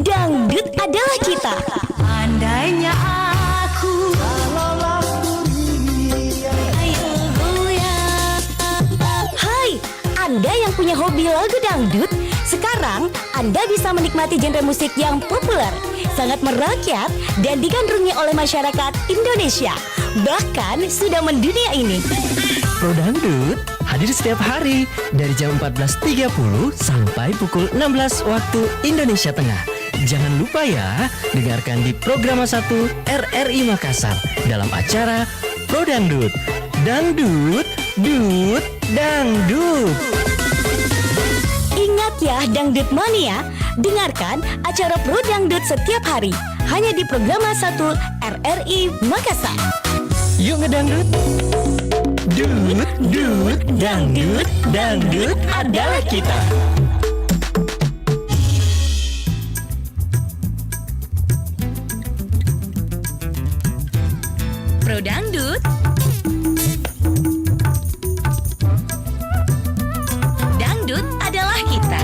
Dangdut adalah kita. Andainya aku ayo goyang. Hai, Anda yang punya hobi lagu dangdut, sekarang Anda bisa menikmati genre musik yang populer, sangat merakyat dan digandrungi oleh masyarakat Indonesia, bahkan sudah mendunia ini. Pro Dangdut hadir setiap hari dari jam 14.30 sampai pukul 16 waktu Indonesia Tengah. Jangan lupa ya, dengarkan di Programa 1 RRI Makassar dalam acara Pro Dangdut. Dangdut, dut, dangdut. Ingat ya Dangdut Mania, dengarkan acara Pro Dangdut setiap hari hanya di Programa 1 RRI Makassar. Yuk ngedangdut. Dut, dut, dangdut, dangdut adalah kita. Pro Dangdut. Dangdut adalah kita.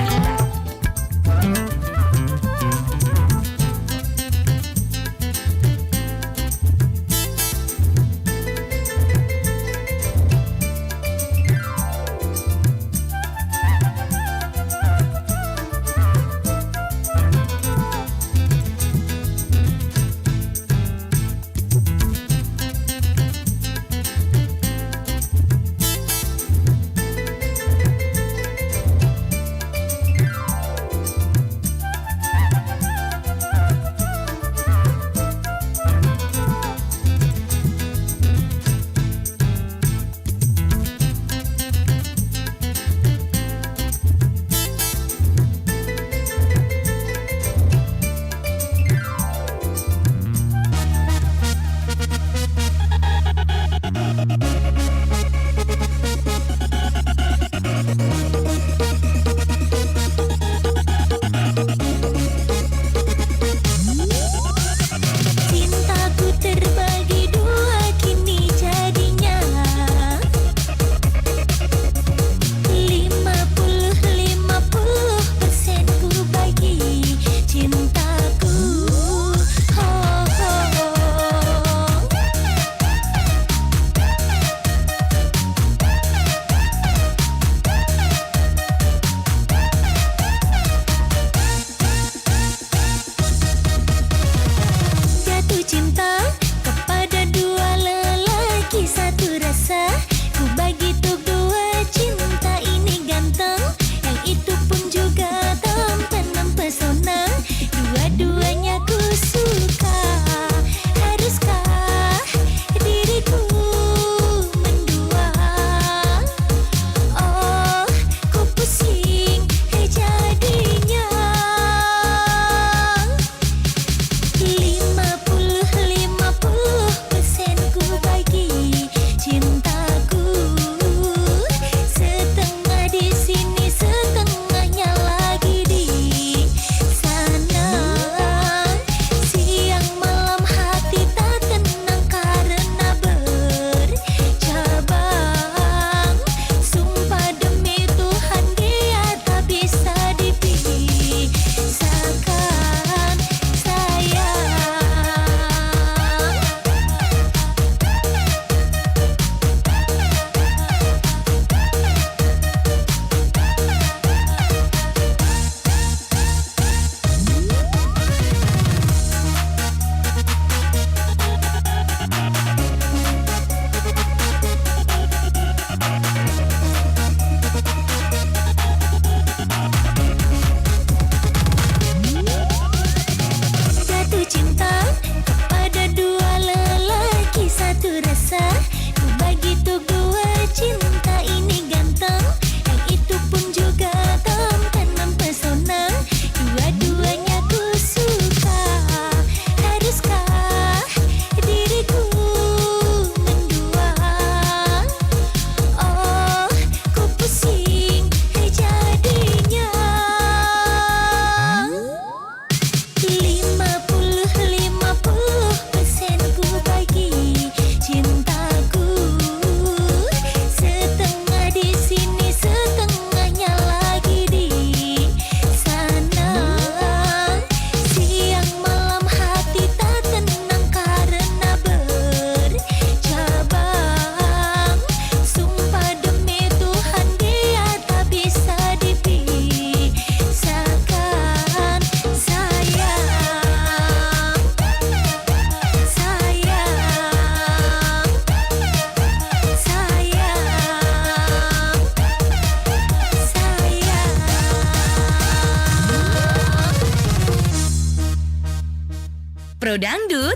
Pro Dangdut.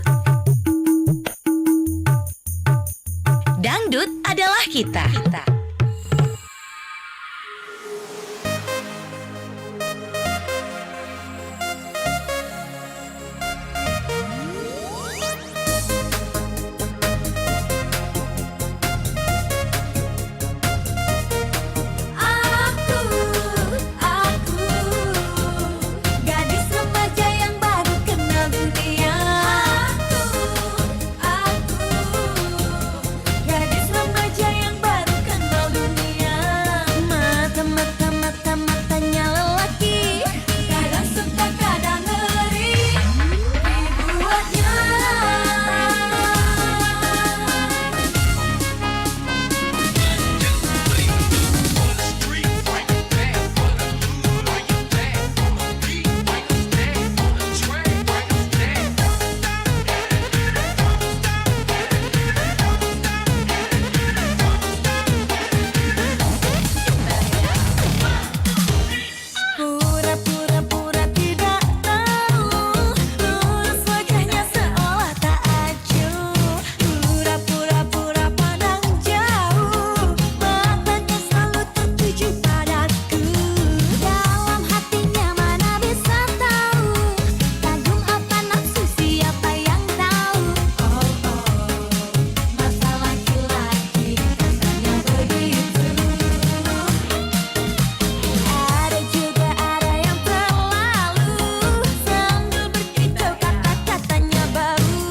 Dangdut adalah kita. Aku gadis remaja yang baru kenal dunia. Aku gadis remaja yang baru kenal dunia. Matanya lelaki, kadang suka kadang ngeri dibuatnya. Pura-pura tidak tahu, lurus wajahnya seolah tak acuh. Pura-pura pandang jauh, matanya selalu tertuju padaku. Dalam hatinya mana bisa tahu, kagum apa nafsu siapa yang tahu. Masa laki-laki rasanya begitu. Ada juga ada yang terlalu, sambil berkicau kata-katanya baru.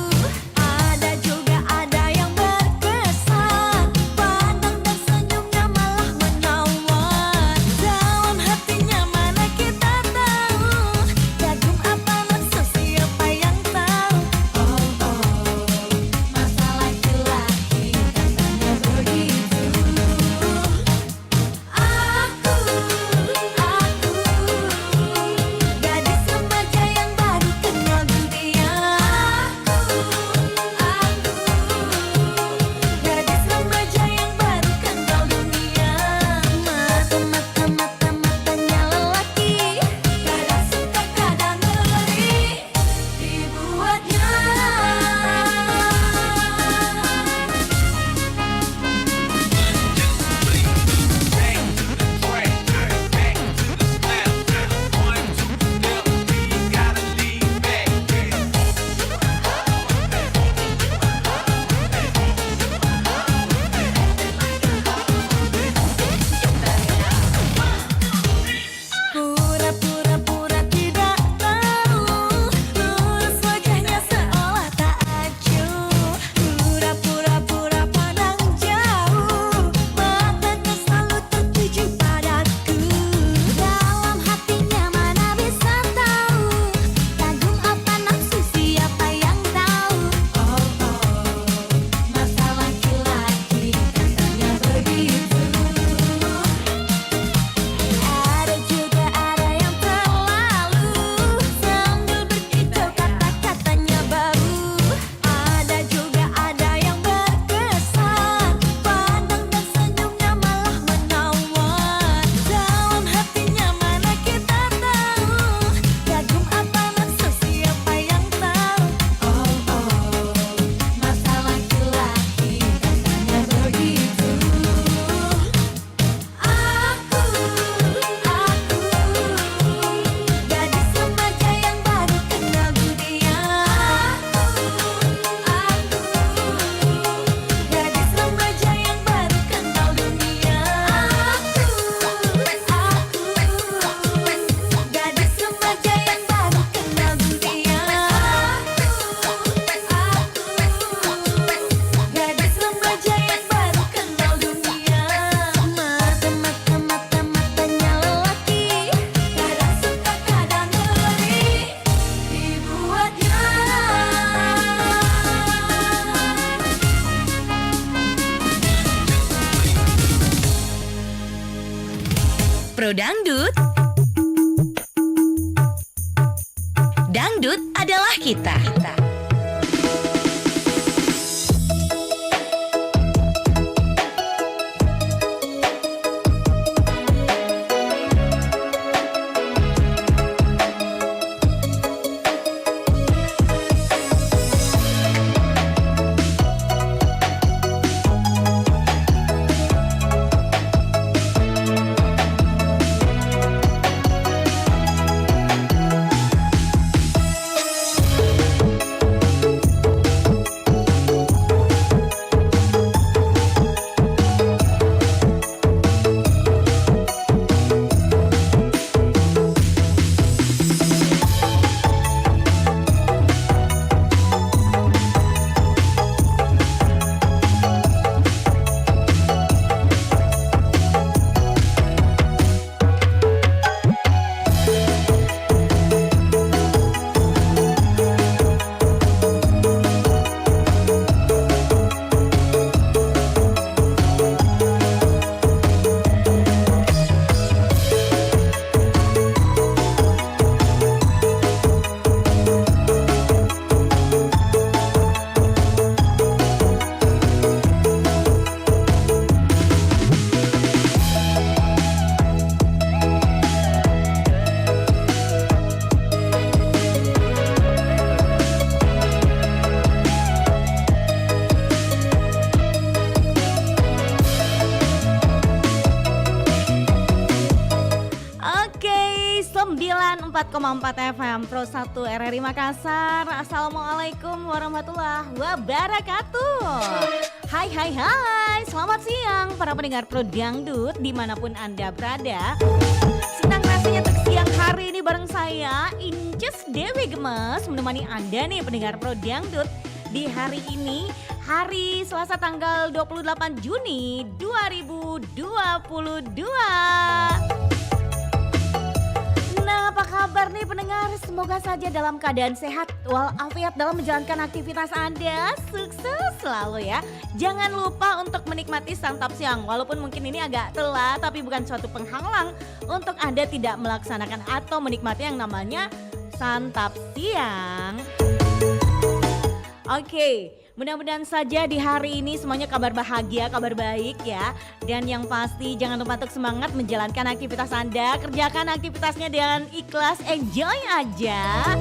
Ada juga ada yang berkesan, pandang dan senyumnya malah menawan. Dalam hatinya mana kita tahu, kagum apa nafsu siapa yang tahu. Masa laki-laki rasanya begitu. Aku gadis remaja yang baru kenal dunia. Aku gadis remaja yang baru kenal dunia. Matanya lelaki, kadang suka kadang ngeri dibuatnya. Pura-pura tidak tahu, lurus wajahnya seolah tak acuh. Pura-pura pandang jauh, matanya selalu tertuju padaku. Dalam hatinya mana bisa tahu, kagum apa nafsu siapa yang tahu. Masa laki-laki rasanya begitu. Ada juga ada yang terlalu, sambil berkicau kata-katanya baru. Ada juga ada yang berkesan, pandang dan senyumnya malah menawan. Dalam hatinya mana kita tahu, kagum apa nafsu siapa yang tahu. Masa laki-laki rasanya begitu. Aku gadis remaja yang baru kenal dunia. Aku gadis remaja yang baru kenal dunia. Aku gadis remaja yang baru kenal dunia. Gadis remaja yang baru kenal dunia. Matanya lelaki, kadang suka kadang ngeri dibuatnya. Pro Dangdut. Dangdut adalah kita. 94,4 FM Pro 1 RRI Makassar. Assalamualaikum warahmatullahi wabarakatuh. Hai hai hai, selamat siang para pendengar Pro Dangdut dimanapun Anda berada. Senang rasanya untuk siang hari ini bareng saya Inces Dewi Gemes menemani Anda nih pendengar Pro Dangdut di hari ini, hari Selasa tanggal 28 Juni 2022. Nah, apa kabar nih pendengar? Semoga saja dalam keadaan sehat walafiat dalam menjalankan aktivitas Anda. Sukses selalu ya. Jangan lupa untuk menikmati santap siang. Walaupun mungkin ini agak telat, tapi bukan suatu penghalang untuk Anda tidak melaksanakan atau menikmati yang namanya santap siang. Oke, mudah-mudahan saja di hari ini semuanya kabar bahagia, kabar baik ya. Dan yang pasti jangan lupa untuk semangat menjalankan aktivitas Anda. Kerjakan aktivitasnya dengan ikhlas, enjoy aja.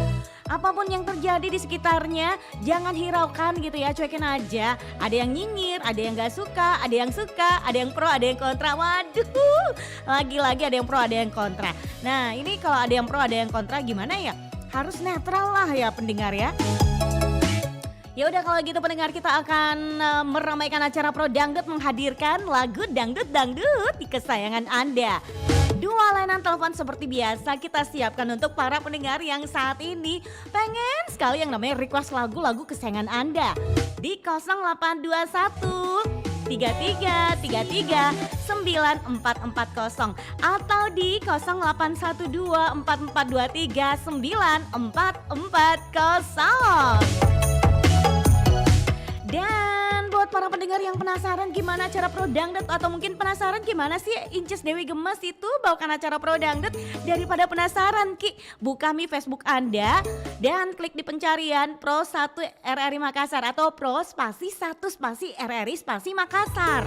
Apapun yang terjadi di sekitarnya, jangan hiraukan gitu ya, cuekin aja. Ada yang nyinyir, ada yang gak suka, ada yang suka, ada yang pro, ada yang kontra. Waduh, lagi-lagi ada yang pro, ada yang kontra. Nah ini kalau ada yang pro, ada yang kontra gimana ya? Harus netral lah ya pendengar ya. Ya udah kalau gitu pendengar, kita akan meramaikan acara Pro Dangdut menghadirkan lagu dangdut-dangdut di kesayangan Anda. Dua layanan telepon seperti biasa kita siapkan untuk para pendengar yang saat ini pengen sekali yang namanya request lagu-lagu kesayangan Anda di 0821 3333 9440 atau di 0812 4423 9440. Dan buat para pendengar yang penasaran gimana acara Pro Dangdut atau mungkin penasaran gimana sih Inces Dewi Gemes itu bawakan acara Pro Dangdut, daripada penasaran Ki, buka Mi Facebook Anda dan klik di pencarian Pro 1 RRI Makassar atau Pro spasi 1 spasi RRI spasi Makassar.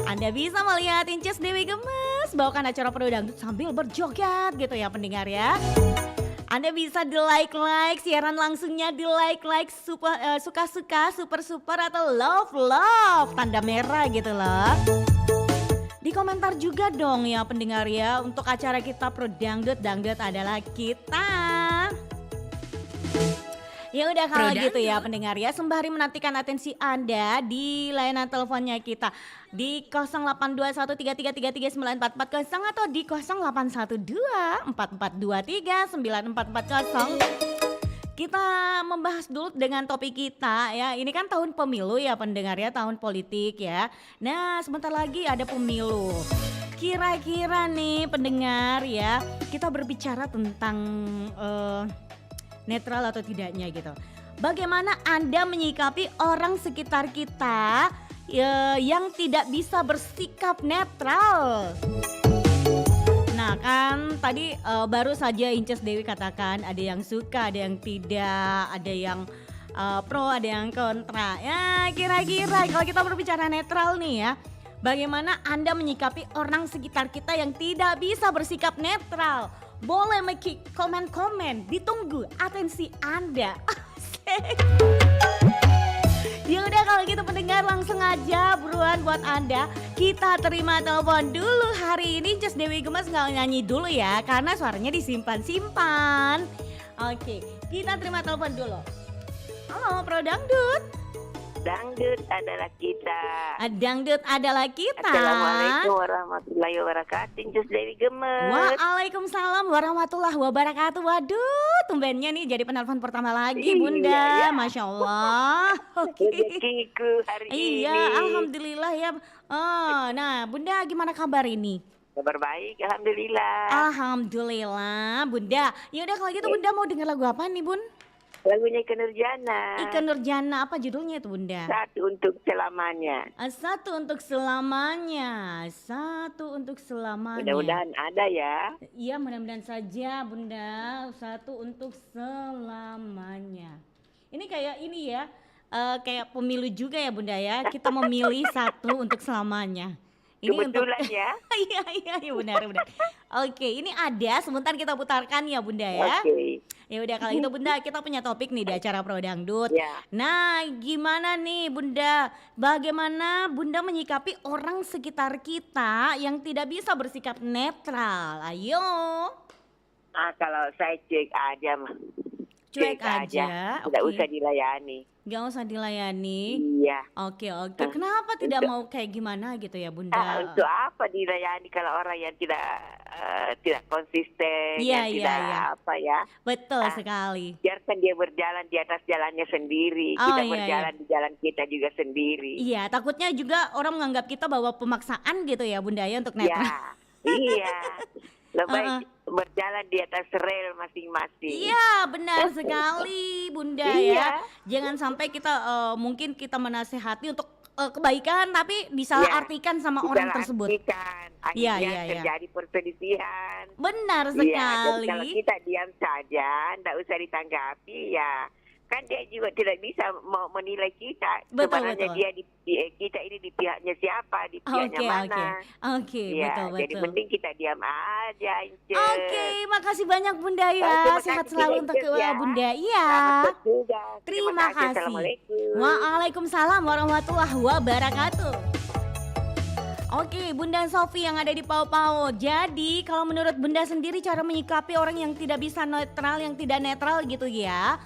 Anda bisa melihat Inces Dewi Gemes bawakan acara Pro Dangdut sambil berjoget gitu ya pendengar ya. Anda bisa di like siaran langsungnya, di like suka-suka, super atau love tanda merah gitu loh. Di komentar juga dong ya pendengar ya, untuk acara kita Pro Dangdut adalah kita. Ya udah kalau gitu ya pendengar ya, sembari menantikan atensi Anda di layanan teleponnya kita di 082133339440 atau di 081244239440. Kita membahas dulu dengan topik kita ya. Ini kan tahun pemilu ya pendengar ya, tahun politik ya. Nah, sebentar lagi ada pemilu. Kira-kira nih pendengar ya, kita berbicara tentang netral atau tidaknya gitu. Bagaimana Anda menyikapi orang sekitar kita yang tidak bisa bersikap netral? Nah kan tadi baru saja Inces Dewi katakan ada yang suka, ada yang tidak, ada yang pro, ada yang kontra. Ya kira-kira kalau kita berbicara netral nih ya, bagaimana Anda menyikapi orang sekitar kita yang tidak bisa bersikap netral? Boleh komen-komen, ditunggu atensi Anda. Ya udah kalau gitu pendengar, langsung aja buruan buat Anda. Kita terima telepon dulu hari ini. Inces Dewi Gemes nggak nyanyi dulu ya, karena suaranya disimpan. Oke, kita terima telepon dulu. Halo Pro Dangdut. Dangdut adalah kita. Dangdut adalah kita. Assalamualaikum warahmatullahi wabarakatuh. Inces Dewi Gemes. Waalaikumsalam warahmatullahi wabarakatuh. Waduh, tumbennya nih jadi penelpon pertama lagi Bunda. Iya. Masya Allah. Oke. Rezekiku hari ini. Iya, alhamdulillah ya. Oh, nah Bunda gimana kabar ini? Kabar baik, alhamdulillah. Alhamdulillah Bunda. Ya udah kalau gitu Bunda mau dengar lagu apa nih Bun? Lagunya Ikke Nurjana. Ikke Nurjana, apa judulnya itu Bunda? Satu untuk selamanya. Satu untuk selamanya. Satu untuk selamanya. Mudah-mudahan ada ya. Iya mudah-mudahan saja Bunda. Satu untuk selamanya. Ini kayak ini ya, kayak pemilu juga ya Bunda ya. Kita memilih satu untuk selamanya. Ini Kebetulan untuk... ya. Iya benar. Oke, ini ada sebentar kita putarkan ya Bunda ya. Oke. Ya udah kalau itu Bunda, kita punya topik nih di acara Pro Dangdut. Ya. Nah, gimana nih Bunda? Bagaimana Bunda menyikapi orang sekitar kita yang tidak bisa bersikap netral? Ayo. Kalau saya cek aja mah. Cuek aja. Tidak Oke. usah dilayani. Gak usah dilayani. Iya. Oke. Kenapa tidak mau kayak gimana gitu ya Bunda? Untuk apa dilayani kalau orang yang tidak konsisten, Iya, yang iya, tidak iya. apa ya? Betul sekali. Biarkan dia berjalan di atas jalannya sendiri. Oh, Kita iya, berjalan di jalan kita juga sendiri. Iya, takutnya juga orang menganggap kita bahwa pemaksaan gitu ya Bunda ya untuk netral. Ya, iya. Lebih Uh-uh. berjalan di atas rel masing-masing. Iya, benar sekali Bunda Iya. ya. Jangan sampai kita mungkin kita menasehati untuk kebaikan tapi disalahartikan sama orang tersebut. Disalahartikan. Iya, Akhirnya iya, iya. terjadi perselisihan. Benar Iya, dan sekali. kalau kita diam saja, tidak usah ditanggapi ya. Kan dia juga tidak bisa mau menilai kita. Betul, Sebenarnya betul. dia kita ini di pihaknya siapa, di pihaknya mana. Oke, Ya, betul. jadi mending kita diam aja, Ince. Oke, makasih banyak Bunda ya. Terima Sehat kasih, selalu untuk Inces, ya. Bunda. Iya. Selamat bertugas. Terima kasih. Assalamualaikum. Waalaikumsalam warahmatullahi wabarakatuh. Oke, Bunda Sofi yang ada di Pau-Pau. Jadi, kalau menurut Bunda sendiri cara menyikapi orang yang tidak bisa netral, yang tidak netral gitu ya.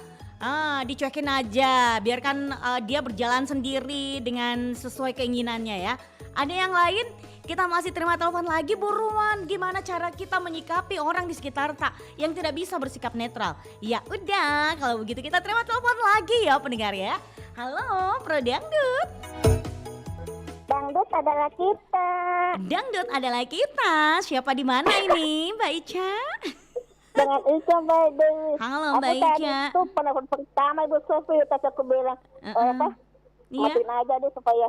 Dicuekin aja, biarkan dia berjalan sendiri dengan sesuai keinginannya ya. Ada yang lain? Kita masih terima telepon lagi buruan. Gimana cara kita menyikapi orang di sekitar yang tidak bisa bersikap netral? Ya udah, kalau begitu kita terima telepon lagi ya pendengar ya. Halo, Pro Dangdut. Dangdut adalah kita. Dangdut adalah kita. Siapa di mana ini, Mbak Ica? Dengan Ica Mbak Dewi. Halo, Aku Mbak tadi Ica. itu penelpon pertama Ibu Sofi, tadi aku bilang apa? Iya. Matiin aja deh supaya.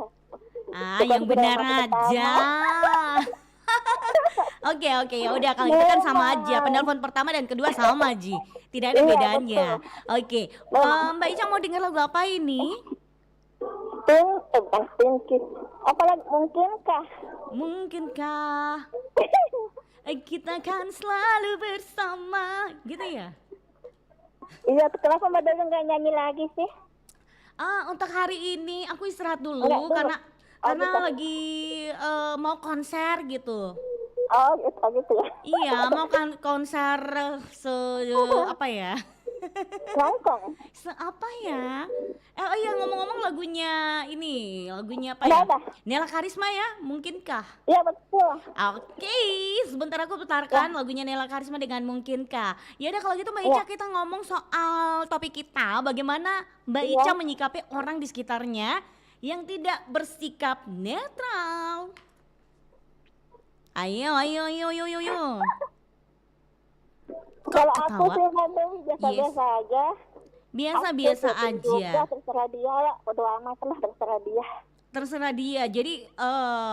Yang benar aja. Oke, ya udah kalau gitu kan sama aja. Penelpon pertama dan kedua sama Ji. Tidak ada Iya, bedanya. Oke. Mbak Ica mau dengar lagu apa ini? Bukan Pinky. Apalagi mungkinkah? Mungkinkah kita kan selalu bersama gitu ya? Iya, kenapa Mbak Dewi nggak nyanyi lagi sih? Untuk hari ini aku istirahat dulu Enggak, dulu. karena gitu. lagi mau konser gitu. Oh, gitu ya. Iya, mau kan konser apa ya? Ngongkong. Apa ya? Oh iya, ngomong-ngomong lagunya apa ya? Apa? Nela Karisma ya, mungkinkah? Iya, betul. Oke, sebentar aku putarkan lagunya Nela Karisma dengan Mungkinkah. Ya udah kalau gitu Mbak Ica kita ngomong soal topik kita, bagaimana Mbak Ica menyikapi orang di sekitarnya yang tidak bersikap netral. Ayo. Kalau Ketawa? aku sih Mbak Dewi biasa-biasa aja. Biasa-biasa Aku aja. juga, terserah dia lah, bodo amat lah, terserah dia. Terserah dia. Jadi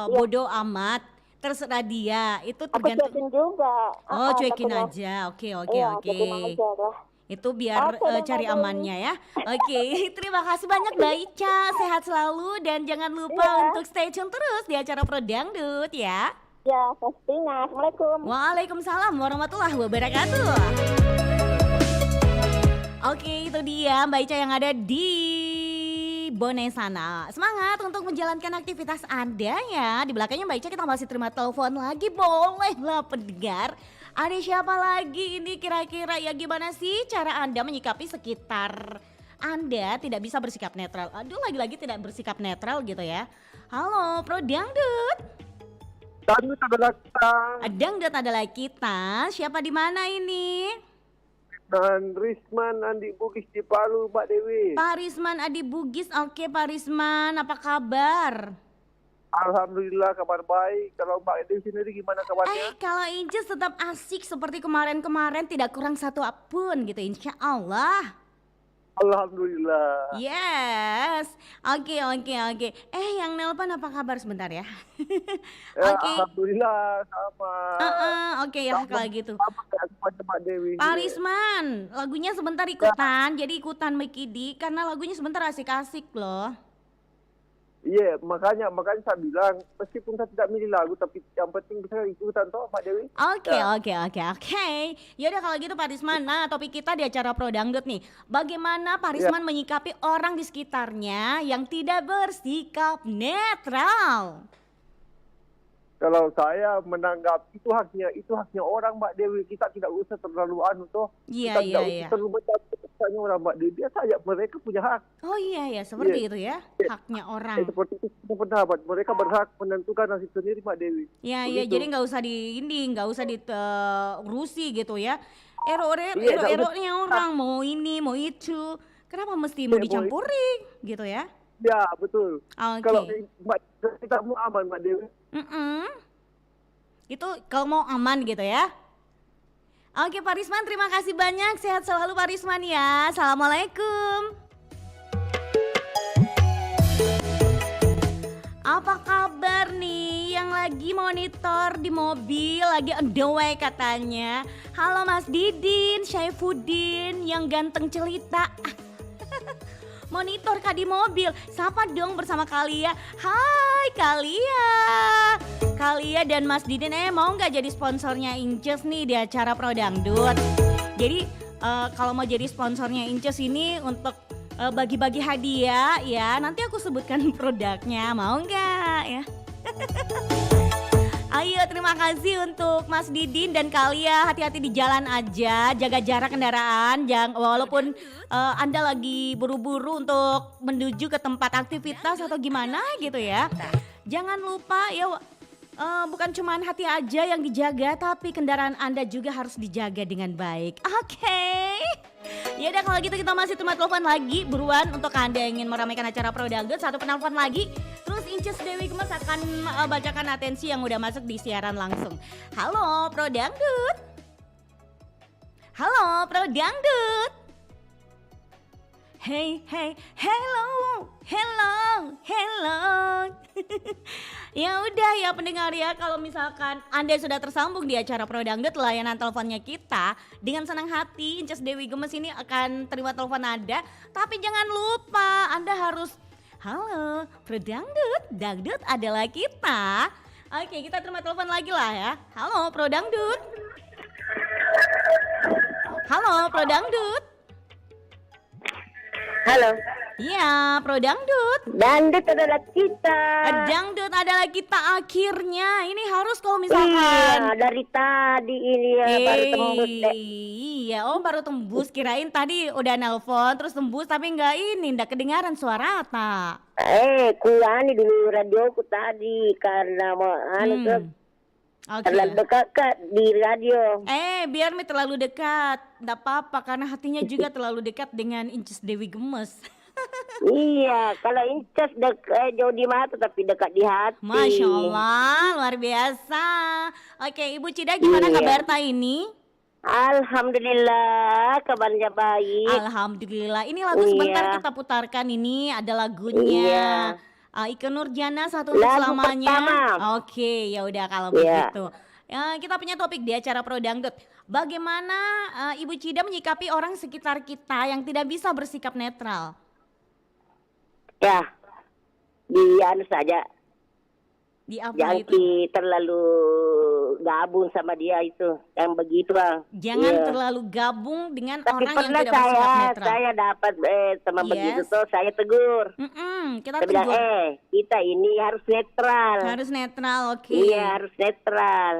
bodoh amat. Terserah dia. Itu Aku tergantung. cuekin juga. Oh, cuekin takutnya. aja. Oke. Iya, cuekin aja lah. Itu biar Oke, dong, cari Mbak Dewi. amannya ya. Oke, terima kasih banyak Mbak Ica. Sehat selalu dan jangan lupa Iya. untuk stay tune terus di acara Pro Dangdut ya. Ya, pastinya. Assalamualaikum. Waalaikumsalam warahmatullahi wabarakatuh. Oke, itu dia Mbak Ica yang ada di Bone sana. Semangat untuk menjalankan aktivitas Anda ya. Di belakangnya Mbak Ica kita masih terima telepon lagi. Bolehlah pendengar. Ada siapa lagi ini kira-kira ya, gimana sih cara Anda menyikapi sekitar Anda tidak bisa bersikap netral? Aduh, lagi-lagi tidak bersikap netral gitu ya. Halo, Pro Dangdut. Dangdut adalah kita Dangdut adalah kita. Siapa di mana ini? dan Risman Andi Bugis di Palu, Mbak Dewi. Pak Risman Adi Bugis. Oke, Pak Risman, apa kabar? Alhamdulillah kabar baik. Kalau Mbak Dewi sendiri gimana kabarnya? Kalau Inces tetap asik seperti kemarin-kemarin, tidak kurang satu pun gitu, insya Allah. Alhamdulillah. Yes, oke. Yang nelpon apa kabar sebentar ya? Ya, Oke. Alhamdulillah sama. Oke ya kalau gitu. Sama kayak semuanya Mbak Dewi. Pak Risman, lagunya sebentar ikutan, jadi ikutan Mikidi karena lagunya sebentar asik-asik loh. Iya, makanya saya bilang meskipun saya tidak milih lagu tapi yang penting bisa ikutan toh Mbak Dewi. Oke. Yaudah kalau gitu Pak Risman, nah topik kita di acara Pro Dangdut nih. Bagaimana Pak Risman menyikapi orang di sekitarnya yang tidak bersikap netral? Kalau saya menanggap itu haknya orang Mbak Dewi. Kita tidak usah terlalu toh. Iya, Kita iya, tidak iya. usah terlalu haknya orang Mbak Dewi. Dia saja mereka punya hak. Oh iya ya, seperti Iya. itu ya, haknya orang. Seperti itu punya pendapat. Mereka berhak menentukan nasib sendiri Mbak Dewi. Ya, ya, Begitu. jadi nggak usah nggak usah diterusi gitu ya. Iya, nggak Ero-eronya orang mau ini, mau itu. Kenapa mesti mau Iya, mau dicampuri gitu ya? Ya betul. Oke. Kalau Mbak kita mau aman Mbak Dewi. Mm-mm. Itu kalau mau aman gitu ya. Oke Pak Risman, terima kasih banyak. Sehat selalu Pak Risman ya. Assalamualaikum. Apa kabar nih yang lagi monitor di mobil, lagi on the way katanya. Halo Mas Didin, Syaifuddin yang ganteng celita. Monitor Kak di mobil, sapa dong bersama Kalia. Hai Kalia. Kalia dan Mas Didin mau nggak jadi sponsornya Inces nih di acara Pro Dangdut. Jadi kalau mau jadi sponsornya Inces ini untuk bagi-bagi hadiah ya, nanti aku sebutkan produknya, mau nggak ya? Ayo terima kasih untuk Mas Didin dan Kalia, hati-hati di jalan aja, jaga jarak kendaraan, walaupun Anda lagi buru-buru untuk menuju ke tempat aktivitas atau gimana gitu ya. Jangan lupa ya, bukan cuma hati aja yang dijaga, tapi kendaraan Anda juga harus dijaga dengan baik. Oke. Ya udah kalau gitu kita masih terima telepon lagi buruan untuk Anda yang ingin meramaikan acara Pro Dangdut, satu penelpon lagi. Terus Inces Dewi Gemes akan bacakan atensi yang udah masuk di siaran langsung. Halo Pro Dangdut. Halo Pro Dangdut. Hey, hey, hello, hello, hello. Ya udah ya pendengar ya, kalau misalkan Anda sudah tersambung di acara Pro Dangdut, layanan teleponnya kita dengan senang hati Inces Dewi Gemes ini akan terima telepon Anda. Tapi jangan lupa Anda harus halo Pro Dangdut, Dangdut adalah kita. Oke, kita terima telepon lagi lah ya. Halo Pro Dangdut. Halo Pro Dangdut. Halo, Iya, Pro Dangdut. Dangdut adalah kita. Dangdut adalah kita akhirnya. Ini harus kalau Iya, misalkan dari tadi ini ya baru tembus deh. Iya, oh baru tembus. Kirain tadi udah nelpon terus tembus tapi enggak kedengaran suara Ata. Kuani dulu radioku tadi karena mau Oke. terlalu dekat di radio. Biar mi terlalu dekat. Enggak apa-apa karena hatinya juga terlalu dekat dengan Inces Dewi Gemes. Iya, kalau Inces jauh di mata tapi dekat di hati. Masya Allah, luar biasa. Oke, Ibu Cida gimana Iya. kabar ta ini? Alhamdulillah, kabarnya baik. Alhamdulillah. Ini lagu Iya. sebentar kita putarkan, ini ada lagunya. Ikke Nurjana, Satu Untuk Lagu Selamanya. pertama. Oke, ya udah kalau Iya. begitu. Ya, kita punya topik di acara Pro Dangdut. Bagaimana Ibu Cida menyikapi orang sekitar kita yang tidak bisa bersikap netral? Ya, anu saja, Di apa jangan itu? terlalu gabung sama dia itu, yang begitu bang. Jangan Iya. terlalu gabung dengan Tapi orang yang pernah tidak bersikap netral. saya dapat teman Yes. begitu tuh, saya tegur. Kita Saya bilang, tegur. kita ini harus netral. Harus netral, oke. Iya, harus netral.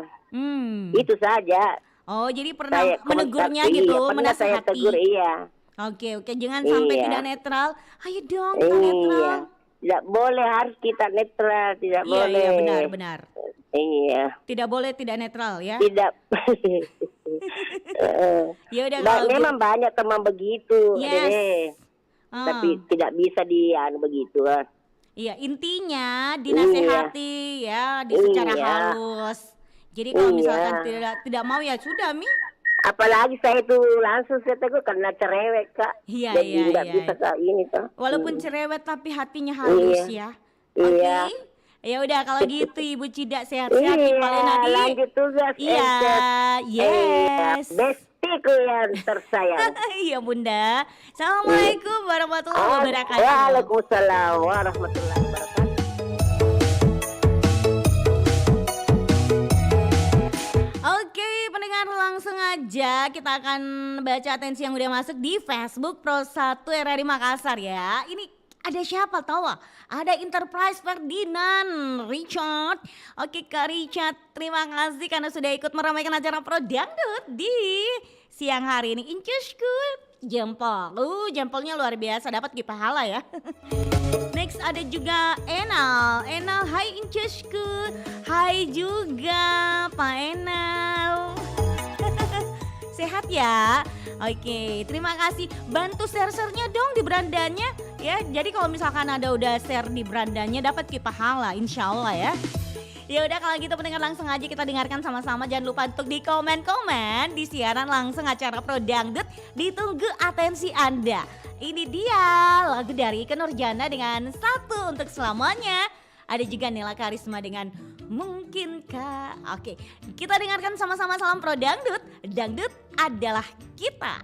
Itu saja. Oh, jadi pernah Saya menegurnya komentar, gitu, iya, pernah saya menasehati. tegur, iya. Oke, jangan sampai Iya. tidak netral. Ayo dong kita netral. Iya. Tidak boleh, harus kita netral, tidak Iya, boleh. iya, benar. Iya. Tidak boleh tidak netral ya. Tidak. Ya udah kalau Memang banyak teman begitu, Yes. Dede. Ah. Tapi tidak bisa begitu. Iya, intinya dinasehati ya, secara Iya. halus. Jadi kalau Iya. misalkan tidak mau ya sudah Mi. Apalagi saya itu langsung saya tegur karena cerewet Kak. Iya, Jadi iya, nggak iya. bisa Kak ini Kak. Walaupun cerewet tapi hatinya halus ya. Iya. Oke. Ya udah kalau gitu Ibu Cida sehat-sehat di Iya, Palenadi. lanjut tugas. Iya, yes. Bestiku yang tersayang. Iya Bunda. Assalamualaikum warahmatullahi wabarakatuh. Waalaikumsalam warahmatullahi wabarakatuh. Oke, pendengar langsung aja kita akan baca atensi yang udah masuk di Facebook Pro 1 RRI Makassar ya. Ini Ada siapa tahu? Ada Enterprise Ferdinand, Richard. Oke Kak Richard, terima kasih karena sudah ikut meramaikan acara Pro Dangdut di siang hari ini. Incusku, jempol. Jempolnya luar biasa, dapat ki pahala ya. Next ada juga Enal. Enal, hai Incusku. Hai juga Pak Enal. Sehat ya? Oke, terima kasih. Bantu share-share-nya dong di berandanya ya. Jadi kalau misalkan ada udah share di berandanya dapat ki pahala, insya Allah ya. Ya udah kalau gitu pendengar langsung aja kita dengarkan sama-sama. Jangan lupa untuk di komen-komen di siaran langsung acara Pro Dangdut. Ditunggu atensi Anda. Ini dia lagu dari Ikke Nurjana dengan Satu Untuk Selamanya. Ada juga Nela Karisma dengan Mungkinkah. Oke, kita dengarkan sama-sama salam Pro Dangdut. Dangdut adalah kita.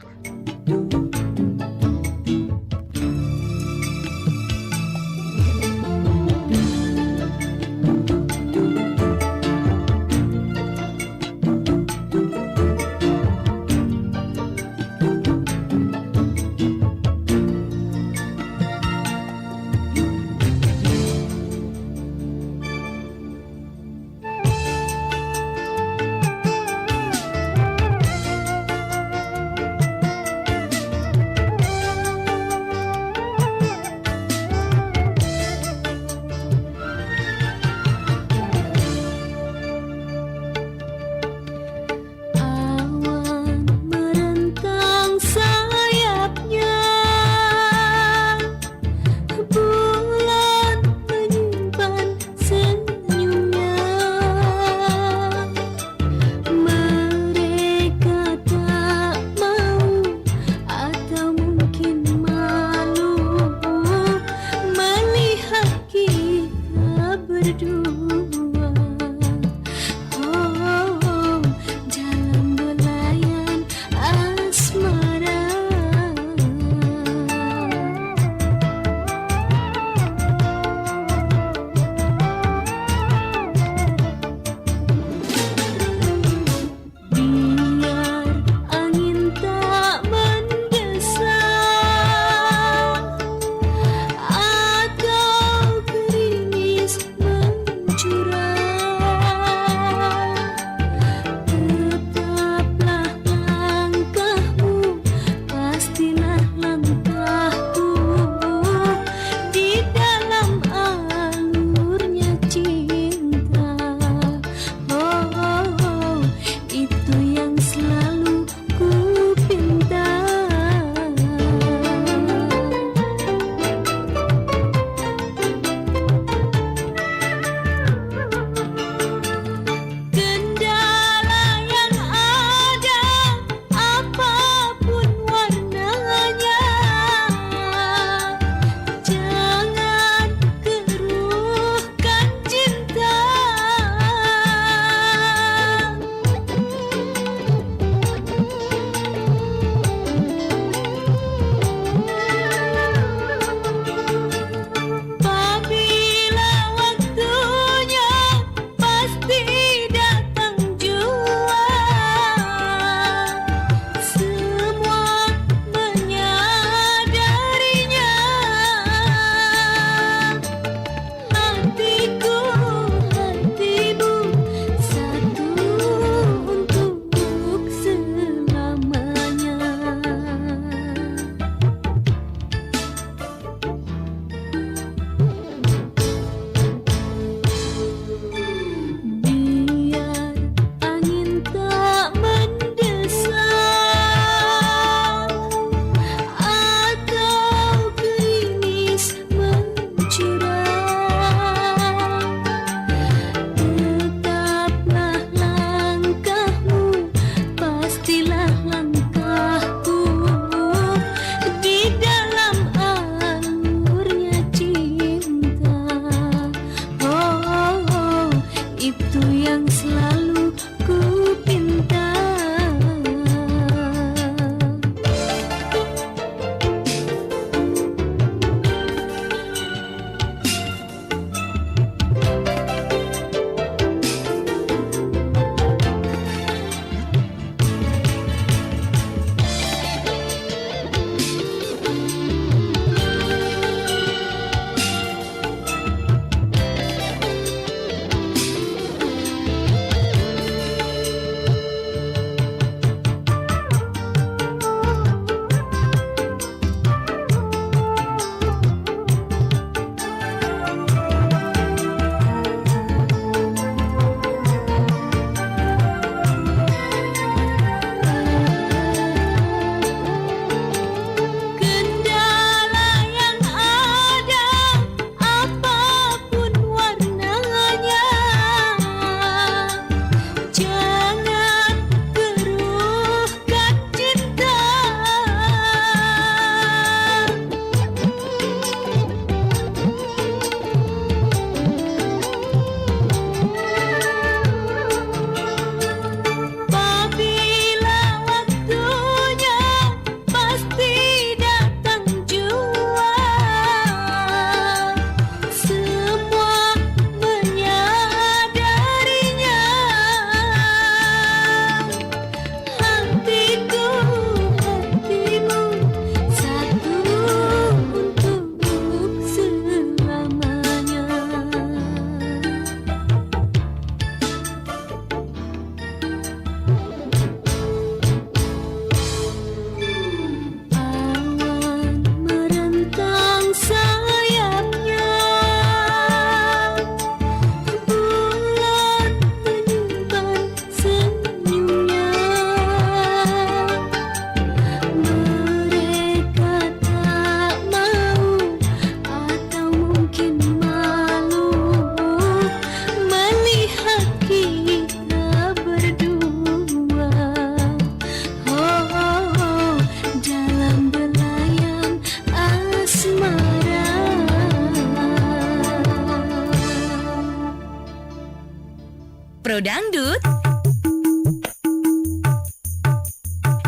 Pro Dangdut.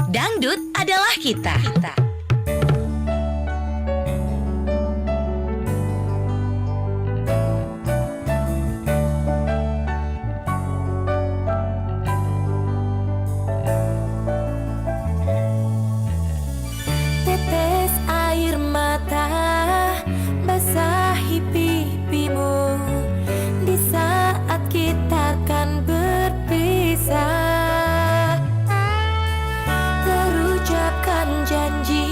Dangdut adalah kita. Tetes air mata basahi pipimu di saat kita akan berpisah. Terucapkan janji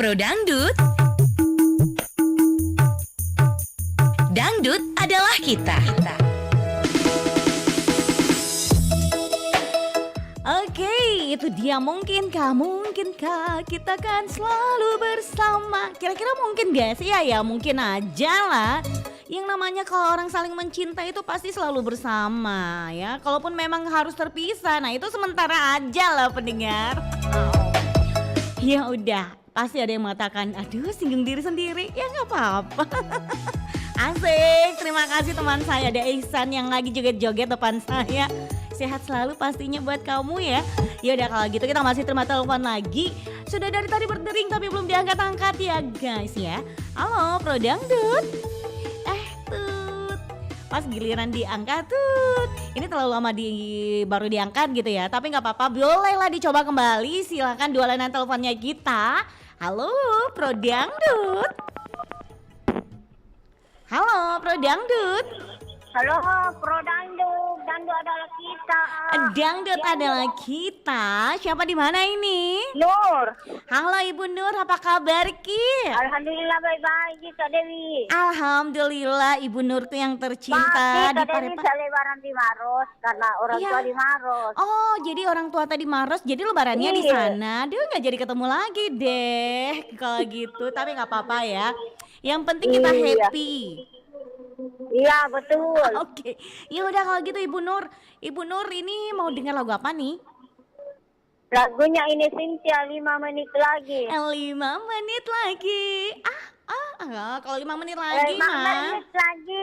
Pro Dangdut. Dangdut adalah kita. Oke, itu dia mungkinkah kita kan selalu bersama. Kira-kira mungkin gak sih? Ya mungkin aja lah. Yang namanya kalau orang saling mencintai itu pasti selalu bersama ya. Kalaupun memang harus terpisah, nah itu sementara aja lah pendengar. Ya udah, pasti ada yang mengatakan, aduh singgung diri sendiri, ya nggak apa-apa. Asik, terima kasih teman saya, ada Ihsan yang lagi joget-joget depan saya. Sehat selalu pastinya buat kamu ya. Ya udah kalau gitu kita masih terima telepon lagi. Sudah dari tadi berdering tapi belum diangkat-angkat ya guys ya. Halo Pro Dangdut. Tut. Pas giliran diangkat tut. Ini terlalu lama baru diangkat gitu ya. Tapi nggak apa-apa, bolehlah dicoba kembali. Silakan dua layanan teleponnya kita. Halo Pro Dangdut. Halo Pro Dangdut. Halo, Pro Dangdut. Dangdut adalah kita. Dangdut adalah kita. Siapa di mana ini? Nur. Halo Ibu Nur, apa kabar Ki? Alhamdulillah baik-baik, Kak Dewi. Alhamdulillah Ibu Nur tuh yang tercinta di Kak Dewi Parepare. lebaran di Maros karena orang Iya. tua di Maros. Oh, jadi orang tua tadi Maros, jadi lebarannya di Iya. sana. Dia nggak jadi ketemu lagi deh kalau gitu. Tapi nggak apa-apa ya. Yang penting kita Iya. happy. Iya, betul. Oke, ya udah kalau gitu Ibu Nur. Ibu Nur ini mau dengar lagu apa nih? Lagunya ini Cynthia 5 menit lagi. 5 menit lagi. Kalau 5 menit lagi 5 mah. menit lagi.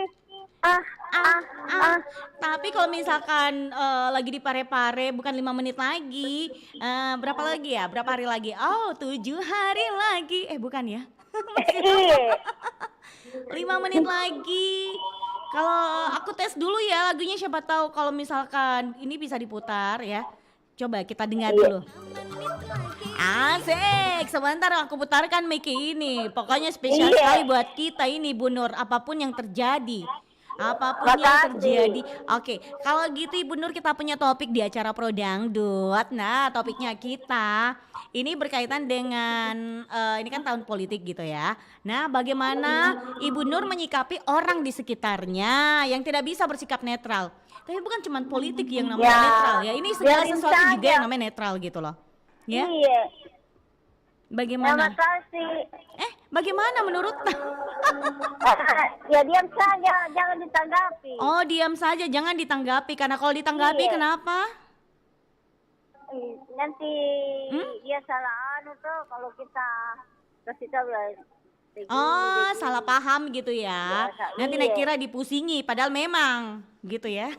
Tapi kalau misalkan lagi di Parepare bukan 5 menit lagi. Berapa lagi ya? Berapa hari lagi? Oh, 7 hari lagi. Bukan ya? Iya. 5 menit lagi. Kalau aku tes dulu ya lagunya, siapa tahu kalau misalkan ini bisa diputar ya. Coba kita dengar dulu. Asik, sebentar aku putarkan mic ini. Pokoknya spesial Iya. sekali buat kita ini Bu Nur, apapun yang terjadi. Apapun yang terjadi. Oke, kalau gitu Ibu Nur kita punya topik di acara Pro Dangdut. Nah, topiknya kita ini berkaitan dengan ini kan tahun politik gitu ya. Nah, bagaimana Ibu Nur menyikapi orang di sekitarnya yang tidak bisa bersikap netral. Tapi bukan cuma politik yang namanya Ya, netral ya. Ini segala biarin sesuatu juga saja. yang namanya netral gitu loh. Ya, Iya. bagaimana? Terima kasih. Bagaimana menurut? Ya diam saja, jangan ditanggapi. Oh, diam saja, jangan ditanggapi. Karena kalau ditanggapi Iya. kenapa? Nanti dia salah tuh kalau kita kasih tahu ya. Oh, salah paham gitu ya. Nanti Iya. kira dipusingi, padahal memang gitu ya.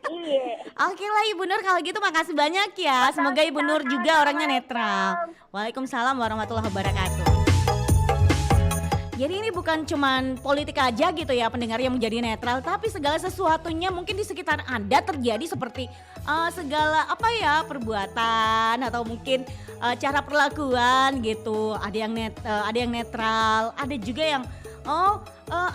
Iya. Oke lah Ibu Nur, kalau gitu makasih banyak ya. Semoga Ibu Nur juga orangnya netral. Waalaikumsalam warahmatullahi wabarakatuh. Jadi ini bukan cuman politik aja gitu ya pendengar yang menjadi netral, tapi segala sesuatunya mungkin di sekitar Anda terjadi seperti segala perbuatan atau mungkin cara perlakuan gitu. Ada yang netral, ada juga yang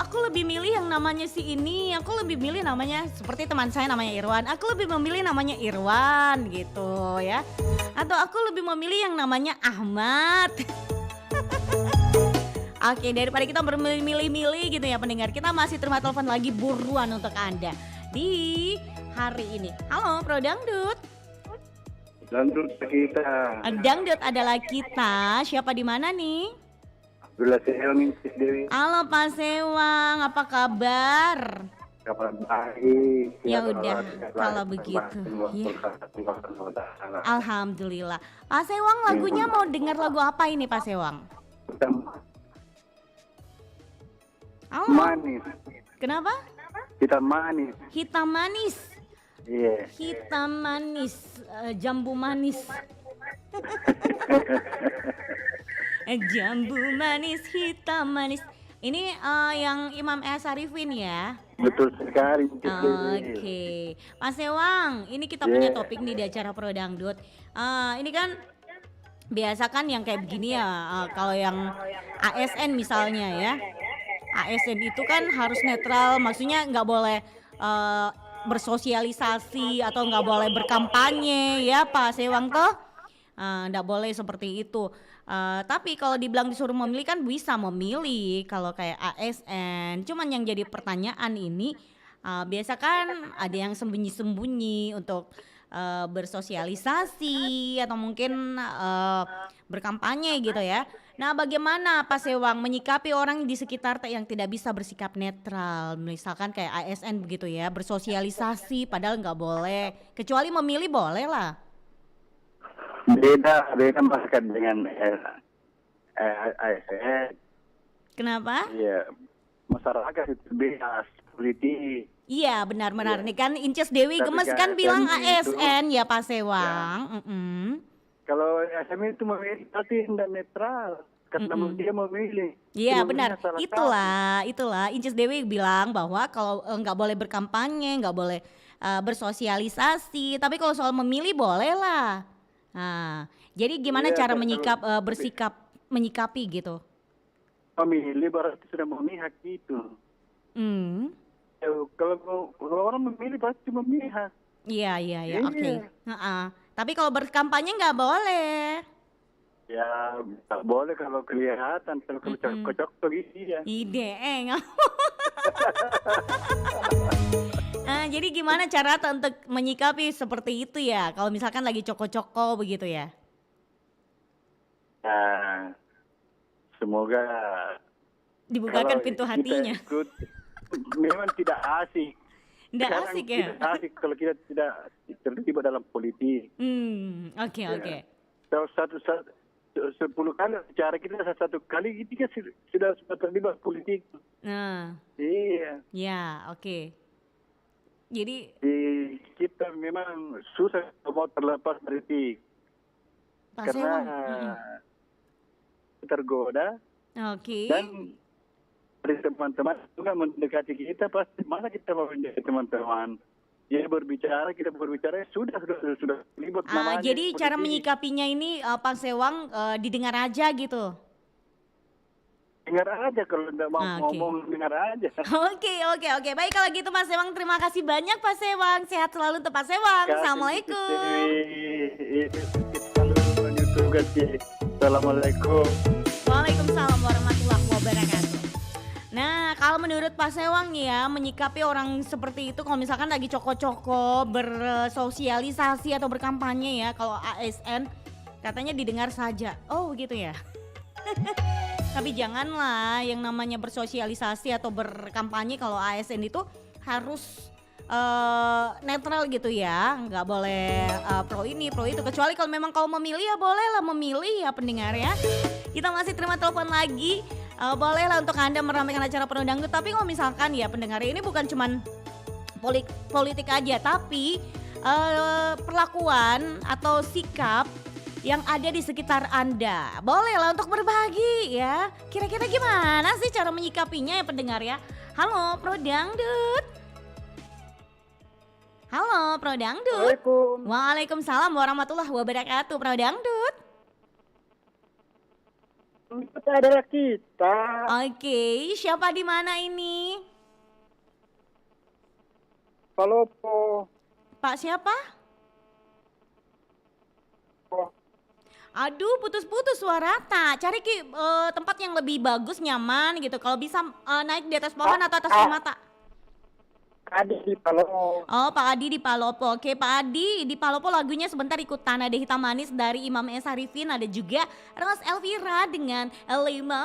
aku lebih milih yang namanya si ini, aku lebih milih namanya seperti teman saya namanya Irwan, aku lebih memilih namanya Irwan gitu ya. Atau aku lebih memilih yang namanya Ahmad. Oke, daripada kita bermilih-milih gitu ya pendengar, kita masih terima telepon lagi buruan untuk Anda di hari ini. Halo Pro Dangdut. Dangdut kita. Dangdut adalah kita. Siapa di mana nih? Abdullah Sewang Dewi. Halo Pak Sewang, apa kabar? Kabar baik. Ya udah, kalau begitu. Ya. Alhamdulillah. Pak Sewang, lagunya mau dengar lagu apa ini Pak Sewang? Halo. Manis. Kenapa? Kita manis. Hitam manis. Iya. Hitam manis, jambu manis. Jambu manis, hitam manis. Ini yang Imam S. Arifin ya. Betul sekali. Oke, Pak Sewang, ini kita punya topik nih di acara Pro Dangdut. Ini kan biasa kan yang kayak begini ya, kalau yang ASN misalnya ya. ASN itu kan harus netral, maksudnya nggak boleh bersosialisasi atau nggak boleh berkampanye ya Pak Sewang toh. nggak boleh seperti itu. Tapi kalau dibilang disuruh memilih kan bisa memilih kalau kayak ASN. Cuman yang jadi pertanyaan ini biasa kan ada yang sembunyi-sembunyi untuk bersosialisasi atau mungkin berkampanye gitu ya. Nah, bagaimana Pak Sewang menyikapi orang di sekitar yang tidak bisa bersikap netral, misalkan kayak ASN begitu ya, bersosialisasi padahal nggak boleh, kecuali memilih boleh lah. Beda masyarakat dengan ASN. Kenapa? Iya, masyarakat itu bebas politik. Iya benar-benar nih kan Inces Dewi Tapi Gemes kan kan bilang ASN ASN ya Pak Sewang. Kalau ASN itu memilih tapi tidak netral karena dia memilih. Iya Dia benar, memilih salah itulah Inces Dewi bilang bahwa kalau nggak boleh berkampanye, nggak boleh bersosialisasi, tapi kalau soal memilih boleh lah. Nah, jadi gimana Iya, cara kalau- menyikapi gitu? memilih berarti sudah memihak itu. Hmm, Ya, kalau orang memilih pasti memihak. iya Iya. oke. Tapi kalau berkampanye nggak boleh. Ya, tak boleh kalau kelihatan, kalau cocok begitu ya. Ide. Nah, jadi gimana cara untuk menyikapi seperti itu ya? Kalau misalkan lagi coko-coko begitu ya? Nah, semoga Dibukakan kalau pintu kita hatinya. ikut, memang tidak asik. Nggak Sekarang asik ya? tidak asik kalau kita tidak terlibat dalam politik. Oke. Kalau 10 kali bicara kita satu kali itu kan sudah terlibat politik. Nah, Iya. ya oke. Jadi, Kita memang susah mau terlepas dari politik Pak karena Sewang. tergoda Oke. dan dari teman-teman juga mendekati kita pasti mana kita mau menjadi teman-teman. Jadi kita berbicara sudah terlibat namanya. Jadi cara politik. menyikapinya ini Pak Sewang didengar aja gitu. Dengar aja kalau tidak mau Oke. ngomong dengar aja. Oke. Baik kalau gitu Pak Sewang, terima kasih banyak Pak Sewang. Sehat selalu untuk Pak Sewang. Assalamualaikum. Assalamualaikum. Waalaikumsalam warahmatullahi wabarakatuh. Nah, kalau menurut Pak Sewang nih ya, menyikapi orang seperti itu kalau misalkan lagi coko-coko, bersosialisasi atau berkampanye ya, kalau ASN katanya didengar saja. Oh, gitu ya. Tapi janganlah yang namanya bersosialisasi atau berkampanye kalau ASN itu harus netral gitu ya, nggak boleh pro ini pro itu, kecuali kalau memang kalau memilih ya boleh lah memilih ya pendengar ya. Kita masih terima telepon lagi, boleh lah untuk Anda meramaikan acara penuh dangdut. Tapi kalau misalkan ya pendengar ini bukan cuman politik aja, tapi perlakuan atau sikap yang ada di sekitar Anda. Bolehlah untuk berbagi ya. Kira-kira gimana sih cara menyikapinya ya pendengar ya? Halo Pro Dangdut. Halo Pro Dangdut. Waalaikumsalam warahmatullahi wabarakatuh Pro Dangdut. Itu adalah kita. Oke, siapa di mana ini? Palopo. Pak siapa? Aduh, putus-putus suara tak. Cari tempat yang lebih bagus, nyaman gitu. Kalau bisa naik di atas pohon atau atas rumah tak? Adik di Palopo. Oh, Pak Adi di Palopo. Oke, Pak Adi di Palopo lagunya sebentar ikutan. Ada Hitam Manis dari Imam S. Harifin. Ada juga Ros Elvira dengan 5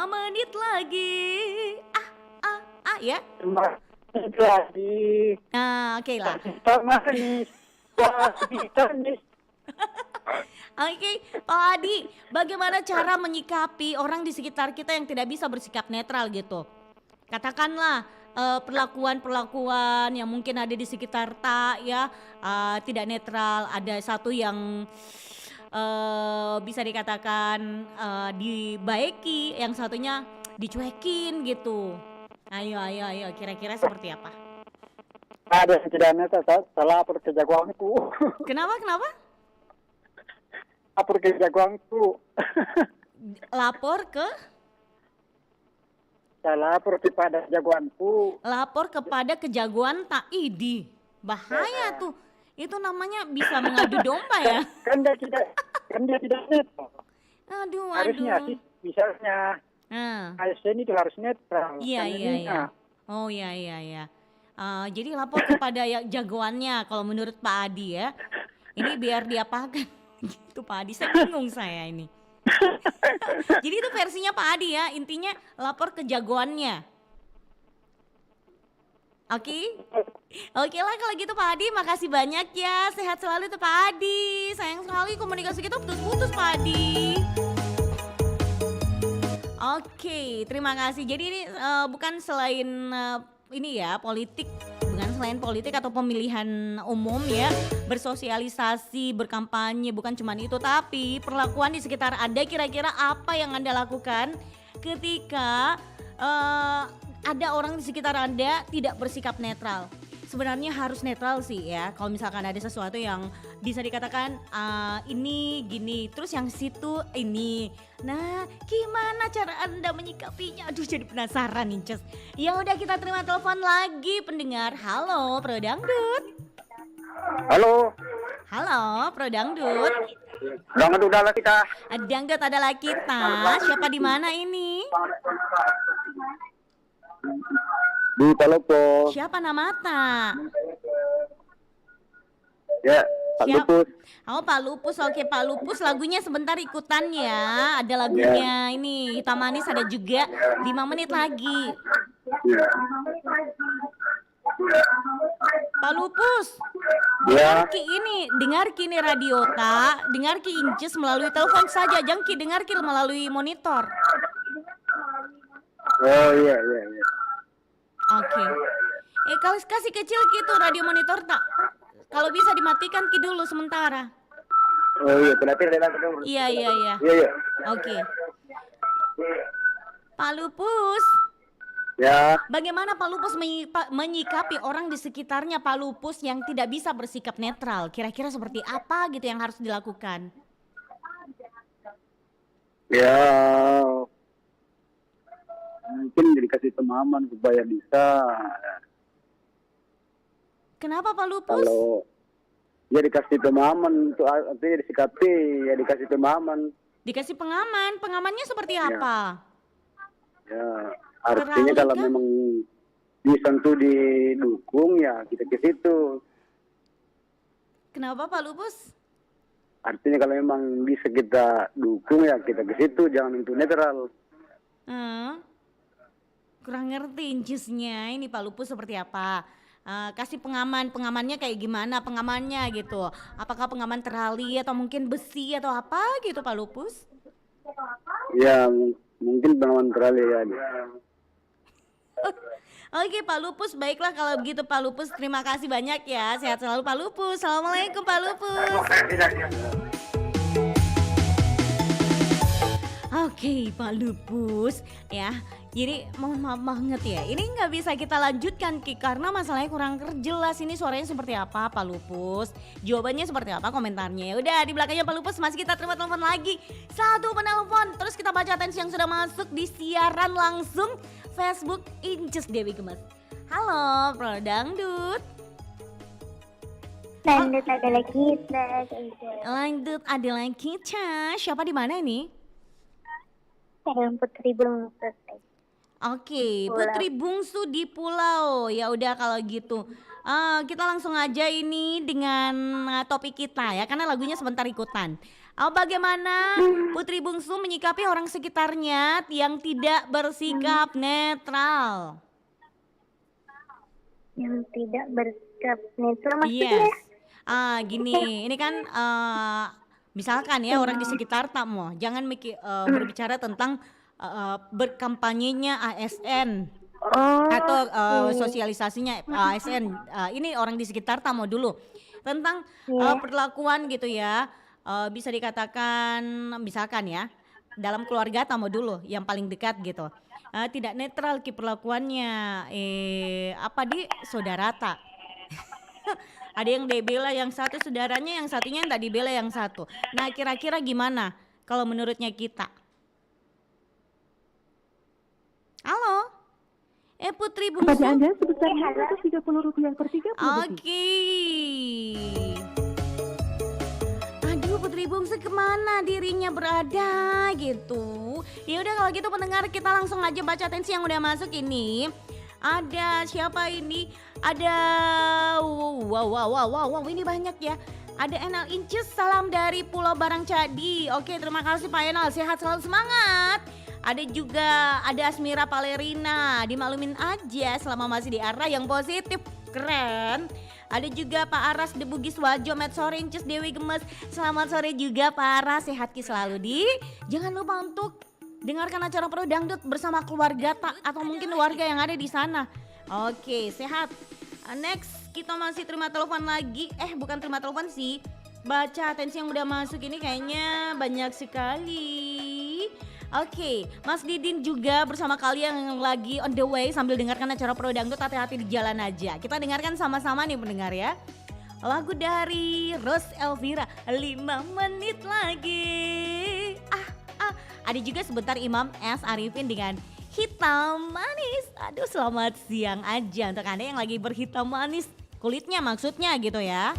menit lagi. Ya. Itu lagi. Nah, oke lah. Manis. Manis. Oke, Pak Adi, bagaimana cara menyikapi orang di sekitar kita yang tidak bisa bersikap netral gitu? Katakanlah perlakuan-perlakuan yang mungkin ada di sekitar tak ya, tidak netral. Ada satu yang bisa dikatakan dibaiki, yang satunya dicuekin gitu. Ayo, kira-kira seperti apa? Ada yang tidak netral, salah lapor ke jagoanku. Kenapa? Lapor ke jagoanku. Lapor ke? Saya lapor kepada jagoanku. Lapor kepada kejagoan Taidi. Bahaya tuh. Itu namanya bisa mengadu domba ya. Kan dia Kan dia tidak netral. Aduh, Harusnya aduh. sih, misalnya Ah, ASN itu harus netral. iya, Kan iya, ini, iya. Oh, iya, iya, iya. Jadi lapor kepada yang jagoannya kalau menurut Pak Adi ya. Ini biar diapakan gitu Pak Adi. Saya bingung saya ini. Jadi itu versinya Pak Adi ya. Intinya lapor ke jagoannya. Oke. Oke lah kalau gitu Pak Adi, makasih banyak ya. Sehat selalu tuh Pak Adi. Sayang sekali komunikasi kita putus-putus Pak Adi. Oke, terima kasih. Jadi ini bukan selain ini ya politik, bukan selain politik atau pemilihan umum ya, bersosialisasi, berkampanye, bukan cuma itu, tapi perlakuan di sekitar Anda. Kira-kira apa yang Anda lakukan ketika ada orang di sekitar Anda tidak bersikap netral? Sebenarnya harus netral sih ya. Kalau misalkan ada sesuatu yang bisa dikatakan ini gini, terus yang situ ini. Nah, gimana cara Anda menyikapinya? Aduh, jadi penasaran nih, Cez. Ya udah, kita terima telepon lagi pendengar. Halo, Pro Dangdut. Halo, Halo, Pro Dangdut. Dangdut udahlah kita. Dangdut adalah kita. Siapa di mana ini? Di Palopo. Siapa Namata? Ya, Pak Siap. Lupus. Oh, Pak Lupus. Oke, Pak Lupus, lagunya sebentar ikutan ya. Ada lagunya ini Hitam Manis, ada juga 5 menit lagi. Ya. Pak Lupus, Ya. dengar kini radiota, dengar ki Inces melalui telepon saja, jangan ki dengar ki melalui monitor. Oh iya, iya, iya. Oke. Kalau kasih kecil gitu radio monitor tak? Kalau bisa dimatikan ki dulu sementara. Oh iya, berarti ada dulu. Iya, iya, iya. Iya, iya. Oke. Pak Lupus, Ya, bagaimana Pak Lupus menyikapi orang di sekitarnya Pak Lupus yang tidak bisa bersikap netral? Kira-kira seperti apa gitu yang harus dilakukan? ya. Mungkin dikasih pemahaman supaya bisa. Kenapa Pak Lupus? Kalau ya dikasih pemahaman untuk artinya disikapi, ya dikasih pemahaman. Dikasih pengamannya seperti apa? Ya, artinya Terali kalau kah? memang bisa tuh didukung ya kita ke situ. Kenapa Pak Lupus? Artinya kalau memang bisa kita dukung ya kita ke situ, jangan untuk netral. Kurang ngerti incisnya ini Pak Lupus seperti apa. Kasih pengamannya kayak gimana pengamannya gitu. Apakah pengaman terali atau mungkin besi atau apa gitu Pak Lupus? Ya mungkin pengaman terali ya. Oke Pak Lupus, baiklah kalau begitu Pak Lupus, terima kasih banyak ya. Sehat selalu Pak Lupus. Assalamualaikum Pak Lupus. Oke Pak Lupus ya. Jadi mohon maaf banget ya, ini nggak bisa kita lanjutkan Ki karena masalahnya kurang jelas. Ini suaranya seperti apa Pak Lupus, jawabannya seperti apa, komentarnya. Ya udah, di belakangnya Pak Lupus masih kita terima telepon lagi. Satu penelpon, terus kita baca atensi yang sudah masuk di siaran langsung Facebook Inces Dewi Gemas. Halo Pro Dangdut. Dangdut adalah kita. Dangdut adalah kita. Siapa di mana ini? Dengan Putri belum selesai. Oke, Putri Bungsu di Pulau. Ya udah kalau gitu. Kita langsung aja ini dengan topik kita ya, karena lagunya sebentar ikutan. Bagaimana Putri Bungsu menyikapi orang sekitarnya yang tidak bersikap netral? Yang tidak bersikap netral maksudnya? Yes. Gini, ini kan misalkan ya orang di sekitar tak mau, jangan berbicara tentang berkampanyenya ASN atau sosialisasinya ASN. Ini orang di sekitar tak mau dulu tentang perlakuan gitu ya. Bisa dikatakan misalkan ya dalam keluarga tak mau dulu yang paling dekat gitu. Tidak netral ki perlakuannya. Apa di saudara tak? Ada yang dibela yang satu saudaranya, yang satunya yang tak dibela yang satu. Nah kira-kira gimana kalau menurutnya kita? Halo? Putri Bungsu? Pada Anda sebesar Rp130 per 30 detik. Oke. Aduh Putri Bungsu kemana dirinya berada gitu. Ya udah kalau gitu pendengar, kita langsung aja baca atensi yang udah masuk ini. Ada siapa ini? Ada wow ini banyak ya. Ada Enal Inces, salam dari Pulau Barang Cadi. Oke, terima kasih Pak Enal, sehat selalu, semangat. Ada juga Asmira Palerina, dimaklumin aja selama masih di arah yang positif. Keren. Ada juga Pak Aras De Bugis Wajo, Met Sore Inces, Dewi Gemes. Selamat sore juga Pak Aras, sehat ki selalu di. Jangan lupa untuk dengarkan acara Pro Dangdut bersama keluarga atau mungkin warga yang ada di sana. Oke, sehat. Next, kita masih terima telepon lagi. Bukan terima telepon sih. Baca atensi yang udah masuk ini kayaknya banyak sekali. Oke, Mas Didin juga bersama kalian yang lagi on the way sambil dengarkan acara Pro Dangdut, hati-hati di jalan aja. Kita dengarkan sama-sama nih pendengar ya. Lagu dari Rose Elvira, 5 menit lagi. Ada juga sebentar Imam S. Arifin dengan Hitam Manis. Aduh, selamat siang aja untuk Anda yang lagi berhitam manis kulitnya maksudnya gitu ya.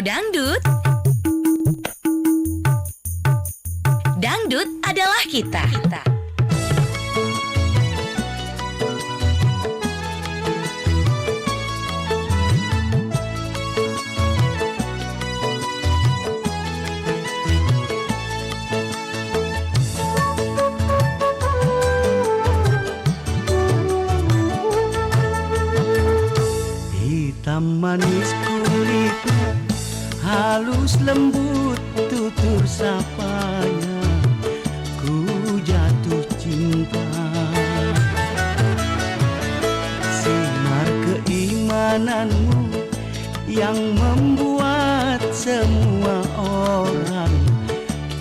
Radio Dangdut. Dangdut adalah kita. Hitam manis kulit, halus lembut tutur sapanya, ku jatuh cinta. Sinar keimananmu yang membuat semua orang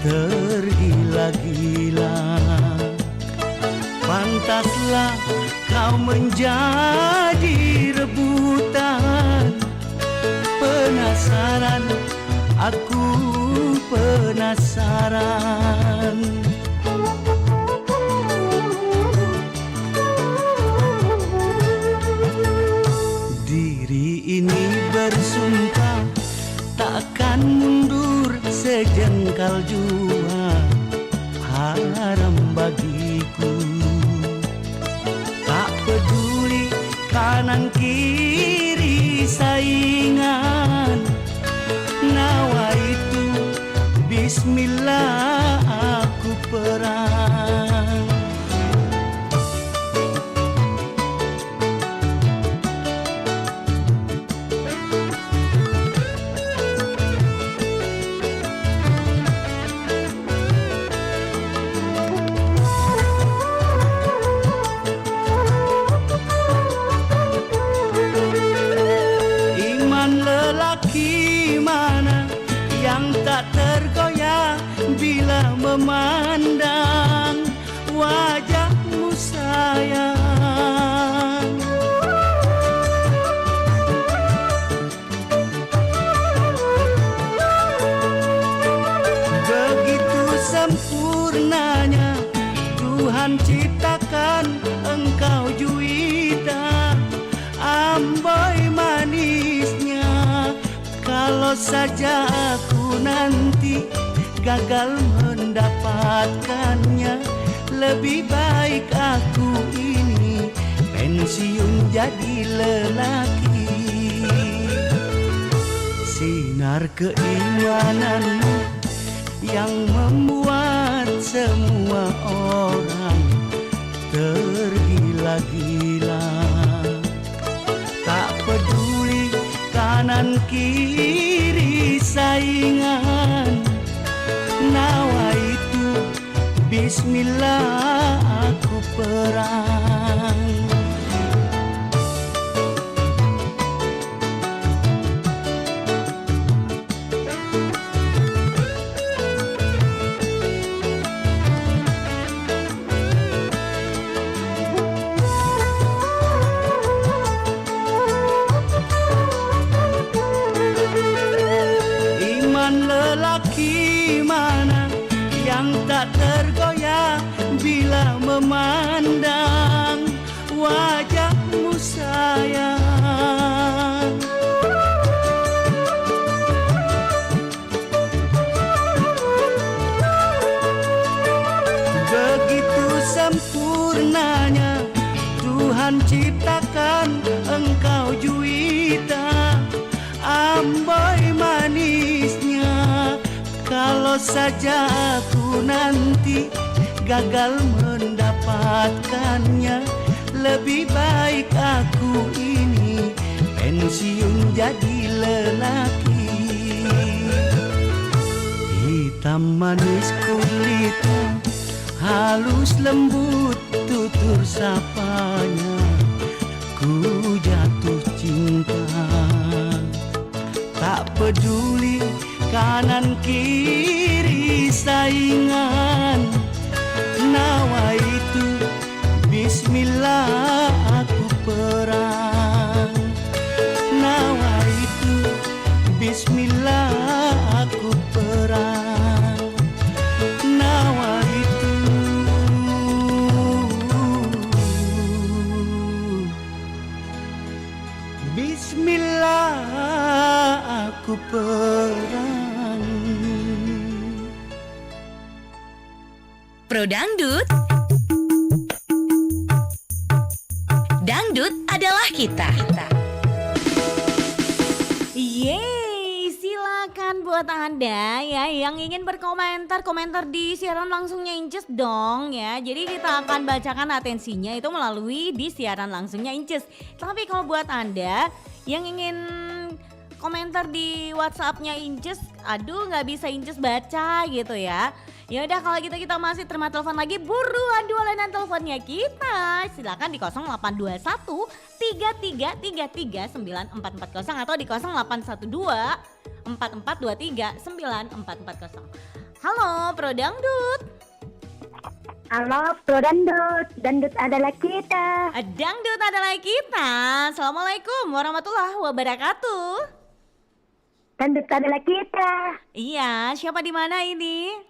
tergila-gila. Pantaslah kau menjadi rebutan. Penasaran, aku penasaran. Diri ini bersumpah takkan mundur sejengkal jua. Haram bagiku, tak peduli kanan kiri saingan. Nawaitu bismillah aku perang. Iman lelaki mana yang tak tergoyah bila memandang wajahmu sayang. Begitu sempurnanya Tuhan ciptakan engkau juwita. Amboi manisnya, kalau saja aku nanti gagal mendapatkannya, lebih baik aku ini pensiun jadi lelaki. Sinar keimananmu yang membuat semua orang tergila-gila. Tak peduli kanan kiri saingan. Nawaitu bismillah aku perang. Lelaki mana yang tak tergoyah bila memandang wajahmu sayang. Begitu sempurnanya Tuhan ciptakan engkau juwita. Amboi manisnya, kalau saja aku nanti gagal mendapatkannya, lebih baik aku ini pensiun jadi lelaki. Hitam manis kulitnya, halus lembut tutur sapanya, ku jatuh cinta. Tak peduli kanan kiri saingan. Nawaitu bismillah aku perang. Nawaitu bismillah aku perang. Nawaitu bismillah aku perang. Pro Dangdut. Dangdut adalah kita. Yeay, silakan buat Anda ya yang ingin komentar di siaran langsungnya Inces dong ya. Jadi kita akan bacakan atensinya itu melalui di siaran langsungnya Inces. Tapi kalau buat Anda yang ingin komentar di WhatsApp-nya Inces, aduh nggak bisa Inces baca gitu ya. Ya udah kalau gitu kita masih terima telepon lagi, buruan layanan teleponnya kita. Silakan di 0821 3333 9440 atau di 0812 4423 9440. Halo Pro Dangdut. Halo, Pro Dangdut. Dangdut adalah kita. Dangdut adalah kita. Assalamualaikum warahmatullahi wabarakatuh. Dangdut adalah kita. Iya, siapa di mana ini?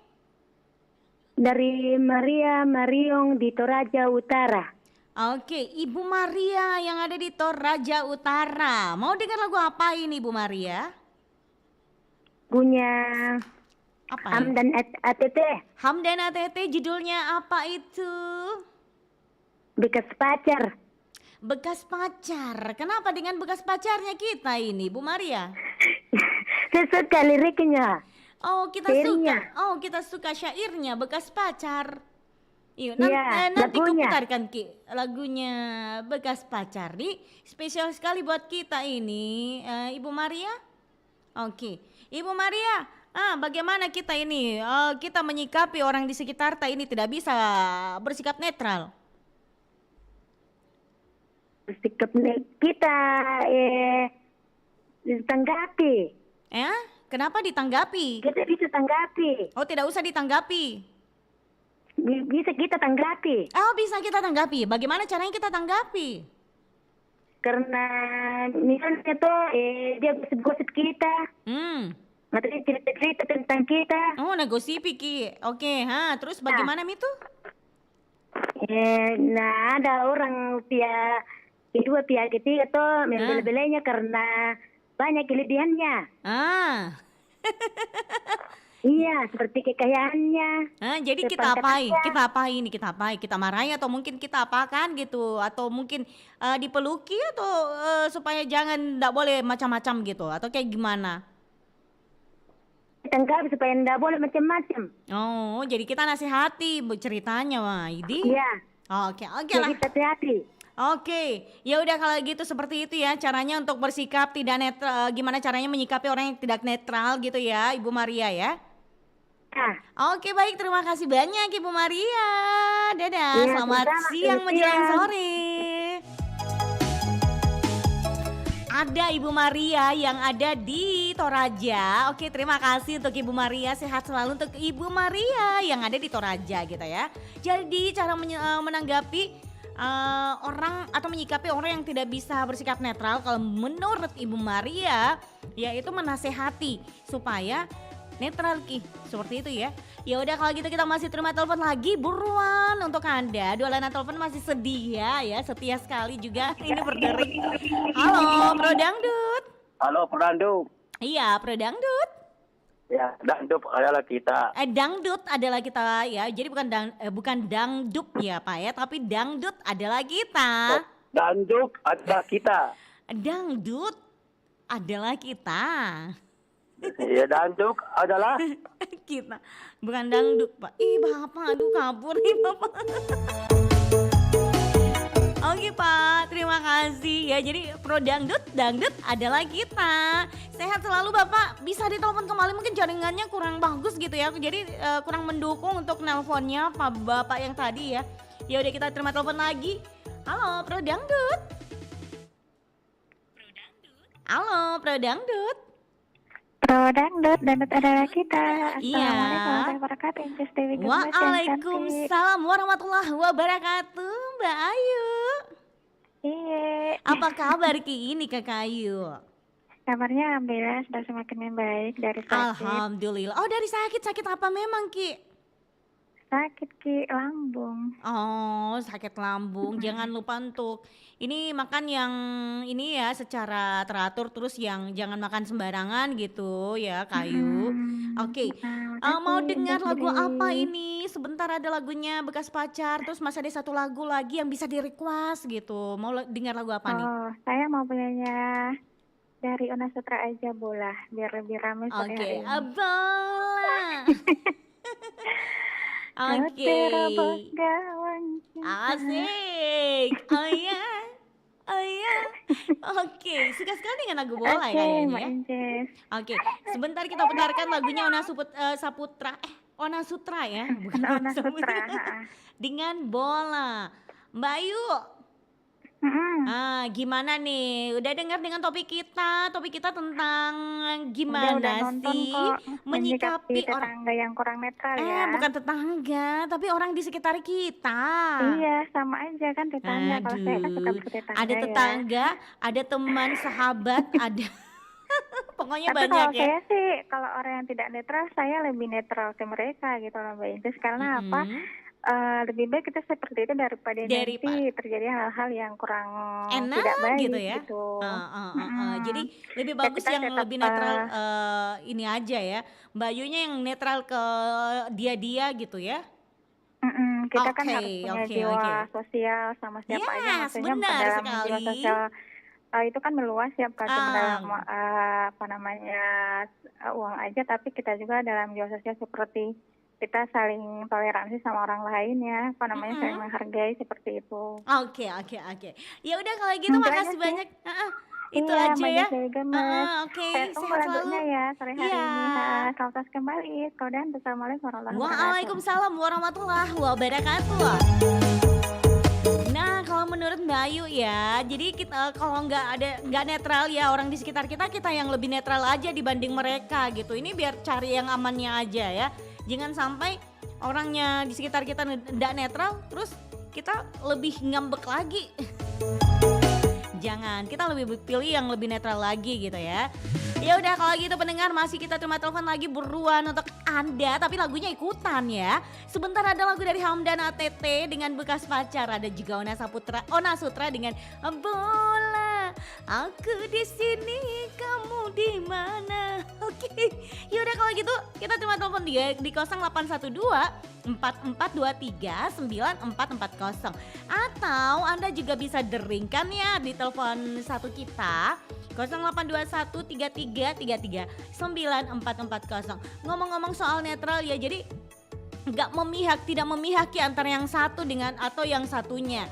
Dari Maria Mariong di Toraja Utara. Oke, Ibu Maria yang ada di Toraja Utara. Mau dengar lagu apa ini Ibu Maria? Punya Apa? Hamdan ATT. Hamdan ATT, judulnya apa itu? Bekas pacar. Bekas pacar. Kenapa dengan bekas pacarnya kita ini, Bu Maria? Saya suka liriknya. Oh, kita Syairnya. suka. Oh, kita suka syairnya Bekas Pacar. Iya, Iya, nanti lagunya. kuputarkan Ki lagunya Bekas Pacar. Nih, spesial sekali buat kita ini, Ibu Maria. Oke, Ibu Maria. Bagaimana kita ini? Kita menyikapi orang di sekitar ini tidak bisa bersikap netral. Sikap kita ditanggapi. Ya? Kenapa ditanggapi? Kita bisa tanggapi. Oh, tidak usah ditanggapi. Bisa kita tanggapi. Oh, bisa kita tanggapi. Bagaimana caranya kita tanggapi? Karena misalnya tuh dia gosip-gosip kita. Materi cerita-cerita tentang kita. Oh, negosipi Ki. Oke, terus bagaimana itu? Nah, ada orang pihak kedua, pihak ketiga tuh membela-belanya karena banyak kelebihannya. Iya, seperti kekayaannya. Jadi kita apain? Kita apain? Kita marahin atau mungkin kita apakan gitu? Atau mungkin dipeluki atau supaya enggak boleh macam-macam gitu? Atau kayak gimana? Tangkap supaya enggak boleh macam-macam. Oh, jadi kita nasihati ceritanya, Wah. Idi? Iya. Oke lah. Jadi hati-hati. Oke, ya udah kalau gitu seperti itu ya caranya untuk bersikap tidak netral. Gimana caranya menyikapi orang yang tidak netral gitu ya, Ibu Maria ya? Oke baik, terima kasih banyak Ibu Maria. Dadah, Ya, selamat siang menjelang siang. sore. Ada Ibu Maria yang ada di Toraja. Oke, terima kasih untuk Ibu Maria. Sehat selalu untuk Ibu Maria yang ada di Toraja gitu ya. Jadi cara menanggapi orang atau menyikapi orang yang tidak bisa bersikap netral, kalau menurut Ibu Maria yaitu menasehati supaya netral Ki, seperti itu ya. Ya udah kalau gitu kita masih terima telepon lagi, buruan untuk Anda. Dua layanan telepon masih sedia ya, setia sekali juga ini berdering. Halo Pro Dangdut. Halo Pro Dangdut. Iya Pro Dangdut. Ya, Dangdut adalah kita. Dangdut adalah kita ya. Jadi bukan dangdut ya Pak ya, tapi dangdut adalah kita. Dangdut adalah kita. Dangdut adalah kita. Ya, Dangdut adalah kita. Bukan dangdut Pak. Ih Bapak, aduh kabur nih Bapak. Oke Pak, terima kasih ya. Jadi Pro Dangdut adalah kita. Sehat selalu Bapak. Bisa ditelepon kembali, mungkin jaringannya kurang bagus gitu ya. Jadi kurang mendukung untuk nelponnya Pak Bapak yang tadi ya. Ya udah kita terima telepon lagi. Halo Pro Dangdut. Halo Pro Dangdut. Pro Dangdut adalah kita. Iya. Assalamualaikum warahmatullahi wabarakatuh. Inces Dewi Gemes yang cantik. Waalaikumsalam warahmatullahi wabarakatuh Mbak Ayu. Iya. Apa kabar Ki ini Kakak Ayu? Kabarnya alhamdulillah sudah semakin membaik dari sakit. Alhamdulillah. Oh dari sakit apa memang Ki? sakit Ki, lambung. Oh, sakit lambung. Jangan lupa untuk ini makan yang ini ya secara teratur, terus yang jangan makan sembarangan gitu ya, Kayu. Oke. Mau Makasih dengar Mbak lagu apa Sri. ini? Sebentar ada lagunya Bekas Pacar, terus masih ada satu lagu lagi yang bisa di-request gitu. Mau dengar lagu apa nih? Oh, saya mau punyanya dari Ona Sutra aja bola, biar lebih ramai sore Oke, hari ini. Abola. Oke. Terobos gawang cinta. Asik. Oh ya. Oh ya. Oke, suka sekali dengan lagu bola Oke, ya kayaknya Mbak ya. Inces. Oke, sebentar kita putarkan lagunya Saputra. Ona Sutra ya, bukan Ona Saputra. Sutra. Ha-ha. Dengan bola. Mbak Ayu, gimana nih? Udah dengar dengan topik kita? Topik kita tentang Udah gimana nonton sih kok menyikapi orang tetangga yang kurang netral ya. bukan tetangga, tapi orang di sekitar kita. Iya, sama aja kan tetangga. Kalau saya kan suka Aduh, bertetangga ada ya. tetangga, ada teman, sahabat, ada pokoknya Tapi banyak kalau ya. saya sih, kalau orang yang tidak netral, saya lebih netral ke mereka gitu loh Mbak Inces. Karena apa? Lebih baik kita seperti itu daripada nanti terjadi hal-hal yang kurang Enak tidak baik gitu ya. gitu. Jadi lebih Ya, bagus kita yang tetap, lebih netral ini aja ya. Mbak Yunya yang netral ke dia gitu ya. Kita kan Oke, harus punya oke, jiwa oke. sosial sama siapa aja. Yes, Maksudnya benar dalam sekali. jiwa sosial itu kan meluas ya, bukan cuma dalam apa namanya uang aja, tapi kita juga dalam jiwa sosial seperti kita saling toleransi sama orang lain ya, apa namanya saling menghargai seperti itu. Oke. Ya udah kalau gitu Itu aja makasih sih. banyak. Itu Iya, aja Mbak ya. Jessica juga, Mas. Oke, Saya tunggu sehat lagunya selalu. ya sore hari Iya. ini. Selamat kembali. Kemudian Assalamualaikum warahmatullahi wabarakatuh. Waalaikumsalam warahmatullahi wabarakatuh. Nah, kalau menurut Mbak Ayu ya, jadi kita kalau nggak netral ya orang di sekitar kita yang lebih netral aja dibanding mereka gitu. Ini biar cari yang amannya aja ya. Jangan sampai orangnya di sekitar kita nggak netral, terus kita lebih ngambek lagi. Jangan, kita lebih pilih yang lebih netral lagi gitu ya. Ya udah kalau gitu pendengar, masih kita terima telepon lagi buruan untuk Anda, tapi lagunya ikutan ya. Sebentar ada lagu dari Hamdan ATT dengan Bekas Pacar, ada juga Ona Sutra dengan Bola. Aku di sini, kamu di mana? Oke. Ya udah kalau gitu kita terima telepon dia di 0812 4423 9440. Atau Anda juga bisa deringkan ya di telepon satu kita 0821 3333 9440. Ngomong-ngomong soal netral ya, jadi tidak memihaki antara yang satu dengan atau yang satunya.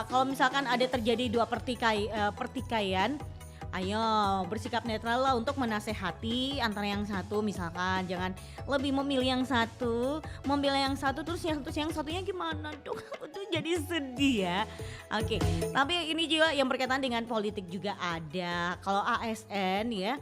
Kalau misalkan ada terjadi dua pertikaian, ayo bersikap netral lah untuk menasehati antara yang satu. Misalkan jangan lebih memilih yang satu, membela yang satu terus yang satunya gimana dong? Itu jadi sedih ya. Oke, tapi ini juga yang berkaitan dengan politik juga ada. Kalau ASN ya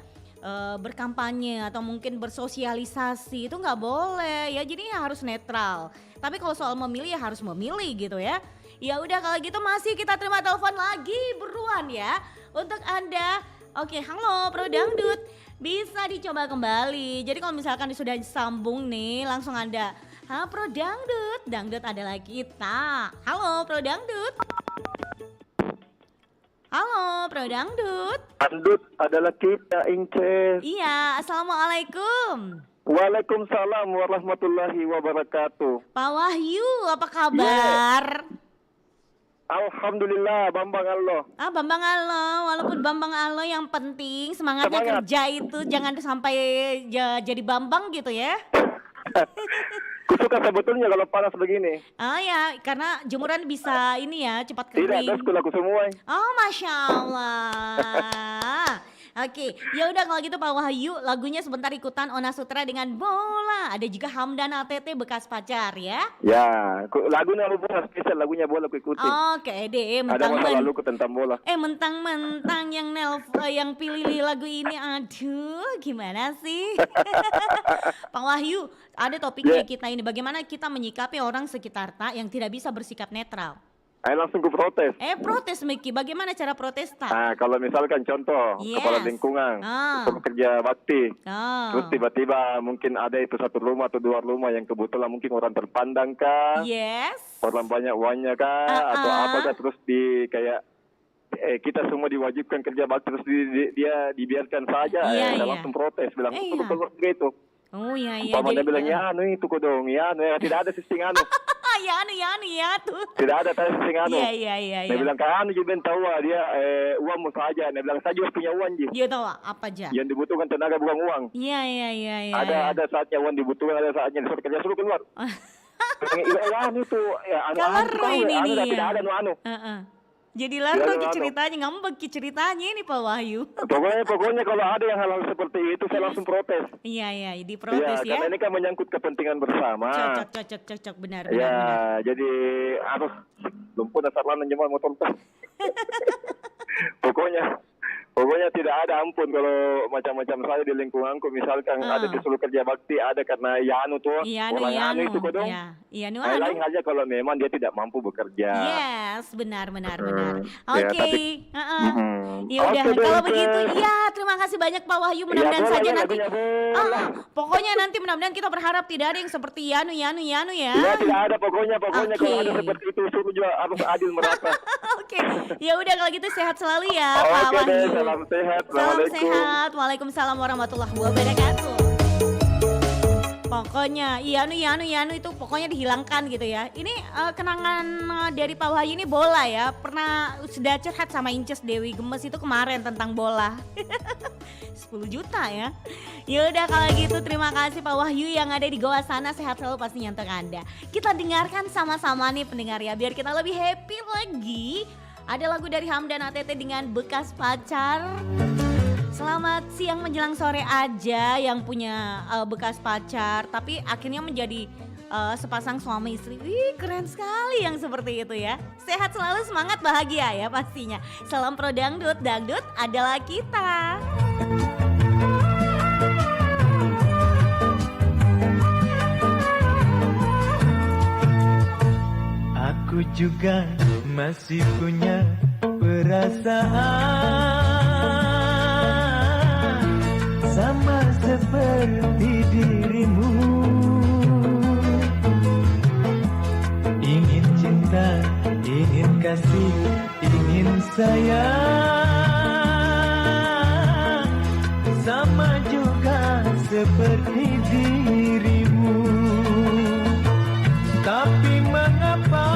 berkampanye atau mungkin bersosialisasi itu nggak boleh ya, jadi harus netral. Tapi kalau soal memilih ya harus memilih gitu ya. Ya udah kalau gitu masih kita terima telepon lagi buruan ya untuk Anda. Oke, halo Pro Dangdut, bisa dicoba kembali. Jadi kalau misalkan sudah sambung nih langsung Anda, Pro Dangdut adalah kita. Halo Pro Dangdut. Halo Pro Dangdut. Dangdut adalah kita, Inces. Iya, Assalamualaikum. Waalaikumsalam warahmatullahi wabarakatuh. Pak Wahyu, apa kabar? Alhamdulillah, Bambang Allah. Bambang Allah, walaupun Bambang Allah yang penting semangatnya Semangat. kerja itu jangan sampai jadi Bambang gitu ya. Kusuka sebetulnya kalau panas begini. Ya, karena jemuran bisa ini ya cepat Tidak, kering. dosku laku semua. Oh, Masya Allah. Oke, ya udah kalau gitu Pak Wahyu, lagunya sebentar ikutan Ona Sutra dengan Bola. Ada juga Hamdan ATT Bekas Pacar ya. Ya, lagunya bola spesial, lagunya bola ku ikuti. Oke deh, Ada masa lalu ku tentang bola. mentang-mentang yang pilih lagu ini, aduh gimana sih? Pak Wahyu, ada topiknya kita ini, bagaimana kita menyikapi orang sekitar yang tidak bisa bersikap netral. langsung ku protes. Protes Miki, bagaimana cara protesta? Nah, kalau misalkan contoh Yes. kepala lingkungan pekerja bakti, terus tiba-tiba mungkin ada itu satu rumah atau dua rumah yang kebetulan mungkin orang terpandang kah, Yes. orang banyak uangnya kah, atau apakah terus di kayak kita semua diwajibkan kerja bakti terus dia dibiarkan saja, Iya, saya iya. langsung protes bilang betul begitu. Oh iya. Umpamanya bilang ya itu kodong ya tidak ada sistem Ya tuh. tidak ada tes sistem Iya. Dia bilang kan juga tahu dia uangmu saja. Dia bilang saya juga punya uang ji. Dia tahu apa aja? Yang dibutuhkan tenaga bukan uang. Iya. Ada saatnya uang dibutuhkan, ada saatnya disuruh kerja suruh keluar. Itu Kalau ini nih. tidak ada anu. Jadi lalu ceritanya ngambek ceritanya ini Pak Wahyu. Pokoknya kalau ada yang hal-hal seperti itu saya langsung protes. Iya, diprotes ya. Karena ini kan menyangkut kepentingan bersama. Cocok benar. Ya, jadi harus lumpur dasar lanan jemaah motor. Pokoknya tidak ada ampun kalau macam-macam saya di lingkunganku. Misalkan ada disuruh kerja bakti, ada karena Yanu tuh. Orang itu kodong. Iya, lain aja kalau memang dia tidak mampu bekerja. Yes, benar. Oke. Ya udah, kalau begitu ya terima kasih banyak Pak Wahyu. Mudah-mudahan saja nanti. Pokoknya nanti mudah-mudahan kita berharap tidak ada yang seperti Yanu ya. Ya tidak ada pokoknya kalau ada seperti itu suruh juga harus adil merata. Oke. Ya udah kalau gitu sehat selalu ya Pak Wahyu. Salam sehat. Salam sehat. Waalaikumsalam warahmatullahi wabarakatuh. Pokoknya Yanu itu pokoknya dihilangkan gitu ya. Ini kenangan dari Pak Wahyu ini bola ya. Pernah sudah curhat sama Inces Dewi Gemes itu kemarin tentang bola. 10 juta ya. Yaudah kalau gitu terima kasih Pak Wahyu yang ada di Goa sana. Sehat selalu pastinya untuk Anda. Kita dengarkan sama-sama nih pendengar ya. Biar kita lebih happy lagi. Ada lagu dari Hamdan ATT dengan Bekas Pacar. Selamat siang menjelang sore aja yang punya bekas pacar. Tapi akhirnya menjadi sepasang suami istri. Wih keren sekali yang seperti itu ya. Sehat selalu, semangat, bahagia ya pastinya. Salam pro dangdut adalah kita. Aku juga masih punya perasaan sama seperti dirimu. Ingin cinta, ingin kasih, ingin sayang sama juga seperti dirimu. Tapi mengapa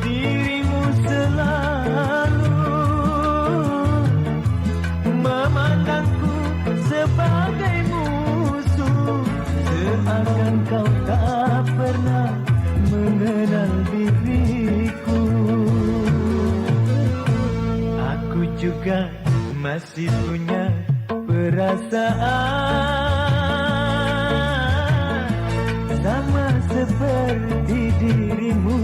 dirimu selalu memandangku sebagai musuh, seakan kau tak pernah mengenal diriku. Aku juga masih punya perasaan sama seperti dirimu.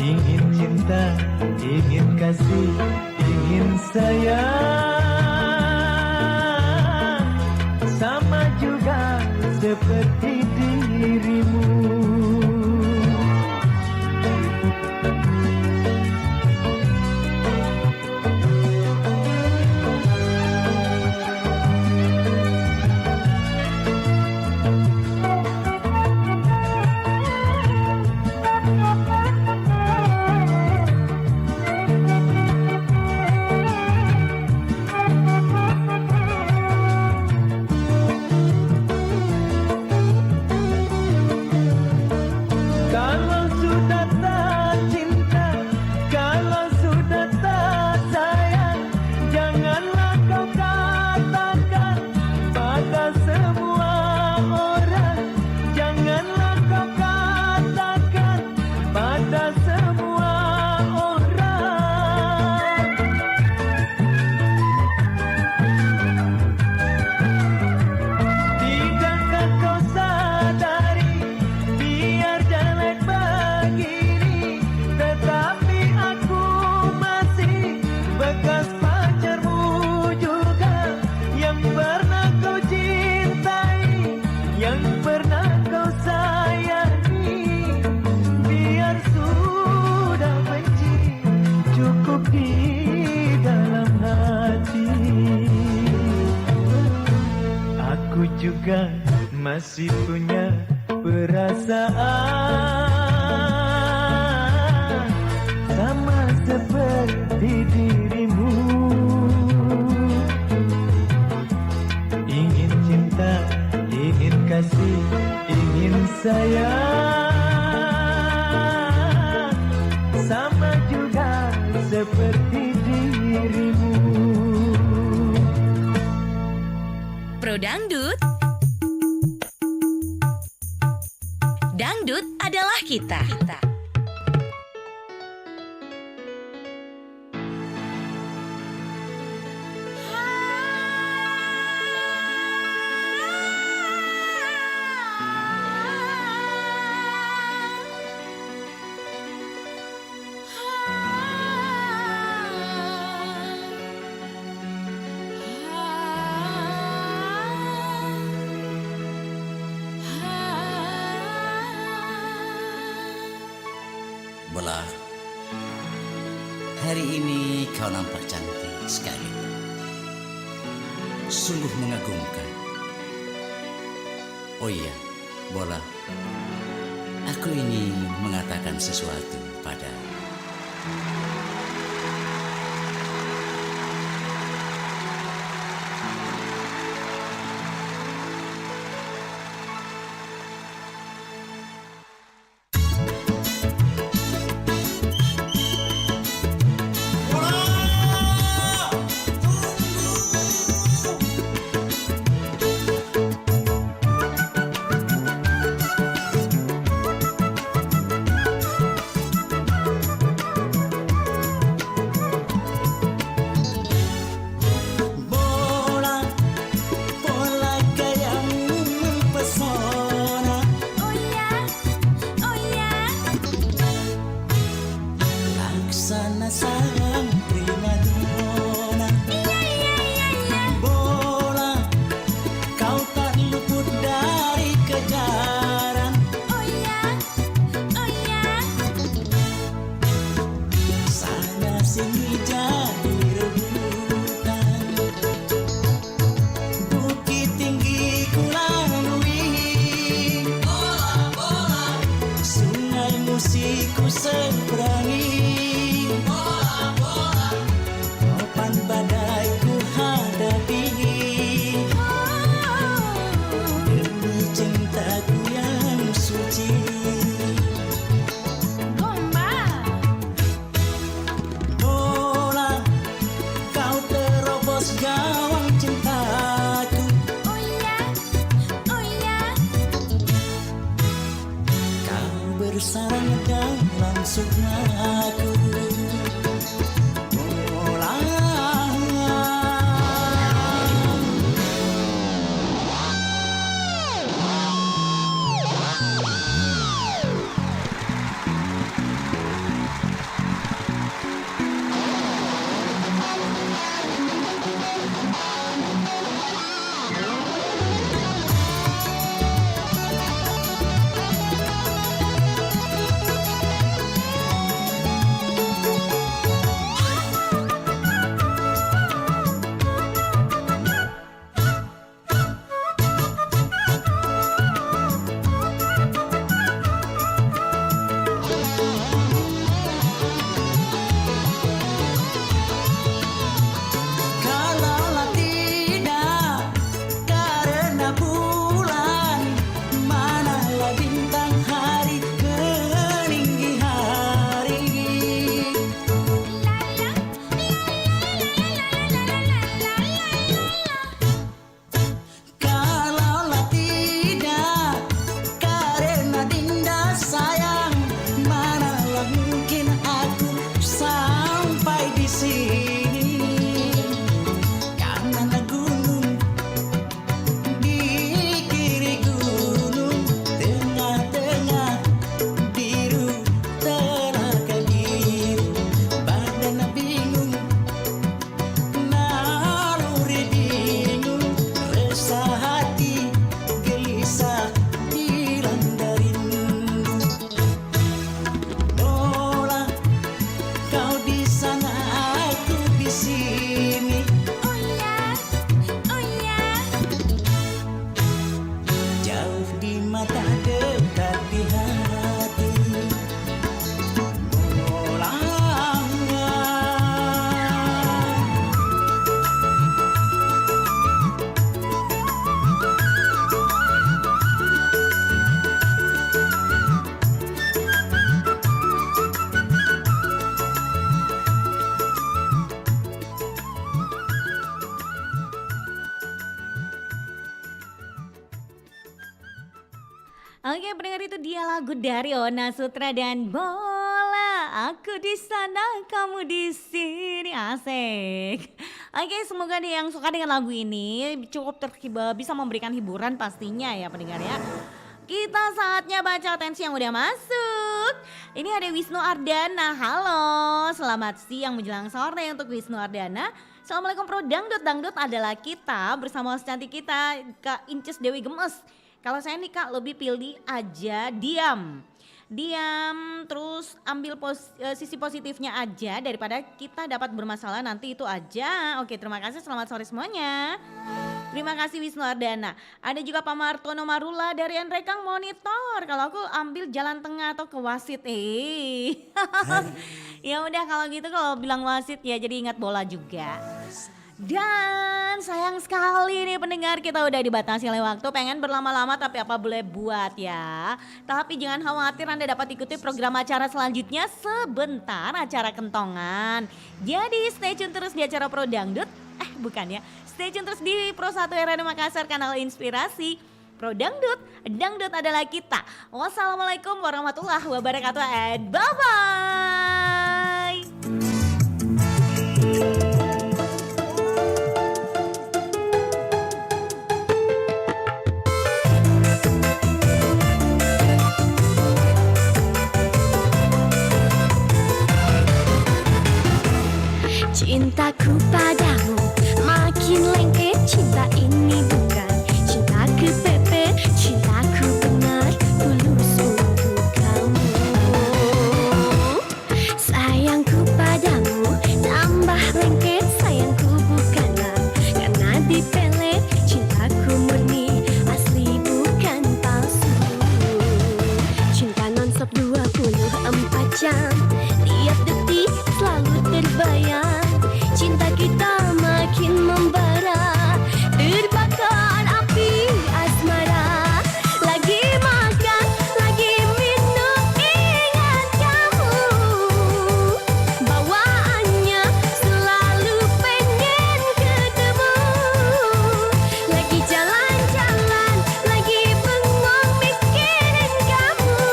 Ingin cinta, ingin kasih, ingin sayang sama juga seperti dirimu. juga masih punya perasaan sama seperti dirimu. Ingin cinta, ingin kasih, ingin sayang sama juga seperti dirimu. Pro Dangdut. Dangdut adalah kita. Bola, hari ini kau nampak cantik sekali. Sungguh mengagumkan. Oh iya, Bola, aku ingin mengatakan sesuatu pada musikku seberangi. Bola, bola, topan badai ku hadapi. Demi cintaku yang suci. Bola, kau terobos gawang cintaku. Oh ya, oh ya. Kau bersarang dalam sukmaku. Bola. Oke, pendengar, itu dia lagu dari Ona Sutra dan Bola. Aku di sana, kamu di sini. Asik. Oke, semoga nih yang suka dengan lagu ini cukup bisa memberikan hiburan pastinya ya pendengar ya. Kita saatnya baca atensi yang udah masuk. Ini ada Wisnu Ardana. Halo, selamat siang menjelang sore untuk Wisnu Ardana. Assalamualaikum Pro Dangdut. Dangdut adalah kita bersama host cantik kita Kak Inces Dewi Gemes. Kalau saya nih Kak lebih pilih aja diam terus ambil sisi positifnya aja daripada kita dapat bermasalah nanti itu aja. Oke, terima kasih, selamat sore semuanya. Terima kasih Wisnu Ardana. Ada juga Pak Martono Marula dari Enrekang Monitor. Kalau aku ambil jalan tengah atau ke wasit. Ya udah kalau gitu, kalau bilang wasit ya jadi ingat bola juga. Dan sayang sekali nih pendengar, kita udah dibatasi oleh waktu. Pengen berlama-lama tapi apa boleh buat ya. Tapi jangan khawatir, Anda dapat ikuti program acara selanjutnya sebentar, acara kentongan. Jadi stay tune terus di acara Pro Dangdut. Bukan ya, stay tune terus di Pro 1 RRI Makassar, kanal inspirasi Pro Dangdut. Dangdut adalah kita. Wassalamualaikum warahmatullahi wabarakatuh and bye-bye. Cintaku padamu makin lengket, cinta ini bukan cinta kepepet, cintaku benar tulus untuk kamu. Sayangku padamu tambah lengket, sayangku bukanlah karena dipelet, cintaku murni asli bukan palsu. Cinta nonstop 24 jam, tiap detik selalu terbayang. Cinta kita makin membara, terbakar api asmara. Lagi makan, lagi minum, ingat kamu. Bawaannya selalu pengen ketemu. Lagi jalan-jalan, lagi bengong mikirin kamu.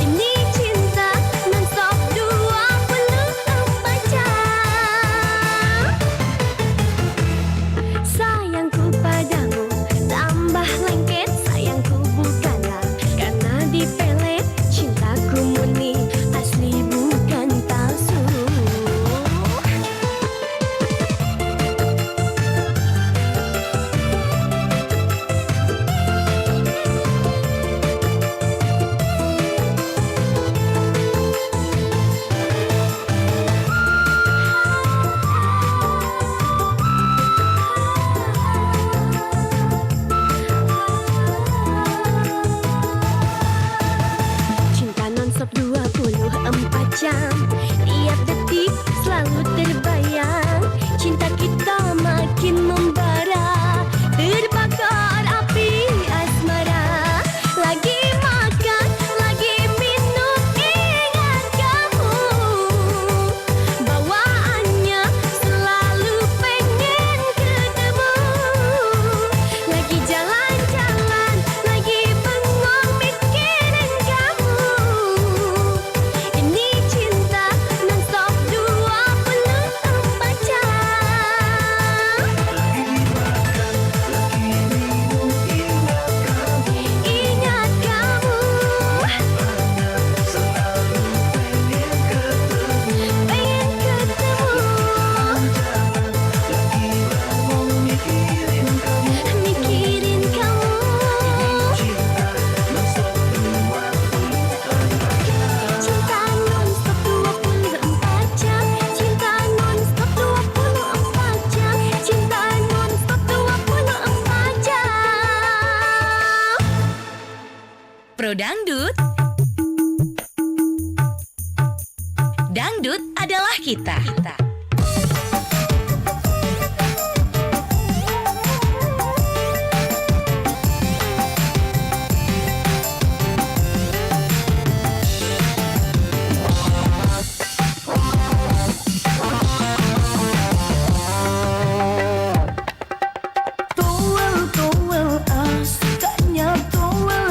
Ini cinta non-stop 24 jam. Sayangku padamu tambah lengket, sayangku bukanlah karena dipelet, cintaku murni asli bukan palsu. Cinta nonstop 24 jam, tiap detik selalu terbayang. Cinta kita makin membara, terbakar api asmara. Lagi makan, lagi minum, ingat kamu. Bawaannya selalu pengen ketemu. Lagi jalan-jalan, lagi bengong mikirin kamu. Ini cinta non-stop 24 jam. Ingat kamu. Pengen ketemu. Mikirin kamu. Cinta non-stop 24 jam, cinta non-stop 24 jam, cinta non-stop 24 jam. Pro Dangdut. Dangdut adalah kita. Towel, towel, sukanya towel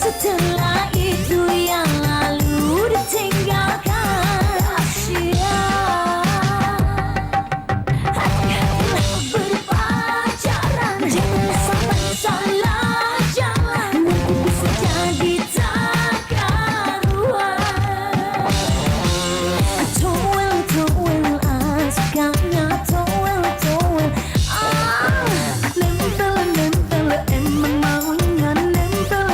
Setelah itu yang lalu ditinggalkan sia. Hati-hatilah berpacaran, jangan sampai salah jalan, nanti bisa jadi tak karuan. Towel, sukanya towel, nempel, emang maunya nempel.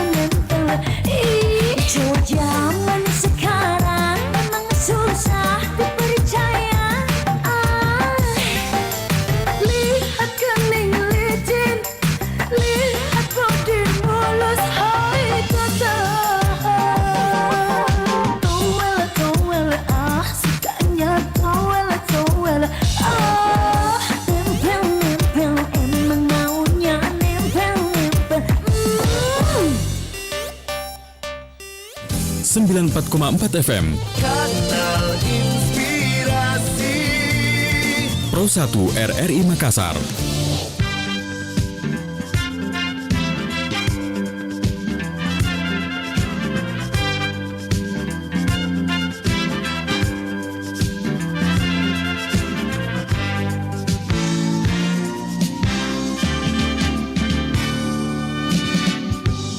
Cowok zaman sekarang memang susah dipercaya. Lihat kening licin, lihat bodi mulus, hai tata. Towel, sukanya towel, nempel, emang maunya nempel. 94,4 FM Kanal Inspirasi Pro 1 RRI Makassar.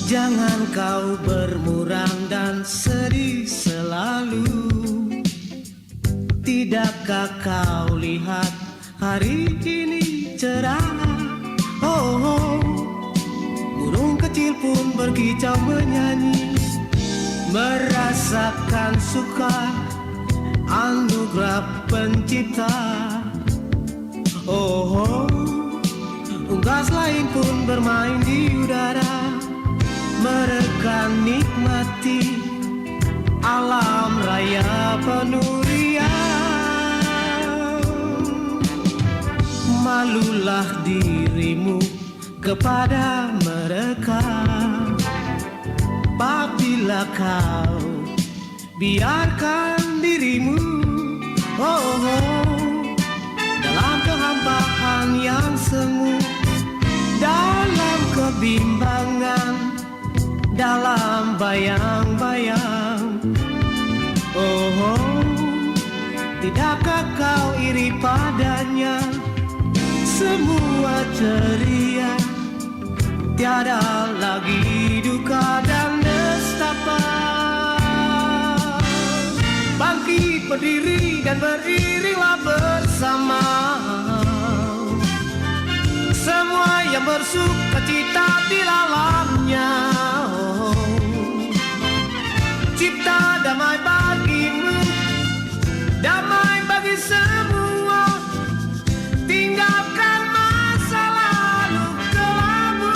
Jangan kau bermurang dan sedih selalu. Tidakkah kau lihat hari ini cerah? Oh, burung kecil pun berkicau menyanyi, merasakan suka anugerah pencipta. Oh, unggas lain pun bermain di udara, mereka nikmati alam raya penuh riang. Malulah dirimu kepada mereka apabila kau biarkan dirimu dalam kehampaan yang semu, dalam kebimbangan, dalam bayang-bayang. Tidakkah kau iri padanya? Semua ceria, tiada lagi duka dan nestapa. Bangkit berdiri dan beriringlah bersama, semua yang bersuka cita di dalamnya. Cipta damai bagimu, damai bagi semua. Tinggalkan masa lalu kelabu.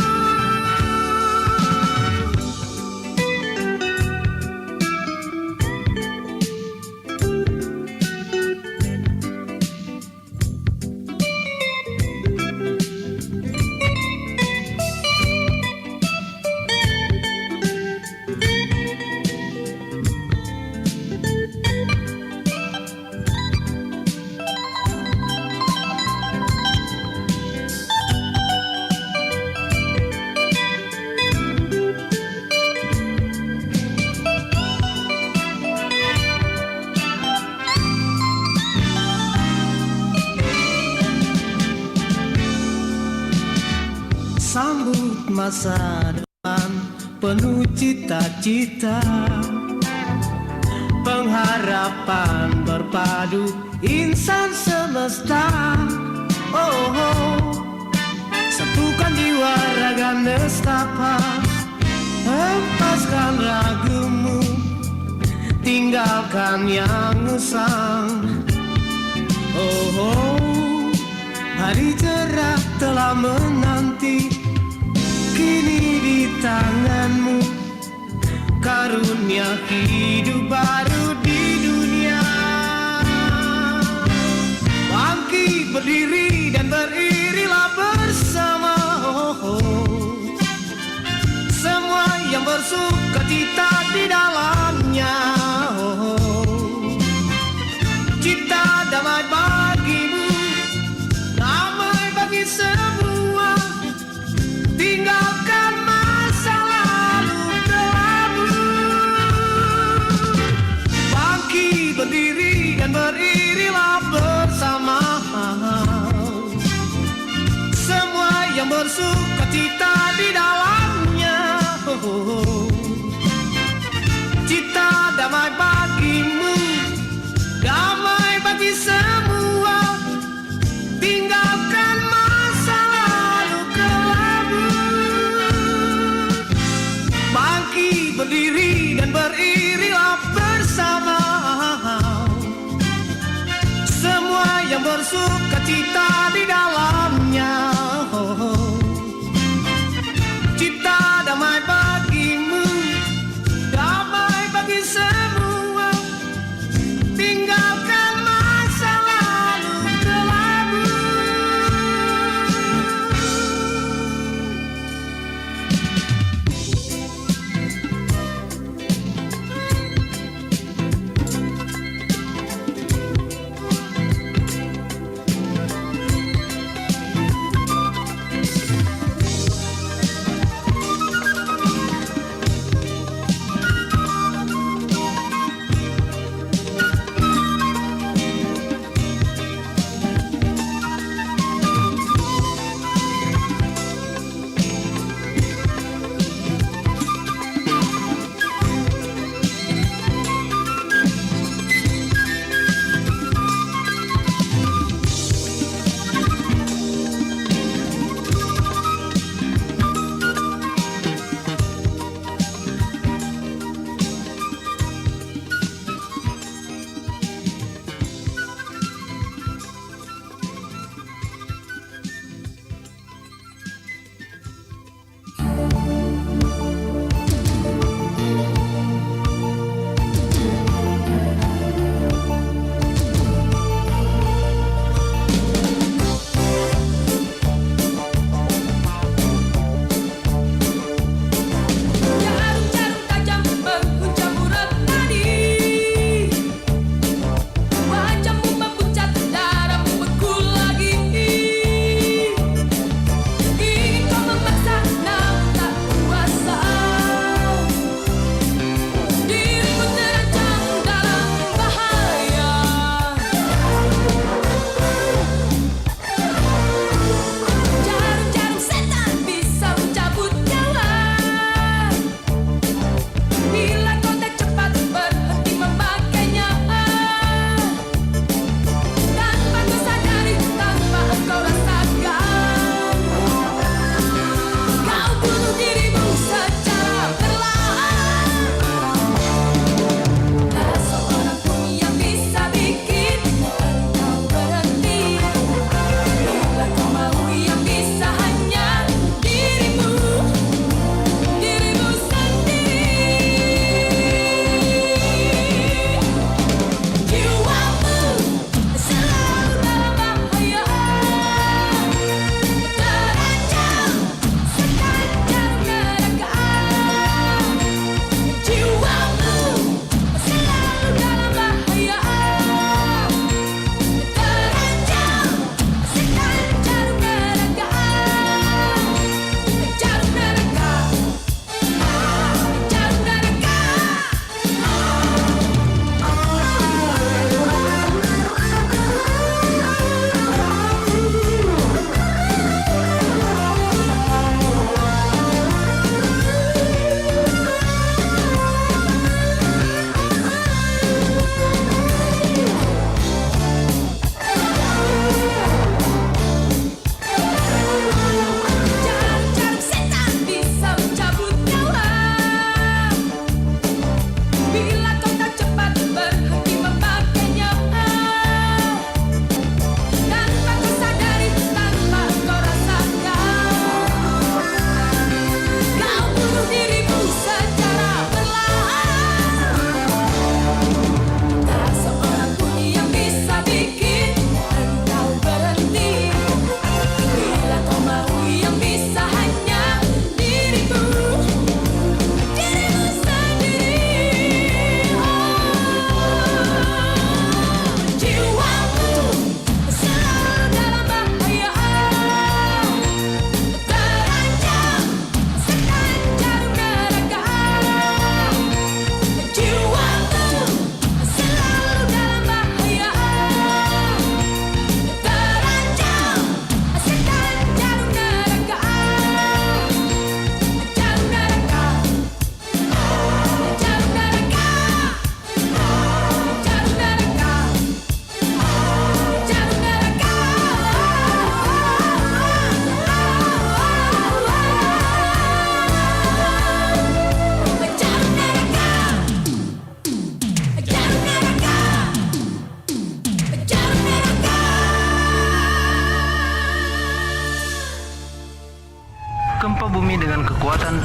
Sambut masa depan penuh cita-cita, pengharapan berpadu insan semesta. Satukan jiwa raga nestapa, hempaskan ragumu, tinggalkan yang usang. Hari cerah telah menanti, kini di tanganmu karunia hidup baru di dunia. Bangkit berdiri dan beriringlah bersama, semua yang bersuka cita di dalamnya. Cipta damai bagimu, damai bagi semua. Tinggalkan masa lalu gelap. bersuka cita di dalamnya. Cita damai bagimu, damai bagi semua. Tinggalkan masa lalu kelabu. Bangkit berdiri dan beririlah bersama. Semua yang bersuka cita di dalamnya. Cita damai bagimu, damai bagi semua. Tinggalkan masa lalu kelabu.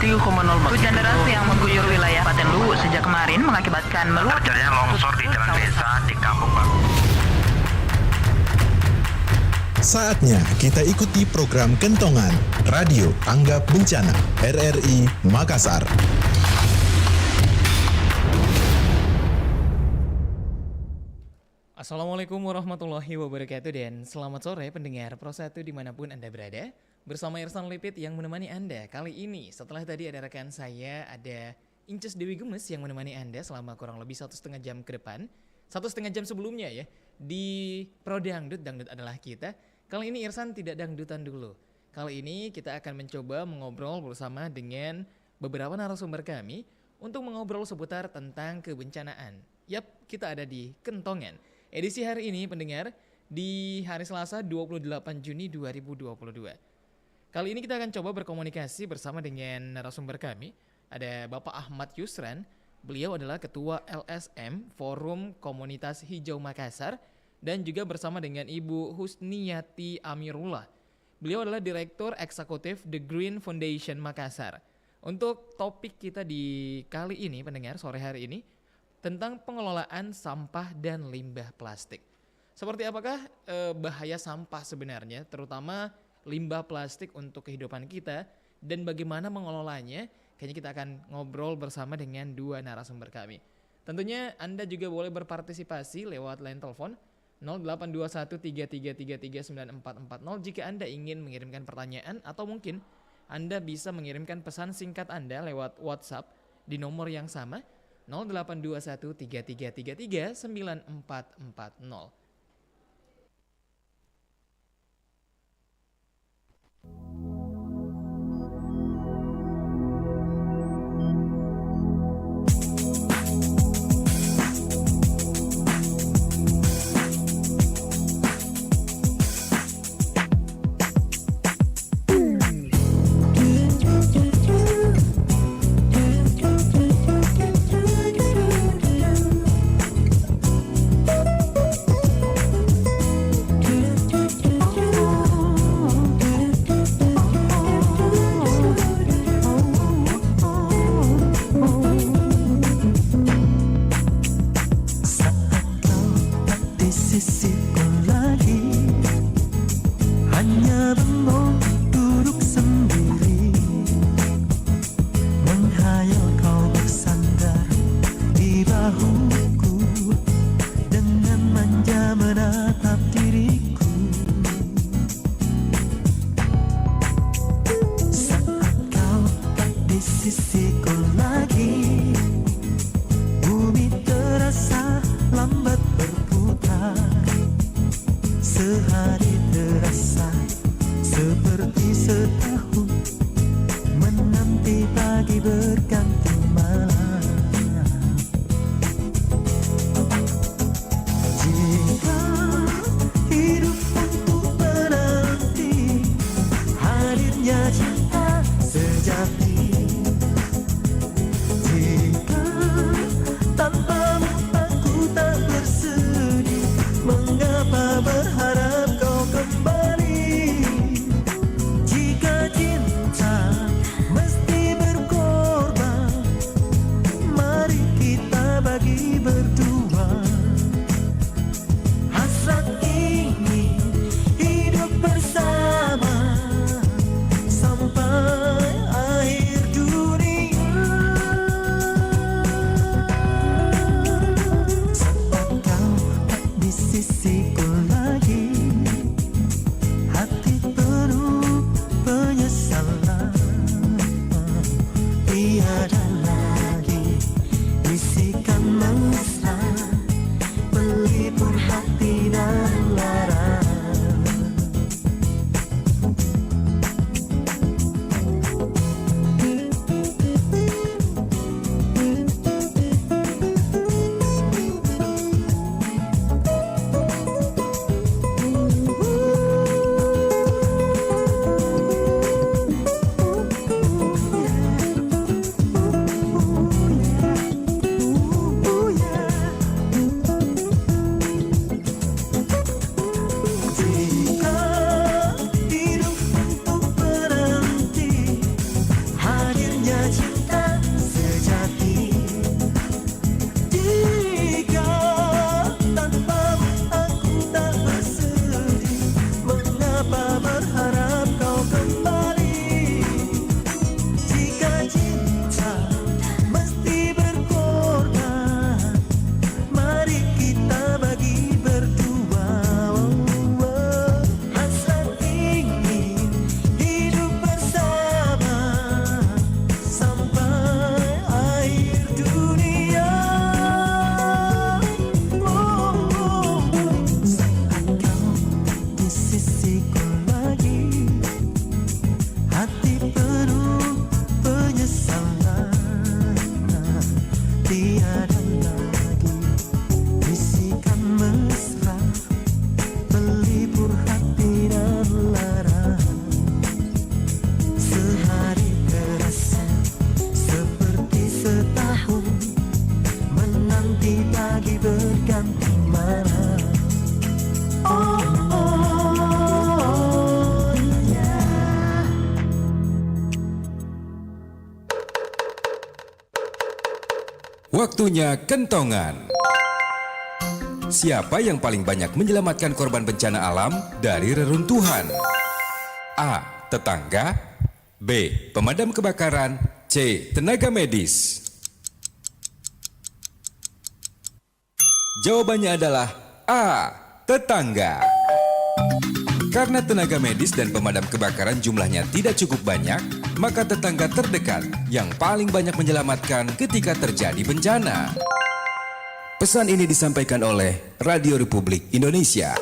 3,0 Hujan deras yang mengguyur wilayah Paten Luwu sejak kemarin mengakibatkan meluap terjadinya longsor di jalan desa di Kampung Baru. Saatnya kita ikuti program Kentongan Radio Tanggap Bencana RRI Makassar. Assalamualaikum warahmatullahi wabarakatuh dan selamat sore pendengar Pro 1 dimanapun Anda berada. Bersama Irsan Lipit yang menemani Anda kali ini. Setelah tadi ada rekan saya, ada Inces Dewi Gemes yang menemani Anda selama kurang lebih 1,5 jam ke depan. 1,5 jam sebelumnya ya, di Pro Dangdut, Dangdut adalah kita. Kali ini Irsan tidak dangdutan dulu. Kali ini kita akan mencoba mengobrol bersama dengan beberapa narasumber kami untuk mengobrol seputar tentang kebencanaan. Yap, kita ada di Kentongan. Edisi hari ini pendengar di hari Selasa 28 Juni 2022. Kali ini kita akan coba berkomunikasi bersama dengan narasumber kami. Ada Bapak Ahmad Yusran. Beliau adalah Ketua LSM Forum Komunitas Hijau Makassar. Dan juga bersama dengan Ibu Husniyati Amirullah. Beliau adalah Direktur Eksekutif The Green Foundation Makassar. Untuk topik kita di kali ini pendengar sore hari ini tentang pengelolaan sampah dan limbah plastik. Seperti apakah bahaya sampah sebenarnya, terutama limbah plastik untuk kehidupan kita dan bagaimana mengelolanya? Kayaknya kita akan ngobrol bersama dengan dua narasumber kami. Tentunya Anda juga boleh berpartisipasi lewat line telepon 082133339440 jika Anda ingin mengirimkan pertanyaan atau mungkin Anda bisa mengirimkan pesan singkat Anda lewat WhatsApp di nomor yang sama 082133339440. tiada lagi bisikan mesra pelipur hati dan lara. Sehari terasa seperti setahun menanti pagi berganti malam. Oh, oh, yeah. Waktunya kentongan. Siapa yang paling banyak menyelamatkan korban bencana alam dari reruntuhan? A. Tetangga. B. Pemadam kebakaran. C. Tenaga medis. Jawabannya adalah A. Tetangga. Karena tenaga medis dan pemadam kebakaran jumlahnya tidak cukup banyak, maka tetangga terdekat yang paling banyak menyelamatkan ketika terjadi bencana. Pesan ini disampaikan oleh Radio Republik Indonesia.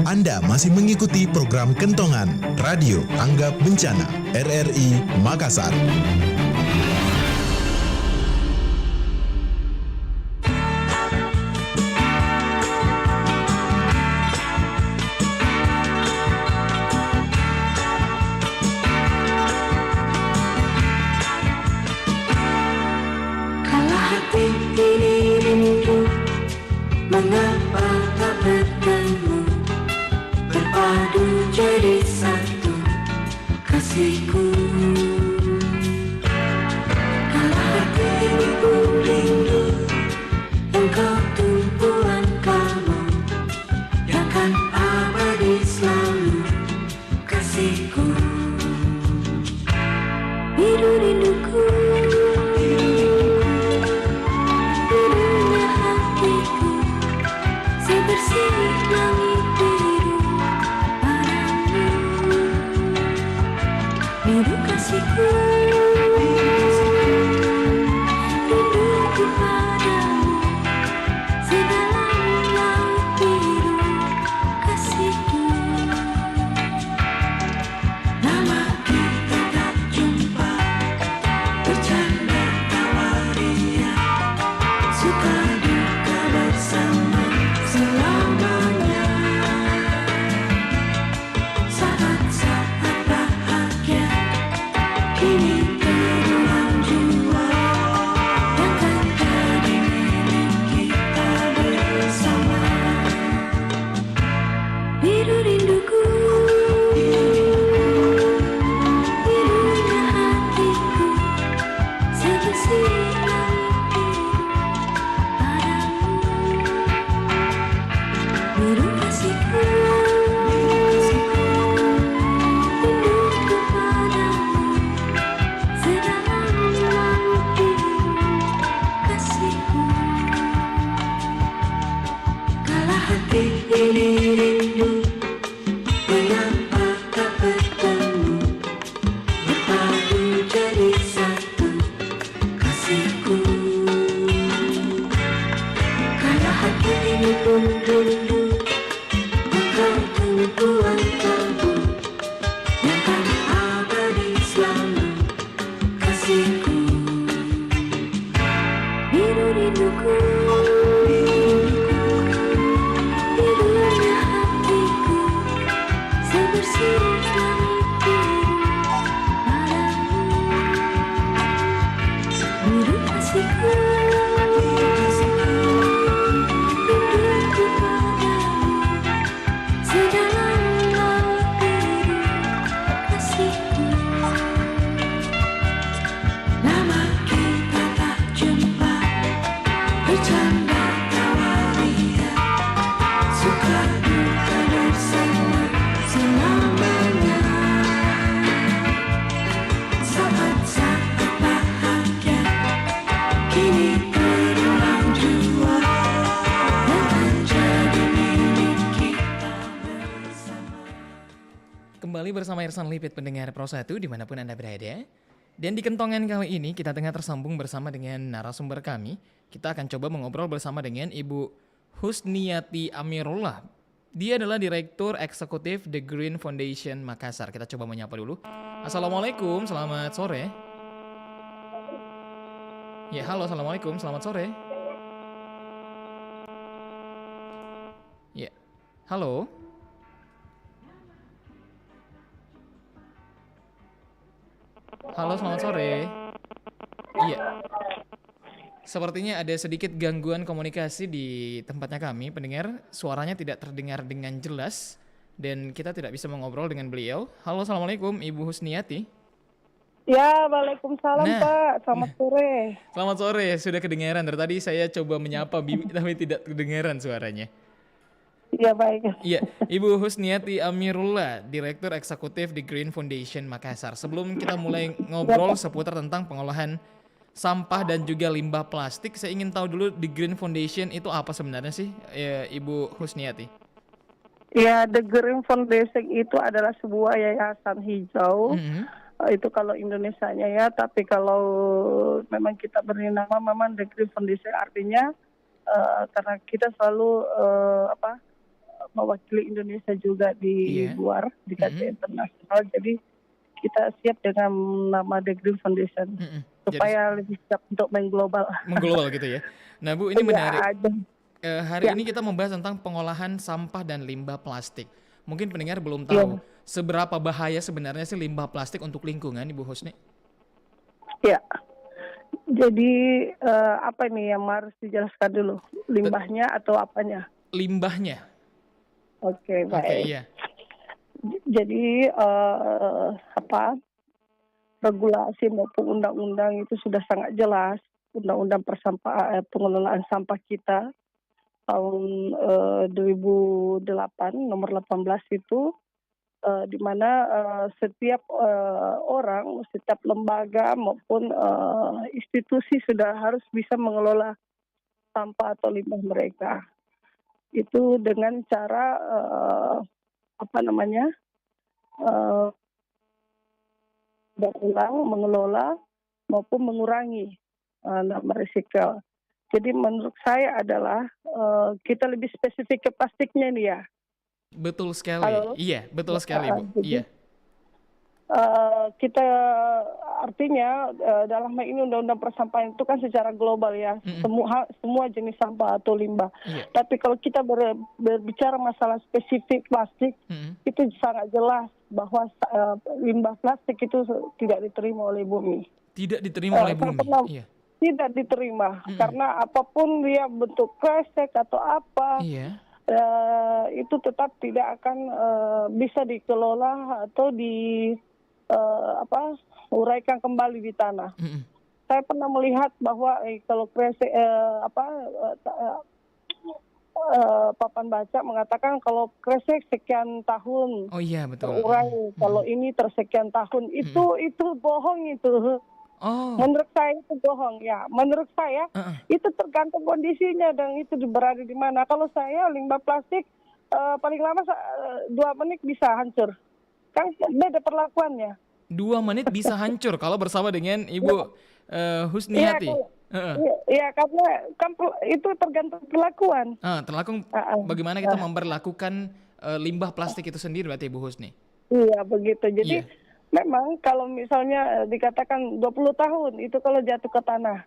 Anda masih mengikuti program Kentongan Radio Tanggap Bencana RRI Makassar. Kalau hati ini rindu, mengapa tak bertemu, berpadu jadi satu, kasihku. Kalau hati ini pun rindu, engkau tumpuan kamu, yang kan abadi selalu, kasihku. Biru rinduku, birunya hatiku, sebersih langit biru padamu. Biru kasihku, rinduku padamu, sedalam laut biru kasihku. Lama kita tak jumpa, bercanda tawa ria, suka duka bersama selamanya. Saat-saat bahagia kini terulang jua, yang kan jadi milik kita bersama. Biru rinduku, birunya hatiku, sebersih langit biru padamu. Biru kasihku, rinduku padamu, sedalam laut biru kasihku. Kalau hati ini rindu, mengapa tak bertemu, berpadu jadi satu, kasihku. Kalau hati ini pun rindu, engkau tumpuan kalbu, yang kan abadi selalu, kasihku. Biru rinduku, birunya hatiku, sebersih langit biru padamu. Biru kasihku, rinduku padamu, sedalam laut biru kasihku. Lama kita tak jumpa, bercanda tawa ria, suka duka bersama selamanya. Saat-saat bahagia kini terulang jua, yang kan jadi milik kita bersama. Kembali bersama Irsan Lipit pendengar Pro 1 dimanapun Anda berada. Dan di kentongan kali ini kita tengah tersambung bersama dengan narasumber kami. Kita akan coba mengobrol bersama dengan Ibu Husniati Amirullah. Dia adalah Direktur Eksekutif The Green Foundation Makassar. Kita coba menyapa dulu. Assalamualaikum, selamat sore. Ya, halo, assalamualaikum, selamat sore. Ya, halo. Halo, selamat sore. Iya. Sepertinya ada sedikit gangguan komunikasi di tempatnya kami, pendengar. Suaranya tidak terdengar dengan jelas dan kita tidak bisa mengobrol dengan beliau. Halo, assalamualaikum, Ibu Husniati. Ya, waalaikumsalam Pak. Selamat sore. Selamat sore, sudah kedengaran. Dari tadi saya coba menyapa Bibi tapi tidak kedengaran suaranya. Iya, baik. Iya, Ibu Husniati Amirullah, Direktur Eksekutif di Green Foundation Makassar. Sebelum kita mulai ngobrol seputar tentang pengolahan sampah dan juga limbah plastik, saya ingin tahu dulu di Green Foundation itu apa sebenarnya sih, Ibu Husniati? Ya, The Green Foundation itu adalah sebuah yayasan hijau. Itu kalau Indonesianya ya, tapi kalau memang kita beri nama memang The Green Foundation, artinya karena kita selalu mewakili Indonesia juga di luar, di kancah internasional, jadi kita siap dengan nama The Green Foundation supaya lebih siap untuk mengglobal. Mengglobal gitu ya. Nah Bu, ini menarik. Hari ini kita membahas tentang pengolahan sampah dan limbah plastik. Mungkin pendengar belum tahu seberapa bahaya sebenarnya sih limbah plastik untuk lingkungan, Ibu Husni? Ya. Jadi apa nih yang harus dijelaskan dulu? Limbahnya atau apanya? Limbahnya. Oke, baik. Oke, iya. Jadi regulasi maupun undang-undang itu sudah sangat jelas. Undang-undang pengelolaan sampah kita tahun 2008 nomor 18 itu di mana setiap orang, setiap lembaga maupun institusi sudah harus bisa mengelola sampah atau limbah mereka. Itu dengan cara berulang, mengelola maupun mengurangi risiko. Jadi menurut saya adalah kita lebih spesifik ke plastiknya nih ya. Betul sekali. Halo? Iya, betul sekali, Bu. Iya. Kita artinya dalam hal ini undang-undang persampahan itu kan secara global ya, semua jenis sampah atau limbah. Tapi kalau kita berbicara masalah spesifik plastik, itu sangat jelas bahwa limbah plastik itu tidak diterima oleh bumi. Tidak diterima oleh bumi. Iya. Tidak diterima karena apapun dia bentuk kresek atau apa. Itu tetap tidak akan bisa dikelola atau uraikan kembali di tanah. Saya pernah melihat bahwa kalau kresek papan baca mengatakan kalau kresek sekian tahun. Oh iya, betul. Terurai, kalau ini tersekian tahun itu bohong itu. Menurut saya itu bohong ya. Menurut saya itu tergantung kondisinya dan itu berada di mana. Kalau saya limbah plastik paling lama 2 menit bisa hancur. Kan beda perlakuannya. 2 menit bisa hancur kalau bersama dengan Ibu Husniati. Iya, karena kan itu tergantung perlakuan. Bagaimana kita memperlakukan limbah plastik itu sendiri berarti Ibu Husni? Iya, begitu. Jadi memang kalau misalnya dikatakan 20 tahun itu kalau jatuh ke tanah.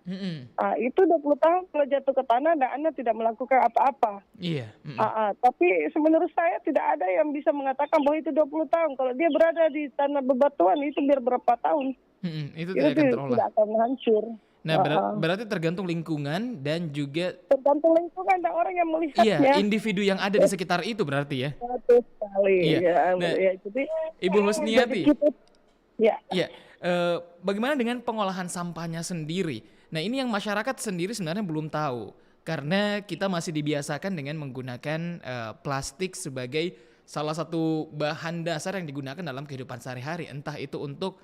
Itu 20 tahun kalau jatuh ke tanah dan Anda tidak melakukan apa-apa. Iya. Tapi menurut saya tidak ada yang bisa mengatakan bahwa itu 20 tahun. Kalau dia berada di tanah bebatuan itu biar berapa tahun. Itu tidak akan terolah. Tidak akan hancur. Nah, berarti tergantung lingkungan dan juga tergantung lingkungan dan orang yang melihatnya. Iya, individu yang ada di sekitar itu berarti ya. Betul sekali. Iya. Nah, jadi Ibu Husniati. Ya. Bagaimana dengan pengolahan sampahnya sendiri? Nah, ini yang masyarakat sendiri sebenarnya belum tahu karena kita masih dibiasakan dengan menggunakan plastik sebagai salah satu bahan dasar yang digunakan dalam kehidupan sehari-hari, entah itu untuk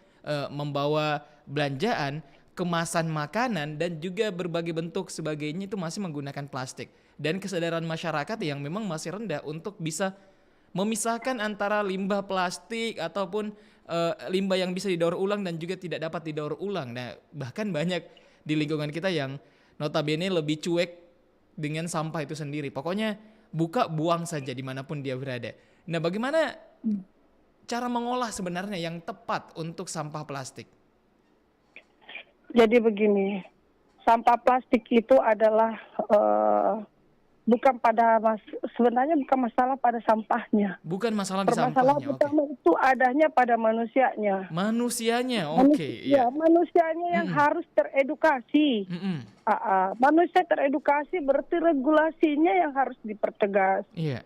membawa belanjaan, kemasan makanan dan juga berbagai bentuk sebagainya itu masih menggunakan plastik. Dan kesadaran masyarakat yang memang masih rendah untuk bisa memisahkan antara limbah plastik ataupun limbah yang bisa didaur ulang dan juga tidak dapat didaur ulang. Nah, bahkan banyak di lingkungan kita yang notabene lebih cuek dengan sampah itu sendiri. Pokoknya buka buang saja dimanapun dia berada. Nah, bagaimana cara mengolah sebenarnya yang tepat untuk sampah plastik? Jadi begini, sampah plastik itu adalah sebenarnya bukan masalah pada sampahnya. Bukan masalah di Permasalahan sampahnya. utama itu adanya pada manusianya. Manusianya, oke. Ya, manusianya yang harus teredukasi. Manusia teredukasi berarti regulasinya yang harus dipertegas. Iya.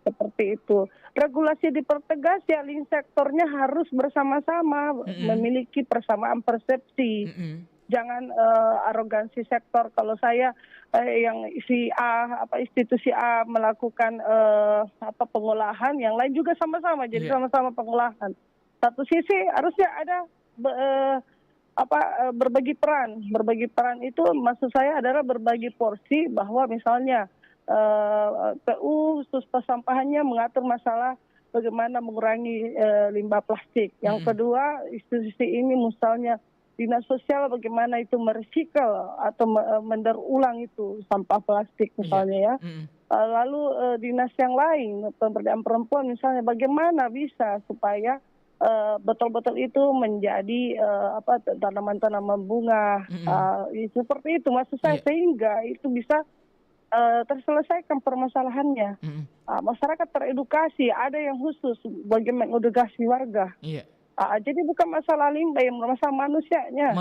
Seperti itu. Regulasi dipertegas ya, link sektornya harus bersama-sama memiliki persamaan persepsi. Jangan arogansi sektor. Kalau saya yang institusi A melakukan pengolahan, yang lain juga sama-sama. Jadi sama-sama pengolahan. Satu sisi harusnya ada berbagi peran. Berbagi peran itu maksud saya adalah berbagi porsi, bahwa misalnya PU khusus persampahannya mengatur masalah bagaimana mengurangi limbah plastik. Yang kedua, institusi ini misalnya dinas sosial bagaimana itu meresikel atau mendaur ulang itu sampah plastik misalnya ya. Lalu dinas yang lain, pemberdayaan perempuan misalnya, bagaimana bisa supaya betul-betul itu menjadi tanaman-tanaman bunga. Seperti itu maksud saya, sehingga itu bisa terselesaikan permasalahannya. Masyarakat teredukasi, ada yang khusus bagaimana mengedukasi warga. Jadi bukan masalah limbah, yang masalah manusianya.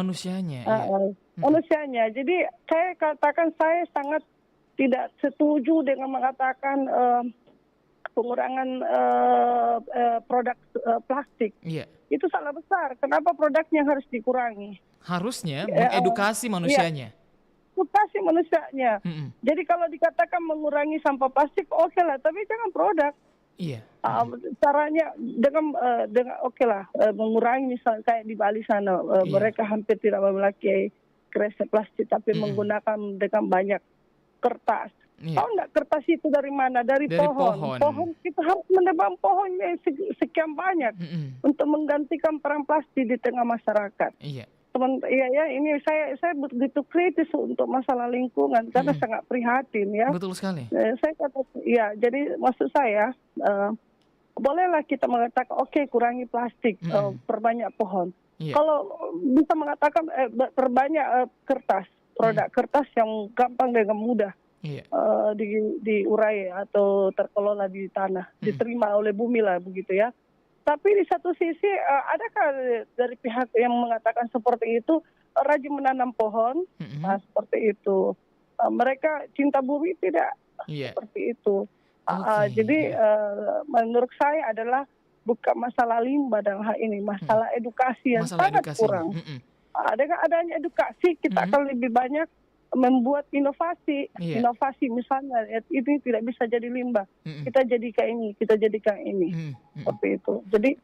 Manusianya. Jadi saya katakan saya sangat tidak setuju dengan mengatakan pengurangan produk plastik. Itu salah besar. Kenapa produknya harus dikurangi? Harusnya mengedukasi manusianya. Edukasi manusianya. Jadi kalau dikatakan mengurangi sampah plastik, oke lah, tapi jangan produk. Iya. Caranya dengan mengurangi, misalnya kayak di Bali sana, mereka hampir tidak memakai kresek plastik, tapi menggunakan dengan banyak kertas. Tahu nggak kertas itu dari mana? Dari pohon. Pohon kita harus menebang pohonnya sekian banyak untuk menggantikan peran plastik di tengah masyarakat. Ini saya begitu kritis untuk masalah lingkungan karena sangat prihatin ya. Betul sekali. Saya kata jadi maksud saya bolehlah kita mengatakan kurangi plastik, perbanyak pohon. Kalau bisa mengatakan perbanyak kertas, produk kertas yang gampang dengan mudah diurai atau terkelola di tanah, diterima oleh bumi lah begitu ya. Tapi di satu sisi adakah dari pihak yang mengatakan seperti itu rajin menanam pohon? Seperti itu. Mereka cinta bumi tidak? Seperti itu. Jadi menurut saya adalah bukan masalah limbah dalam hal ini, masalah edukasi yang sangat kurang. Dengan adanya edukasi kita akan lebih banyak membuat inovasi. Inovasi misalnya ini tidak bisa jadi limbah, kita jadikan ini, seperti itu. Jadi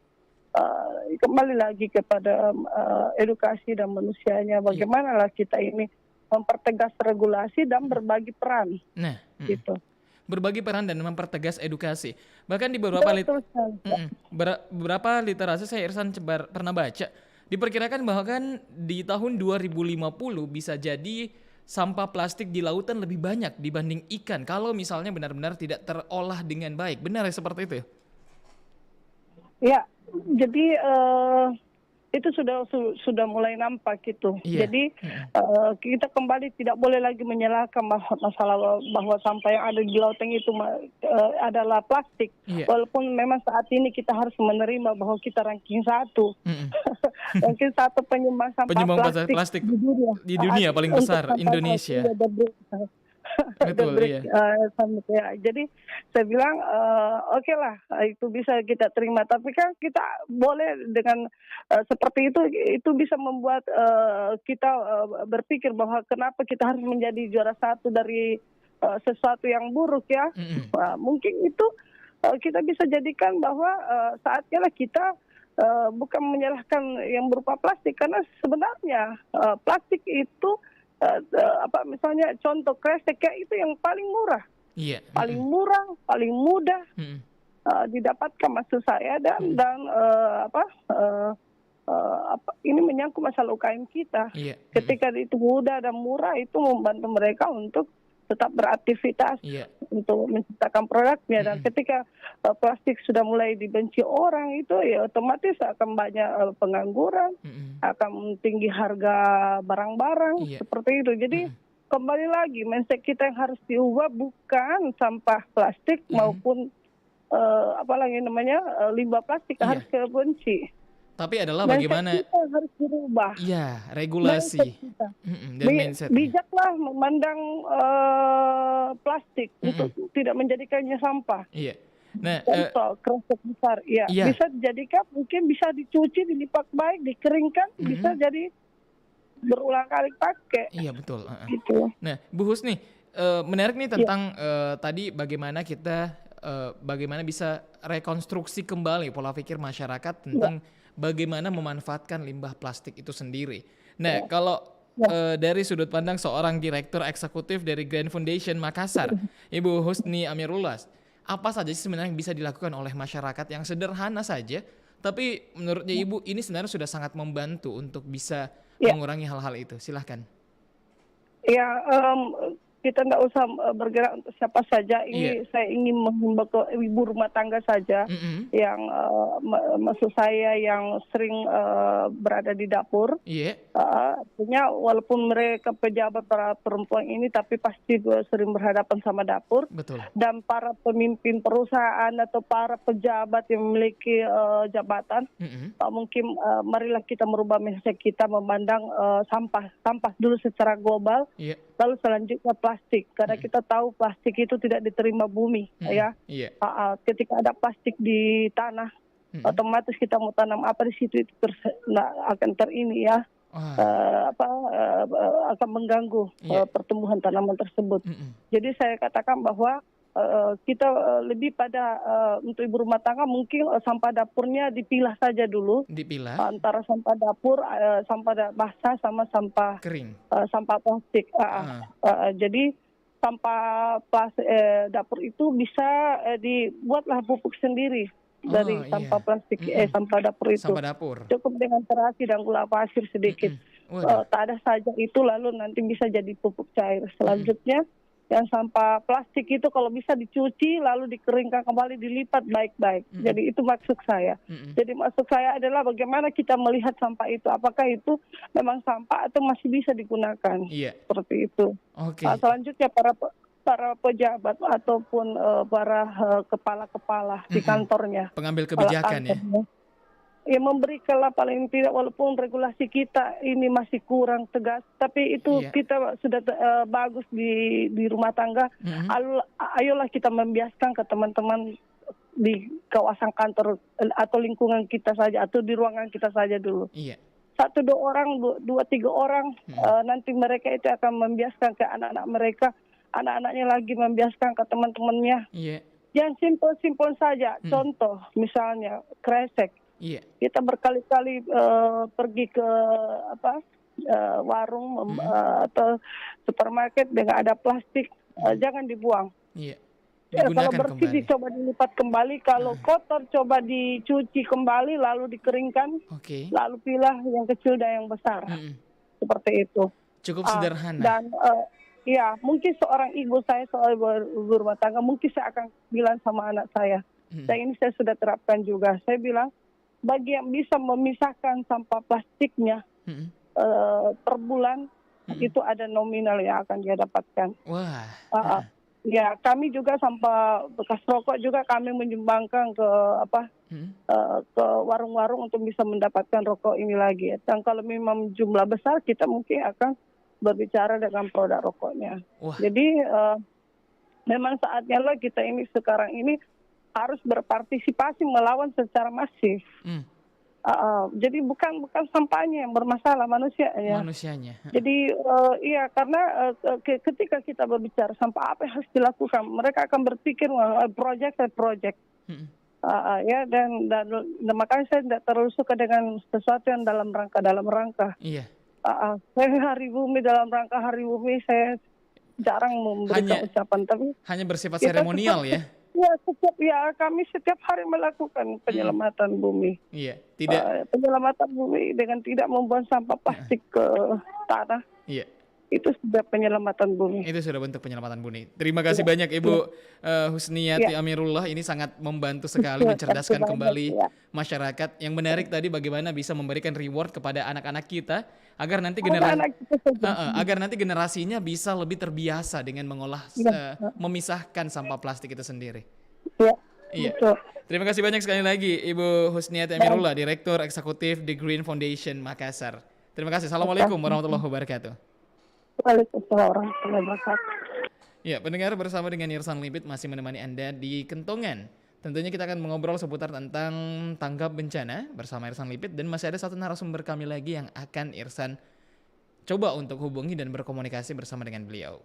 kembali lagi kepada edukasi dan manusianya, bagaimanalah kita ini mempertegas regulasi dan berbagi peran. Gitu. Berbagi peran dan mempertegas edukasi. Bahkan di beberapa literasi saya Irsan pernah baca, diperkirakan bahwa kan di tahun 2050 bisa jadi sampah plastik di lautan lebih banyak dibanding ikan kalau misalnya benar-benar tidak terolah dengan baik. Benar ya seperti itu? Ya, jadi itu sudah mulai nampak gitu. Jadi kita kembali tidak boleh lagi menyalahkan masalah bahwa sampah yang ada di lautan itu adalah plastik. Walaupun memang saat ini kita harus menerima bahwa kita ranking 1. Ranking 1 penyumbang sampah plastik di dunia paling besar, Indonesia. Betul, jadi saya bilang oke lah, itu bisa kita terima, tapi kan kita boleh dengan seperti itu bisa membuat kita berpikir bahwa kenapa kita harus menjadi juara 1 dari sesuatu yang buruk ya. Mungkin itu kita bisa jadikan bahwa saatnya lah kita bukan menyalahkan yang berupa plastik, karena sebenarnya plastik itu misalnya contoh kresek itu yang paling murah, paling murah, paling mudah didapatkan maksud saya, dan ini menyangkut masalah UKM kita. Ketika itu mudah dan murah, itu membantu mereka untuk tetap beraktivitas untuk menciptakan produknya. Dan ketika plastik sudah mulai dibenci orang itu ya otomatis akan banyak pengangguran, akan tinggi harga barang-barang seperti itu. Jadi kembali lagi mindset kita yang harus diubah, bukan sampah plastik maupun limbah plastik harus kebenci. Tapi adalah bagaimana kita harus dirubah. Iya, regulasi dan mindset. Bijaklah memandang plastik untuk tidak menjadikannya sampah. Iya. Nah, contoh kresek besar, bisa dijadikan, mungkin bisa dicuci, dilipat baik, dikeringkan, bisa jadi berulang kali pakai. Iya betul. Gitu. Nah, Bu Husni, menarik nih tentang tadi bagaimana kita bagaimana bisa rekonstruksi kembali pola pikir masyarakat tentang bagaimana memanfaatkan limbah plastik itu sendiri. Nah, kalau dari sudut pandang seorang direktur eksekutif dari Grand Foundation Makassar, Ibu Husni Amirullah, apa saja sih sebenarnya yang bisa dilakukan oleh masyarakat yang sederhana saja, tapi menurutnya Ibu ini sebenarnya sudah sangat membantu untuk bisa mengurangi hal-hal itu? Silahkan. Ya, kita tidak usah bergerak untuk siapa saja. Ini saya ingin menghimbau ke ibu rumah tangga saja yang maksud saya yang sering berada di dapur. Artinya walaupun mereka pejabat para perempuan ini, tapi pasti sering berhadapan sama dapur. Betul. Dan para pemimpin perusahaan atau para pejabat yang memiliki jabatan, mungkin marilah kita merubah mindset kita memandang sampah dulu secara global. Lalu selanjutnya plastik, karena kita tahu plastik itu tidak diterima bumi, ketika ada plastik di tanah, otomatis kita mau tanam apa di situ itu akan akan mengganggu pertumbuhan tanaman tersebut. Jadi saya katakan bahwa kita lebih pada untuk ibu rumah tangga mungkin sampah dapurnya dipilah saja dulu. Antara sampah dapur, sampah basah sama sampah kering, sampah plastik. Jadi sampah dapur itu bisa dibuatlah pupuk sendiri dari sampah plastik, sampah dapur itu. Sampah dapur. Cukup dengan terasi dan gula pasir sedikit. Tak ada saja itu, lalu nanti bisa jadi pupuk cair. Selanjutnya yang sampah plastik itu kalau bisa dicuci lalu dikeringkan kembali, dilipat baik-baik. Jadi itu maksud saya. Jadi maksud saya adalah bagaimana kita melihat sampah itu, apakah itu memang sampah atau masih bisa digunakan. Seperti itu. Selanjutnya para pejabat ataupun para kepala-kepala di kantornya, pengambil kebijakan ya memberikanlah paling tidak, walaupun regulasi kita ini masih kurang tegas, tapi itu kita sudah bagus di rumah tangga. Ayolah kita membiasakan ke teman-teman di kawasan kantor atau lingkungan kita saja, atau di ruangan kita saja dulu. 1-2 orang, 2-3 orang, nanti mereka itu akan membiasakan ke anak-anak mereka, anak-anaknya lagi membiasakan ke teman-temannya. Yang simpel-simpel saja. Contoh misalnya kresek. Kita berkali-kali pergi ke warung atau supermarket dengan ada plastik, jangan dibuang. Kalau bersih dicoba dilipat kembali, kalau kotor coba dicuci kembali lalu dikeringkan, lalu pilah yang kecil dan yang besar. Seperti itu. Cukup sederhana. Dan mungkin seorang ibu rumah tangga, mungkin saya akan bilang sama anak saya. Dan ini saya sudah terapkan juga. Saya bilang, bagi yang bisa memisahkan sampah plastiknya per bulan, itu ada nominal yang akan dia dapatkan. Ya, kami juga sampah bekas rokok juga kami menyumbangkan ke ke warung-warung untuk bisa mendapatkan rokok ini lagi. Dan kalau memang jumlah besar, kita mungkin akan berbicara dengan produk rokoknya. Jadi memang saatnya lah kita ini sekarang ini harus berpartisipasi melawan secara masif. Jadi bukan sampahnya yang bermasalah, manusianya. Jadi karena ketika kita berbicara sampah apa yang harus dilakukan, mereka akan berpikir project. Dan makanya saya tidak terlalu suka dengan sesuatu yang dalam rangka. Saya dalam rangka hari bumi saya jarang memberikan ucapan, tapi hanya bersifat seremonial kami setiap hari melakukan penyelamatan bumi. Tidak penyelamatan bumi dengan tidak membuang sampah plastik ke tanah. itu sudah penyelamatan bumi. Itu sudah bentuk penyelamatan bumi. Terima kasih banyak Ibu Husniyati Amirullah. Ini sangat membantu sekali mencerdaskan kembali masyarakat. Yang menarik tadi bagaimana bisa memberikan reward kepada anak-anak kita agar nanti generasinya bisa lebih terbiasa dengan mengolah memisahkan sampah plastik itu sendiri. Iya. Terima kasih banyak sekali lagi Ibu Husniyati Amirullah, Direktur Eksekutif The Green Foundation Makassar. Terima kasih. Assalamualaikum warahmatullahi wabarakatuh. Waalaikumsalam warahmatullahi wabarakatuh. Ya, pendengar, bersama dengan Irsan Lipit masih menemani Anda di Kentongan. Tentunya kita akan mengobrol seputar tentang tanggap bencana bersama Irsan Lipit, dan masih ada satu narasumber kami lagi yang akan Irsan coba untuk hubungi dan berkomunikasi bersama dengan beliau.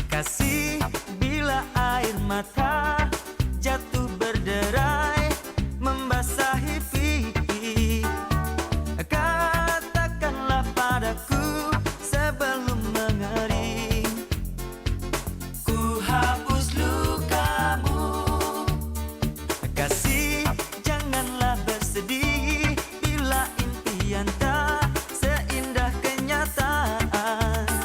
Kasih, bila air mata jatuh berderai membasahi pipi, katakanlah padaku sebelum mengering, ku hapus lukamu. Kasih, janganlah bersedih bila impian tak seindah kenyataan.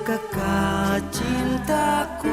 kekal cintaku.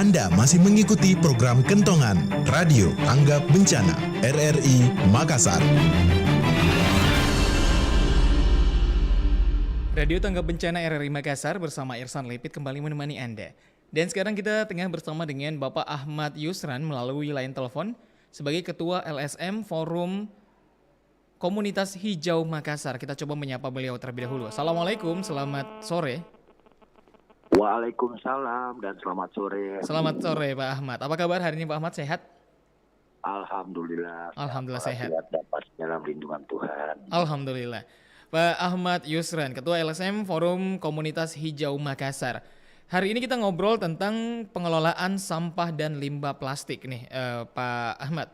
Anda masih mengikuti program Kentongan Radio Tanggap Bencana RRI Makassar. Radio Tanggap Bencana RRI Makassar bersama Irsan Lipit kembali menemani Anda. Dan sekarang kita tengah bersama dengan Bapak Ahmad Yusran melalui line telepon sebagai Ketua LSM Forum Komunitas Hijau Makassar. Kita coba menyapa beliau terlebih dahulu. Assalamualaikum, selamat sore. Waalaikumsalam dan selamat sore. Selamat sore Pak Ahmad. Apa kabar hari ini Pak Ahmad, sehat? Alhamdulillah. Alhamdulillah sehat. Dapat dalam lindungan Tuhan. Alhamdulillah. Pak Ahmad Yusran, Ketua LSM Forum Komunitas Hijau Makassar. Hari ini kita ngobrol tentang pengelolaan sampah dan limbah plastik nih Pak Ahmad.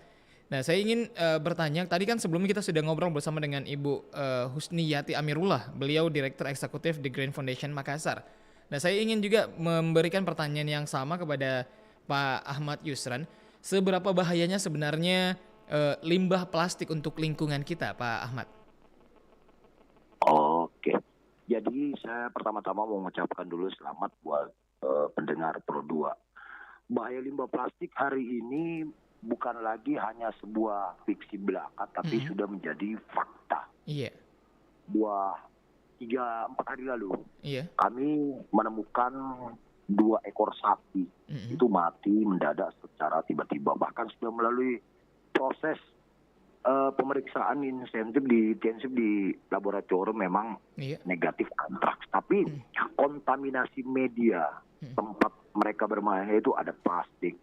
Nah saya ingin bertanya, tadi kan sebelumnya kita sudah ngobrol bersama dengan Ibu Husniyati Amirullah, beliau Direktur Eksekutif The Green Foundation Makassar. Nah saya ingin juga memberikan pertanyaan yang sama kepada Pak Ahmad Yusran. Seberapa bahayanya sebenarnya limbah plastik untuk lingkungan kita Pak Ahmad? Oke. Jadi saya pertama-tama mau mengucapkan dulu selamat buat pendengar Pro 2. Bahaya limbah plastik hari ini bukan lagi hanya sebuah fiksi belaka, tapi sudah menjadi fakta. Iya. 3-4 hari lalu, kami menemukan 2 ekor sapi itu mati mendadak secara tiba-tiba. Bahkan sudah melalui proses pemeriksaan intensif di laboratorium memang negatif antraks. Tapi kontaminasi media tempat mereka bermain itu ada plastik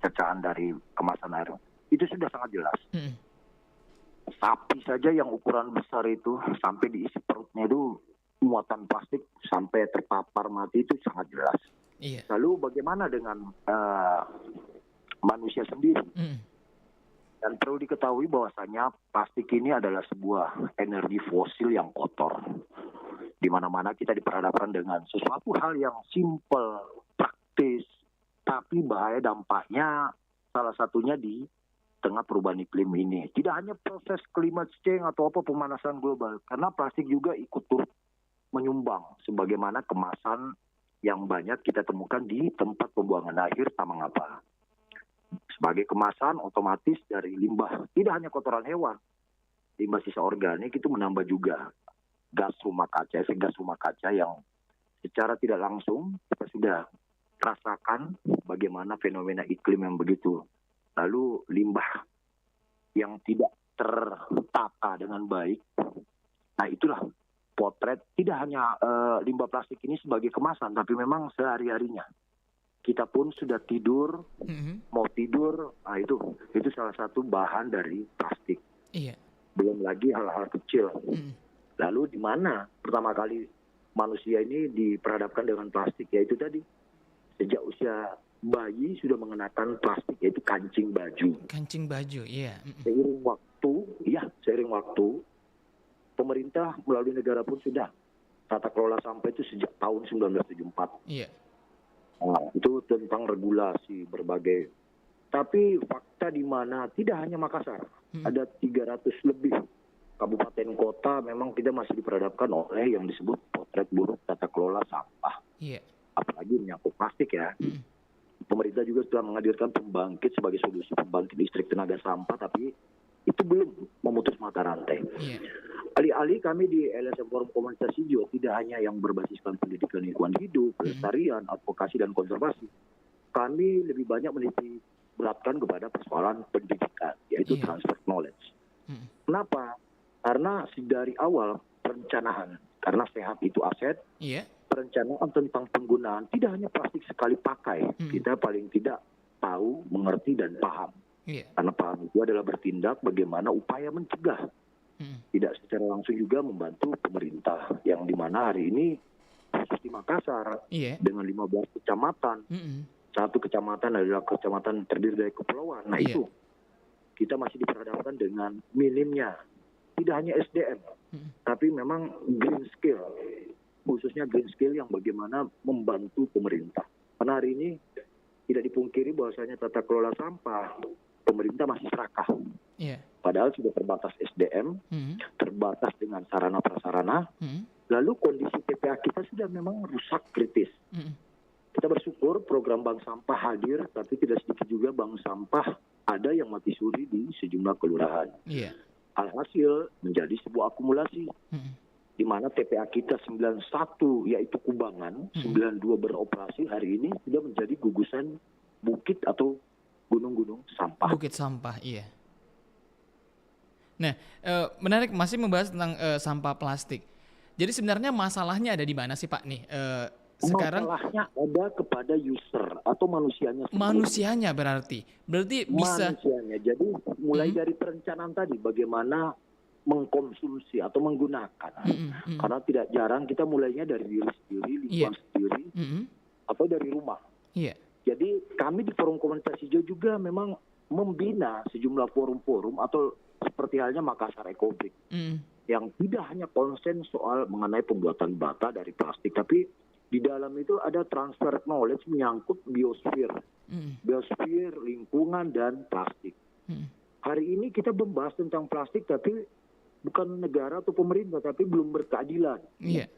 cacahan dari kemasan air. Itu sudah sangat jelas. Sapi saja yang ukuran besar itu sampai diisi perutnya itu muatan plastik sampai terpapar mati itu sangat jelas. Lalu bagaimana dengan manusia sendiri? Dan perlu diketahui bahwasanya plastik ini adalah sebuah energi fosil yang kotor. Di mana-mana kita diperhadapkan dengan sesuatu hal yang simple, praktis, tapi bahaya dampaknya salah satunya di tengah perubahan iklim ini. Tidak hanya proses climate change atau apa pemanasan global, karena plastik juga ikut turut menyumbang sebagaimana kemasan yang banyak kita temukan di tempat pembuangan akhir Tamangapala. Sebagai kemasan otomatis dari limbah, tidak hanya kotoran hewan, limbah sisa organik itu menambah juga gas rumah kaca, efek gas rumah kaca yang secara tidak langsung kita sudah rasakan bagaimana fenomena iklim yang begitu. Lalu limbah yang tidak tertata dengan baik, nah itulah potret tidak hanya limbah plastik ini sebagai kemasan, tapi memang sehari-harinya. Kita pun sudah tidur, mau tidur, nah itu salah satu bahan dari plastik. Belum lagi hal-hal kecil. Lalu di mana pertama kali manusia ini diperhadapkan dengan plastik, yaitu tadi sejak usia bayi sudah mengenakan plastik, yaitu kancing baju. Kancing baju, iya. Seiring waktu, pemerintah melalui negara pun sudah tata kelola sampah itu sejak tahun 1974. Iya. Nah, itu tentang regulasi berbagai. Tapi fakta di mana tidak hanya Makassar, ada 300 lebih kabupaten kota memang kita masih diperhadapkan oleh yang disebut potret buruk tata kelola sampah. Apalagi menyangkut plastik ya. Pemerintah juga sudah menghadirkan pembangkit sebagai solusi pembangkit listrik tenaga sampah, tapi itu belum memutus mata rantai. Alih-alih kami di LSM Forum Komunitas Hijau tidak hanya yang berbasiskan pendidikan lingkungan hidup, pelestarian, advokasi, dan konservasi. Kami lebih banyak menitik beratkan kepada persoalan pendidikan, yaitu transfer knowledge. Kenapa? Karena dari awal perencanaan, karena sehat itu aset, perencanaan tentang penggunaan tidak hanya plastik sekali pakai, kita paling tidak tahu, mengerti, dan paham. Karena paham itu adalah bertindak bagaimana upaya mencegah. Tidak secara langsung juga membantu pemerintah, yang dimana hari ini khusus di Makassar dengan 15 kecamatan, satu kecamatan adalah kecamatan terdiri dari kepulauan. Nah itu kita masih diperhadapkan dengan minimnya tidak hanya SDM, tapi memang green skill, khususnya green skill yang bagaimana membantu pemerintah. Karena hari ini tidak dipungkiri bahwasanya tata kelola sampah pemerintah masih serakah. Padahal sudah terbatas SDM, terbatas dengan sarana prasarana. Lalu kondisi TPA kita sudah memang rusak kritis. Kita bersyukur program bank sampah hadir, tapi tidak sedikit juga bank sampah ada yang mati suri di sejumlah kelurahan. Alhasil menjadi sebuah akumulasi. di mana TPA kita 91 yaitu Kubangan, 92 beroperasi, hari ini sudah menjadi gugusan bukit atau gunung-gunung sampah. Bukit sampah, iya. Nah, menarik masih membahas tentang sampah plastik. Jadi sebenarnya masalahnya ada di mana sih Pak nih? Sekarang masalahnya ada kepada user atau manusianya sendiri. Manusianya berarti bisa manusianya. Jadi mulai dari perencanaan tadi bagaimana mengkonsumsi atau menggunakan. Karena tidak jarang kita mulainya dari diri sendiri, lingkungan sendiri, atau dari rumah. Iya. Jadi kami di Forum Komunitas Hijau juga memang membina sejumlah forum-forum atau seperti halnya Makassar Ecobrik yang tidak hanya konsen soal mengenai pembuatan bata dari plastik, tapi di dalam itu ada transfer knowledge menyangkut biosfer, biosfer, lingkungan, dan plastik. Hari ini kita membahas tentang plastik, tapi bukan negara atau pemerintah, tapi belum berkeadilan. Iya.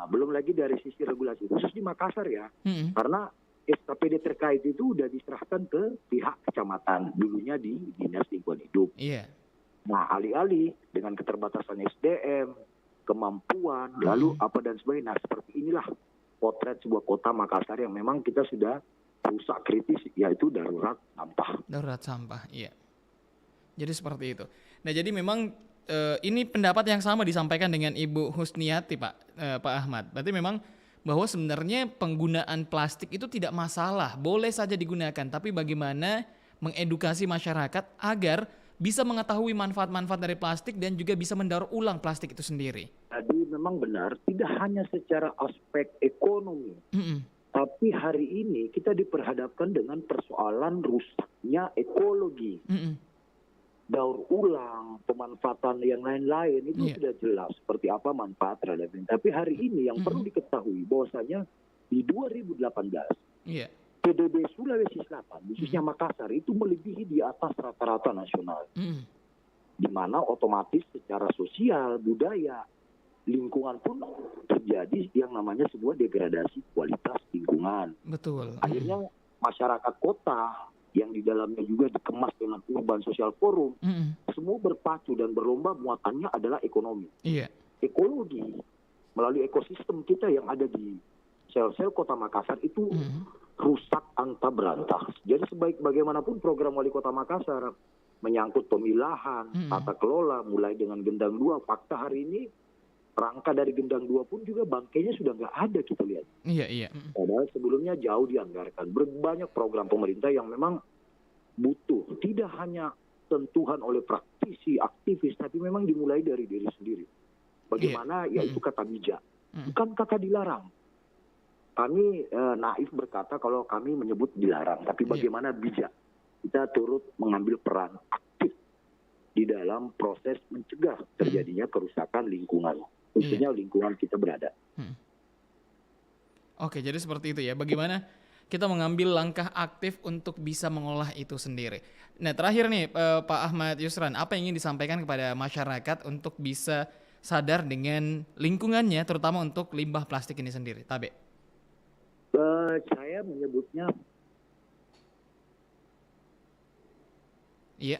Belum lagi dari sisi regulasi, khusus di Makassar ya, karena SKPD terkait itu udah diserahkan ke pihak kecamatan, dulunya di Dinas Lingkungan Hidup. Iya. Nah, alih-alih dengan keterbatasan SDM, kemampuan, lalu apa dan sebagainya. Nah, seperti inilah potret sebuah kota Makassar yang memang kita sudah rusak kritis, yaitu darurat sampah. Darurat sampah, iya. Jadi seperti itu. Nah, jadi memang ini pendapat yang sama disampaikan dengan Ibu Husniati, Pak Ahmad. Berarti memang bahwa sebenarnya penggunaan plastik itu tidak masalah, boleh saja digunakan, tapi bagaimana mengedukasi masyarakat agar bisa mengetahui manfaat-manfaat dari plastik dan juga bisa mendaur ulang plastik itu sendiri. Jadi memang benar, tidak hanya secara aspek ekonomi, tapi hari ini kita diperhadapkan dengan persoalan rusaknya ekologi. Daur ulang, pemanfaatan yang lain-lain itu sudah jelas seperti apa manfaat terhadap ini. Tapi hari ini yang perlu diketahui bahwasanya di 2018 PDB Sulawesi Selatan, khususnya Makassar, itu melebihi di atas rata-rata nasional. Di mana otomatis secara sosial, budaya, lingkungan pun terjadi yang namanya sebuah degradasi kualitas lingkungan. Betul. Akhirnya masyarakat kota yang di dalamnya juga dikemas dengan urban social forum, semua berpacu dan berlomba muatannya adalah ekonomi. Iya. Ekologi melalui ekosistem kita yang ada di sel-sel kota Makassar itu rusak anta berantah. Jadi bagaimanapun program wali kota Makassar menyangkut pemilahan, tata kelola, mulai dengan Gendang 2, fakta hari ini rangka dari Gendang 2 pun juga bangkainya sudah nggak ada kita lihat. Iya. Padahal sebelumnya jauh dianggarkan. Banyak program pemerintah yang memang butuh. Tidak hanya sentuhan oleh praktisi, aktivis, tapi memang dimulai dari diri sendiri. Bagaimana yaitu kata bijak. Bukan kata dilarang. Kami naif berkata kalau kami menyebut dilarang, tapi bagaimana bijak. Kita turut mengambil peran aktif di dalam proses mencegah terjadinya kerusakan lingkungan, khususnya lingkungan kita berada. Oke, jadi seperti itu ya. Bagaimana kita mengambil langkah aktif untuk bisa mengolah itu sendiri. Nah, terakhir nih Pak Ahmad Yusran, apa yang ingin disampaikan kepada masyarakat untuk bisa sadar dengan lingkungannya, terutama untuk limbah plastik ini sendiri? Tabe. Saya menyebutnya iya.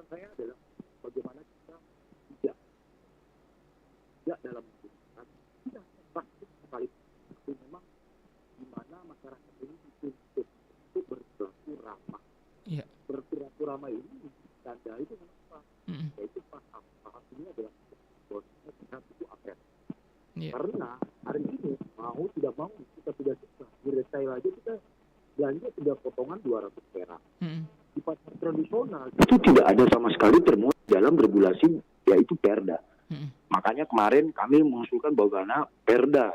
Saya adalah bagaimana kita tidak dalam menggunakan tidak plastik sekali, tapi memang di mana masyarakat ini dituntut untuk berperilaku ramah. Berperilaku ramah ini tanda itu apa? Yaitu paham ini adalah bahwa kita itu apa? Karena hari ini mau tidak mau kita sudah suka di retail aja kita belanja sudah potongan 200 perak. Di pasar tradisional itu tidak ada sama sekali termuat dalam regulasi yaitu Perda. Makanya kemarin kami mengusulkan bagaimana Perda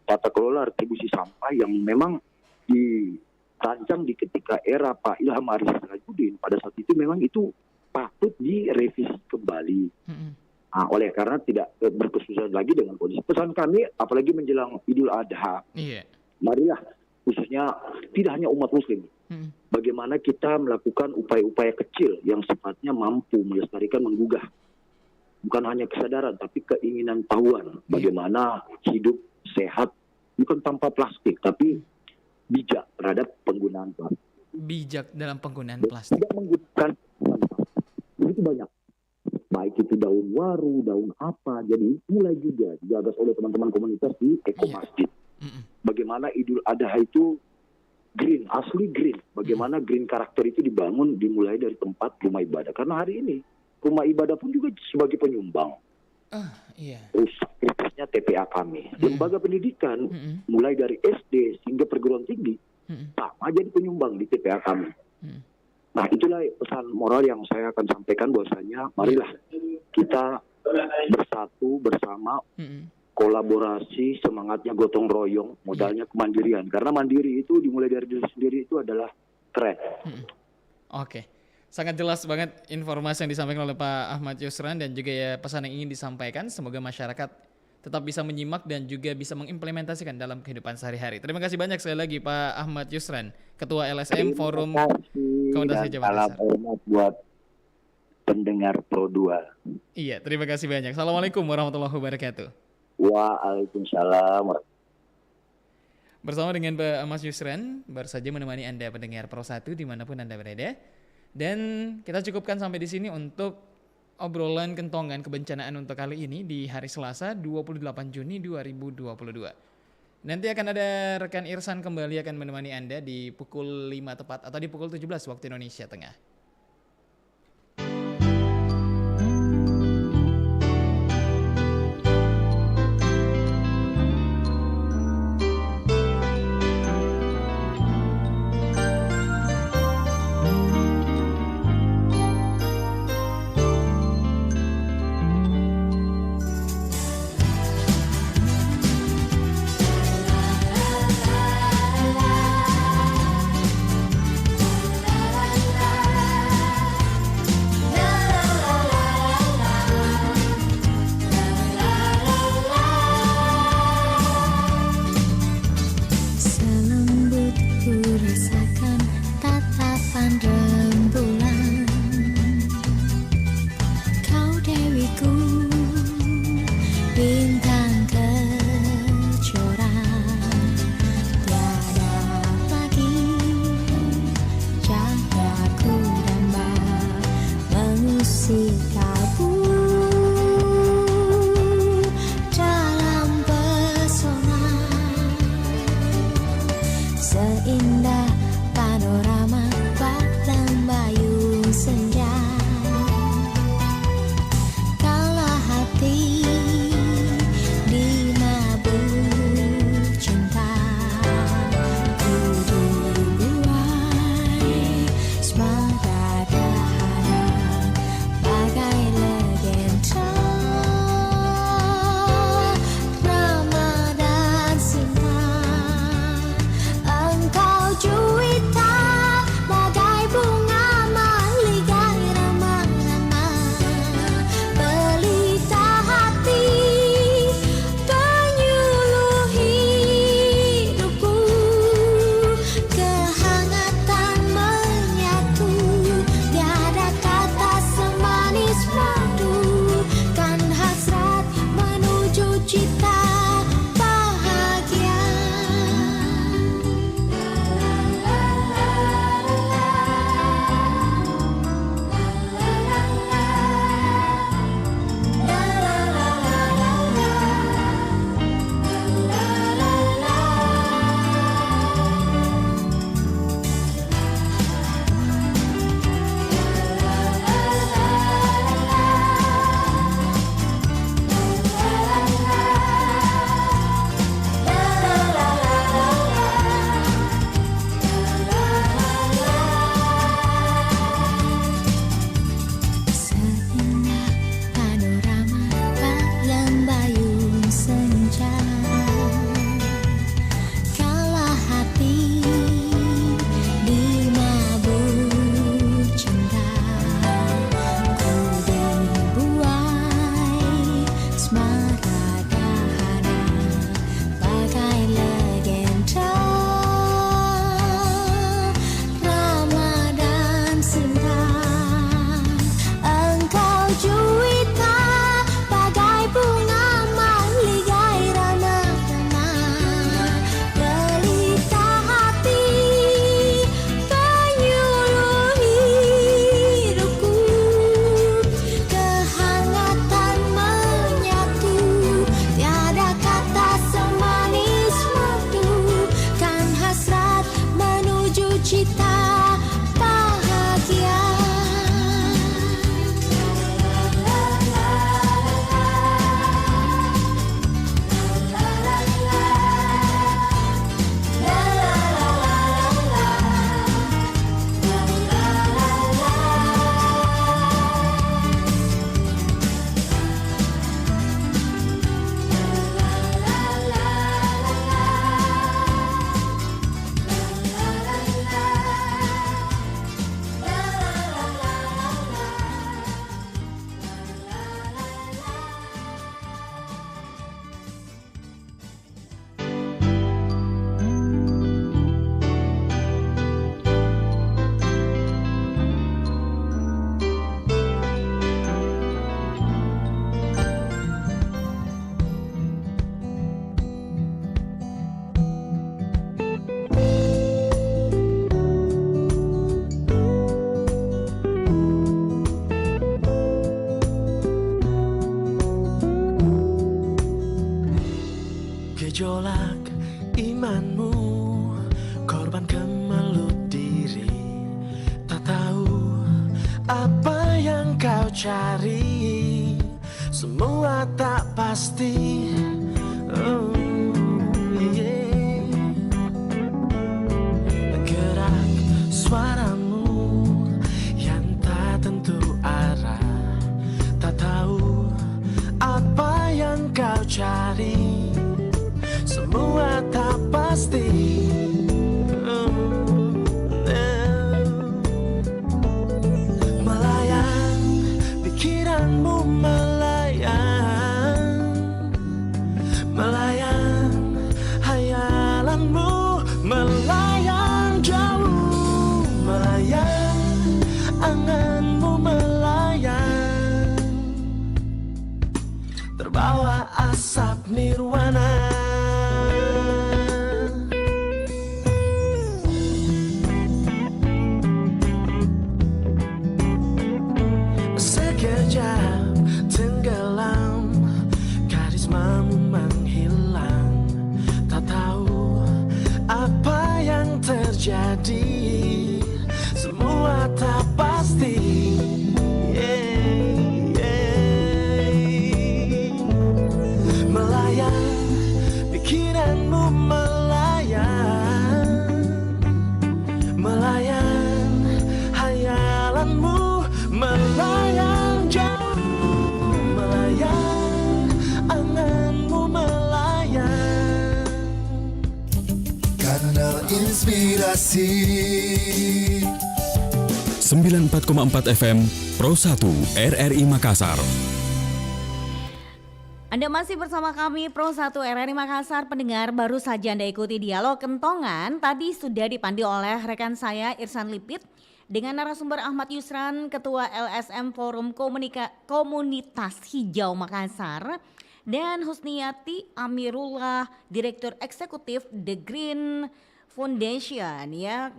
tata kelola retribusi sampah yang memang dirancang di ketika era Pak Ilham Aris Salahuddin pada saat itu memang itu patut direvisi kembali. Oleh karena tidak berkesusahan lagi dengan kondisi. Pesan kami apalagi menjelang Idul Adha. Marilah khususnya tidak hanya umat muslim, Bagaimana kita melakukan upaya-upaya kecil yang sifatnya mampu melestarikan, menggugah. Bukan hanya kesadaran, tapi keinginan tahuan. Bagaimana hidup sehat, bukan tanpa plastik, tapi bijak terhadap penggunaan plastik. Bijak dalam penggunaan plastik. Tidak menggunakan plastik. Begitu banyak. Baik itu daun waru, daun apa. Jadi mulai juga digagas oleh teman-teman komunitas di Eko Masjid. Bagaimana Idul Adha itu green, asli green. Bagaimana green karakter itu dibangun dimulai dari tempat rumah ibadah. Karena hari ini rumah ibadah pun juga sebagai penyumbang. Khususnya TPA kami. Lembaga pendidikan mulai dari SD hingga perguruan tinggi sama jadi penyumbang di TPA kami. Nah, itulah pesan moral yang saya akan sampaikan, bahwasanya marilah kita bersatu bersama, kolaborasi, semangatnya gotong royong, modalnya kemandirian. Karena mandiri itu dimulai dari diri sendiri, itu adalah tren. Oke. Sangat jelas banget informasi yang disampaikan oleh Pak Ahmad Yusran dan juga ya pesan yang ingin disampaikan. Semoga masyarakat tetap bisa menyimak dan juga bisa mengimplementasikan dalam kehidupan sehari-hari. Terima kasih banyak sekali lagi Pak Ahmad Yusran, Ketua LSM Forum Komunitas Hijau Makassar. Salam hormat buat pendengar Pro 2. Iya, terima kasih banyak. Assalamualaikum warahmatullahi wabarakatuh. Waalaikumsalam. Bersama dengan Pak Ahmad Yusran, baru saja menemani Anda pendengar Pro 1 dimanapun Anda berada. Dan kita cukupkan sampai di sini untuk obrolan kentongan kebencanaan untuk kali ini di hari Selasa 28 Juni 2022. Nanti akan ada rekan Irsan kembali akan menemani Anda di pukul 5 tepat atau di pukul 17 waktu Indonesia Tengah. gejolak imanmu, korban kemelut diri, tak tahu apa yang kau cari, semua tak pasti. Oh, yeah. Gerak suaramu yang tak tentu arah, tak tahu apa yang kau cari, semua tak pasti. Melayang, pikiranmu melayang, melayang, hayalanmu melayang jauh, melayang, anganmu melayang, terbawa asap nirwana. Sekejap tenggelam, karismamu menghilang, tak tahu apa yang terjadi, semua tak pasti. Yeah, yeah. Melayang, pikiranmu melayang, melayang, hayalanmu melayang jauh, melayang, anganmu melayang. Kanal Inspirasi 94,4 FM Pro 1 RRI Makassar. Anda masih bersama kami Pro 1 RRI Makassar. Pendengar, baru saja Anda ikuti dialog kentongan. Tadi sudah dipandu oleh rekan saya Irsan Lipit dengan narasumber Ahmad Yusran, Ketua LSM Forum Komunitas Hijau Makassar, dan Husniyati Amirullah, Direktur Eksekutif The Green Foundation ya,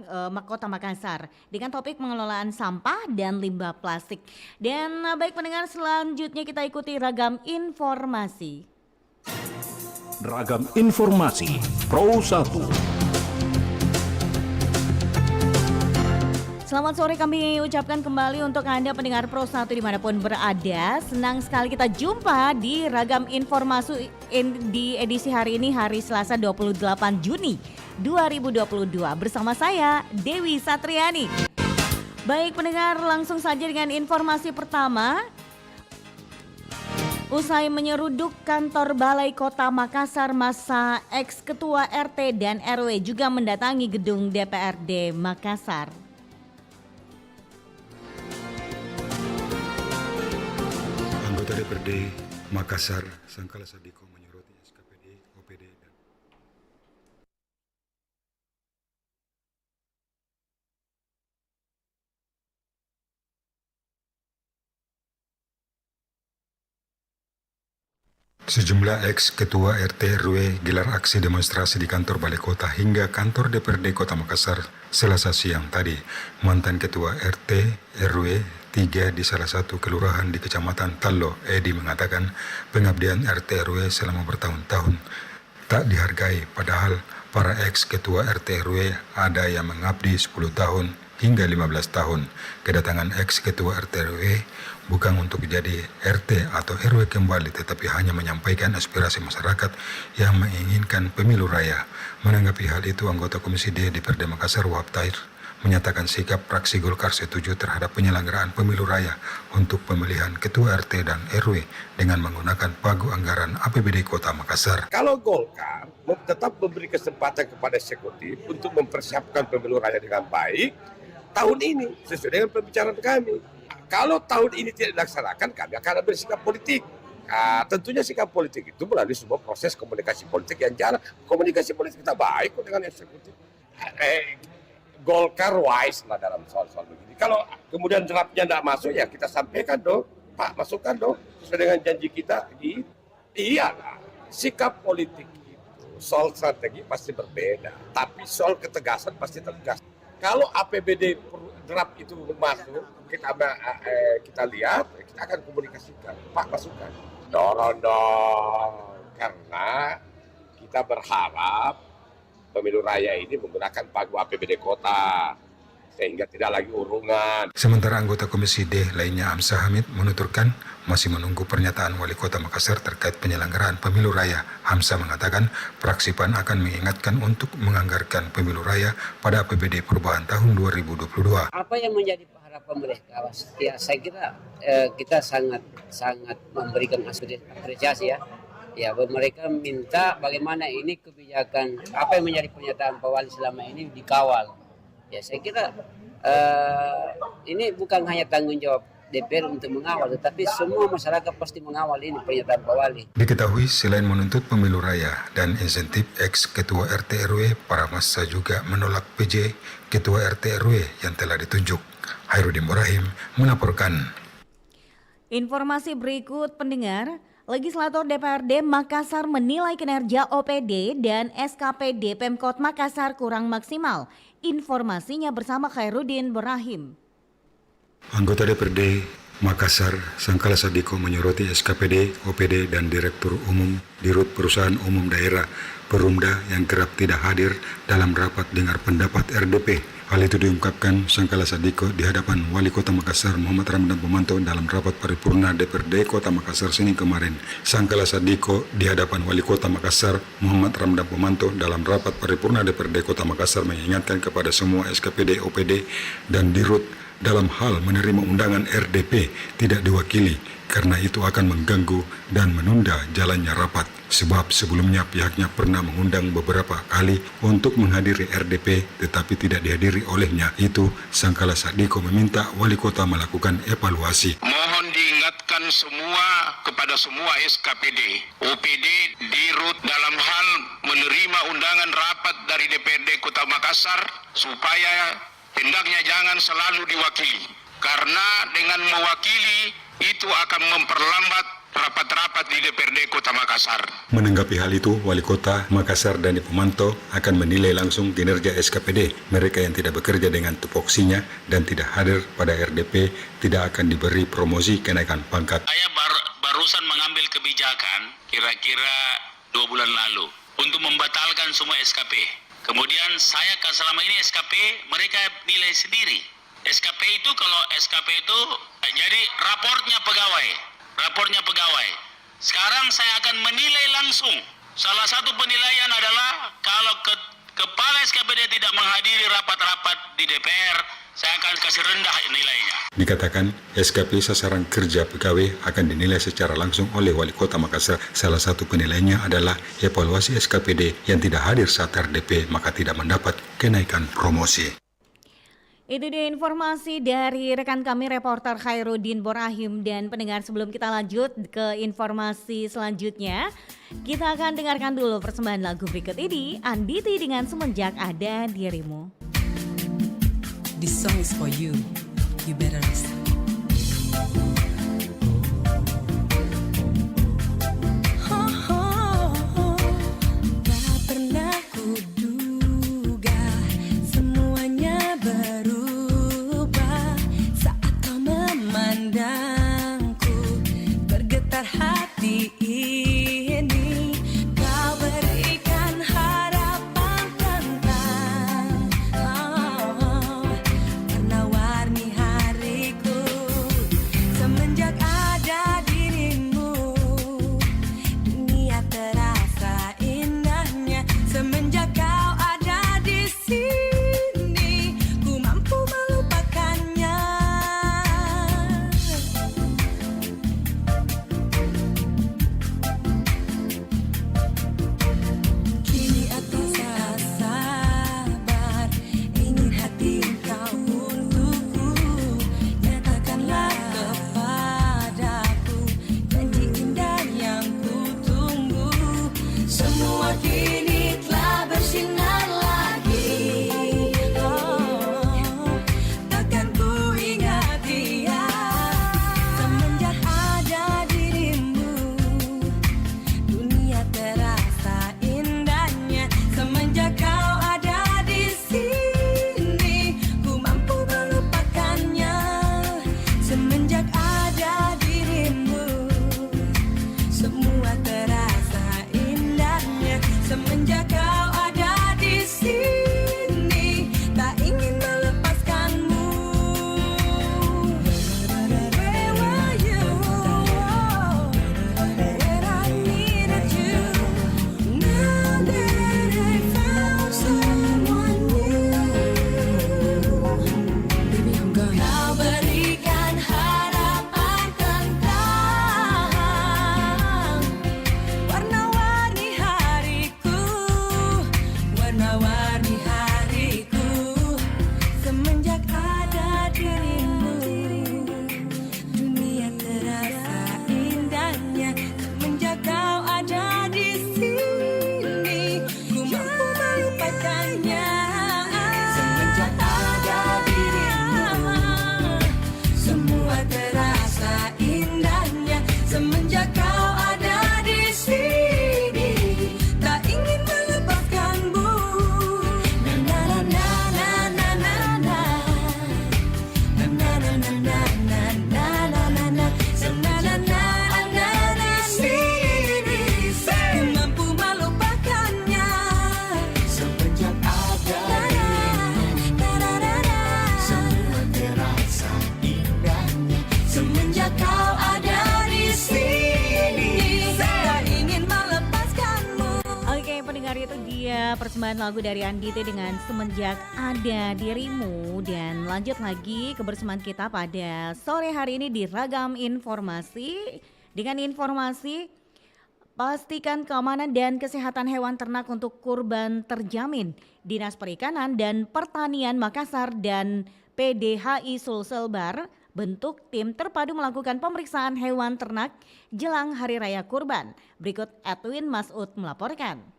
Kota Makassar, dengan topik pengelolaan sampah dan limbah plastik. Dan baik pendengar, selanjutnya kita ikuti ragam informasi. Ragam informasi Pro 1. Selamat sore kami ucapkan kembali untuk Anda pendengar Pro 1 dimanapun berada. Senang sekali kita jumpa di ragam informasi di edisi hari ini, hari Selasa 28 Juni 2022. Bersama saya Dewi Satriani. Baik pendengar, langsung saja dengan informasi pertama. Usai menyeruduk kantor Balai Kota Makassar, masa ex-ketua RT dan RW juga mendatangi gedung DPRD Makassar. Anggota DPRD Makassar, Sangkala Sadiko menyoroti SKPD, OPD, dan sejumlah ex-ketua RT RW gelar aksi demonstrasi di kantor Balai Kota hingga kantor DPRD Kota Makassar Selasa siang tadi. Mantan ketua RT RW 3 di salah satu kelurahan di Kecamatan Tallo, Edi, mengatakan pengabdian RT RW selama bertahun-tahun tak dihargai, padahal para ex-ketua RT RW ada yang mengabdi 10 tahun hingga 15 tahun. Kedatangan ex-ketua RT RW bukan untuk jadi RT atau RW kembali, tetapi hanya menyampaikan aspirasi masyarakat yang menginginkan pemilu raya. Menanggapi hal itu, anggota Komisi D DPRD Makassar Wahab Tahir menyatakan sikap fraksi Golkar setuju terhadap penyelenggaraan pemilu raya untuk pemilihan ketua RT dan RW dengan menggunakan pagu anggaran APBD Kota Makassar. Kalau Golkar tetap memberi kesempatan kepada eksekutif untuk mempersiapkan pemilu raya dengan baik tahun ini sesuai dengan pembicaraan kami. Kalau tahun ini tidak dilaksanakan, kami akan bersikap politik. Tentunya sikap politik itu melalui sebuah proses komunikasi politik yang jalan. Komunikasi politik kita baik kok dengan eksekutif. Golkar wise lah dalam soal-soal begini. Kalau kemudian draftnya tidak masuk, ya kita sampaikan dong, Pak, masukkan dong sesuai dengan janji kita. Iyalah, sikap politik itu soal strategi pasti berbeda, tapi soal ketegasan pasti tegas. Kalau APBD draft itu masuk, kita lihat, kita akan komunikasikan, Pak, masukkan. Dorong dong, karena kita kita berharap pemilu raya ini menggunakan pagu APBD kota sehingga tidak lagi urungan. Sementara anggota Komisi D lainnya Amsah Hamid menuturkan masih menunggu pernyataan Wali Kota Makassar terkait penyelenggaraan pemilu raya. Hamsah mengatakan fraksi PAN akan mengingatkan untuk menganggarkan pemilu raya pada APBD perubahan tahun 2022. Apa yang menjadi harapan mereka? Ya saya kira kita sangat memberikan apresiasi ya. Ya mereka minta bagaimana ini kebijakan apa yang menjadi pernyataan Pak Wali selama ini dikawal. Ya saya kira ini bukan hanya tanggung jawab DPR untuk mengawal, tetapi semua masyarakat pasti mengawal ini pernyataan Pak Wali. Diketahui selain menuntut pemilu raya dan insentif ex-ketua RT RW, para massa juga menolak PJ ketua RT RW yang telah ditunjuk. Hairudin Borahim melaporkan. Informasi berikut pendengar. Legislator DPRD Makassar menilai kinerja OPD dan SKPD Pemkot Makassar kurang maksimal. Informasinya bersama Khairuddin Borahim. Anggota DPRD Makassar, Sangkala Sadiko menyoroti SKPD, OPD, dan Direktur Umum Dirut Perusahaan Umum Daerah Perumda yang kerap tidak hadir dalam rapat dengar pendapat RDP. Hal itu diungkapkan Sangkala Sadiko di hadapan Wali Kota Makassar Muhammad Ramdan Pomanto dalam rapat paripurna DPRD Kota Makassar Senin kemarin. Sangkala Sadiko di hadapan Wali Kota Makassar Muhammad Ramdan Pomanto dalam rapat paripurna DPRD Kota Makassar mengingatkan kepada semua SKPD, OPD, dan Dirut dalam hal menerima undangan RDP tidak diwakili karena itu akan mengganggu dan menunda jalannya rapat. Sebab sebelumnya pihaknya pernah mengundang beberapa kali untuk menghadiri RDP tetapi tidak dihadiri olehnya. Itu Sangkala Sadiko meminta Wali Kota melakukan evaluasi. Mohon diingatkan kepada semua SKPD, OPD, Dirut dalam hal menerima undangan rapat dari DPRD Kota Makassar supaya hendaknya jangan selalu diwakili. Karena dengan mewakili itu akan memperlambat rapat-rapat di DPRD Kota Makassar. Menanggapi hal itu, Wali Kota Makassar Dani Pomanto akan menilai langsung kinerja SKPD. Mereka yang tidak bekerja dengan tupoksinya dan tidak hadir pada RDP tidak akan diberi promosi kenaikan pangkat. Saya barusan mengambil kebijakan kira-kira 2 bulan lalu untuk membatalkan semua SKP. Kemudian saya selama ini SKP mereka nilai sendiri. SKP itu kalau SKP itu jadi raportnya pegawai. Sekarang saya akan menilai langsung. Salah satu penilaian adalah kalau kepala SKPD tidak menghadiri rapat-rapat di DPR, saya akan kasih rendah nilainya. Dikatakan SKP sasaran kerja pegawai akan dinilai secara langsung oleh Wali Kota Makassar. Salah satu penilaiannya adalah evaluasi SKPD yang tidak hadir saat RDP maka tidak mendapat kenaikan promosi. Itu dia informasi dari rekan kami reporter Khairuddin Borahim. Dan pendengar, sebelum kita lanjut ke informasi selanjutnya, kita akan dengarkan dulu persembahan lagu berikut ini, Anditi dengan Semenjak Ada Dirimu. This song is for you. You better listen. Warni hariku pendengar, itu dia persembahan lagu dari Andite dengan Semenjak Ada Dirimu. Dan lanjut lagi kebersamaan kita pada sore hari ini di Ragam Informasi. Dengan informasi, pastikan keamanan dan kesehatan hewan ternak untuk kurban terjamin. Dinas Perikanan dan Pertanian Makassar dan PDHI Sulselbar bentuk tim terpadu melakukan pemeriksaan hewan ternak jelang Hari Raya Kurban. Berikut Edwin Masud melaporkan.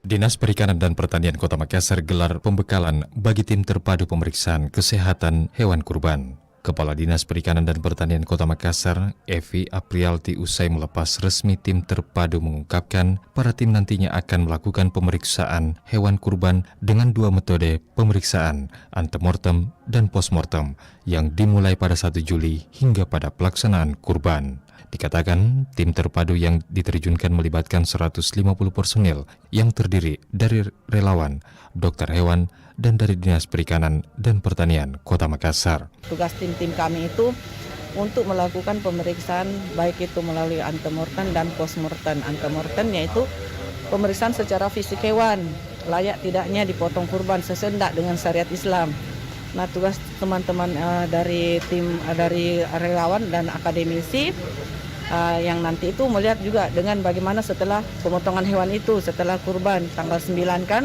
Dinas Perikanan dan Pertanian Kota Makassar gelar pembekalan bagi tim terpadu pemeriksaan kesehatan hewan kurban. Kepala Dinas Perikanan dan Pertanian Kota Makassar, Evi Aprialti, usai melepas resmi tim terpadu mengungkapkan para tim nantinya akan melakukan pemeriksaan hewan kurban dengan 2 metode pemeriksaan, antemortem dan postmortem, yang dimulai pada 1 Juli hingga pada pelaksanaan kurban. Dikatakan tim terpadu yang diterjunkan melibatkan 150 personil yang terdiri dari relawan, dokter hewan, dan dari Dinas Perikanan dan Pertanian Kota Makassar. Tugas tim-tim kami itu untuk melakukan pemeriksaan baik itu melalui antemortem dan postmortem. Antemortem yaitu pemeriksaan secara fisik hewan, layak tidaknya dipotong kurban sesuai dengan syariat Islam. Nah, tugas teman-teman dari tim dari relawan dan akademisi yang nanti itu melihat juga dengan bagaimana setelah pemotongan hewan itu, setelah kurban tanggal 9 kan,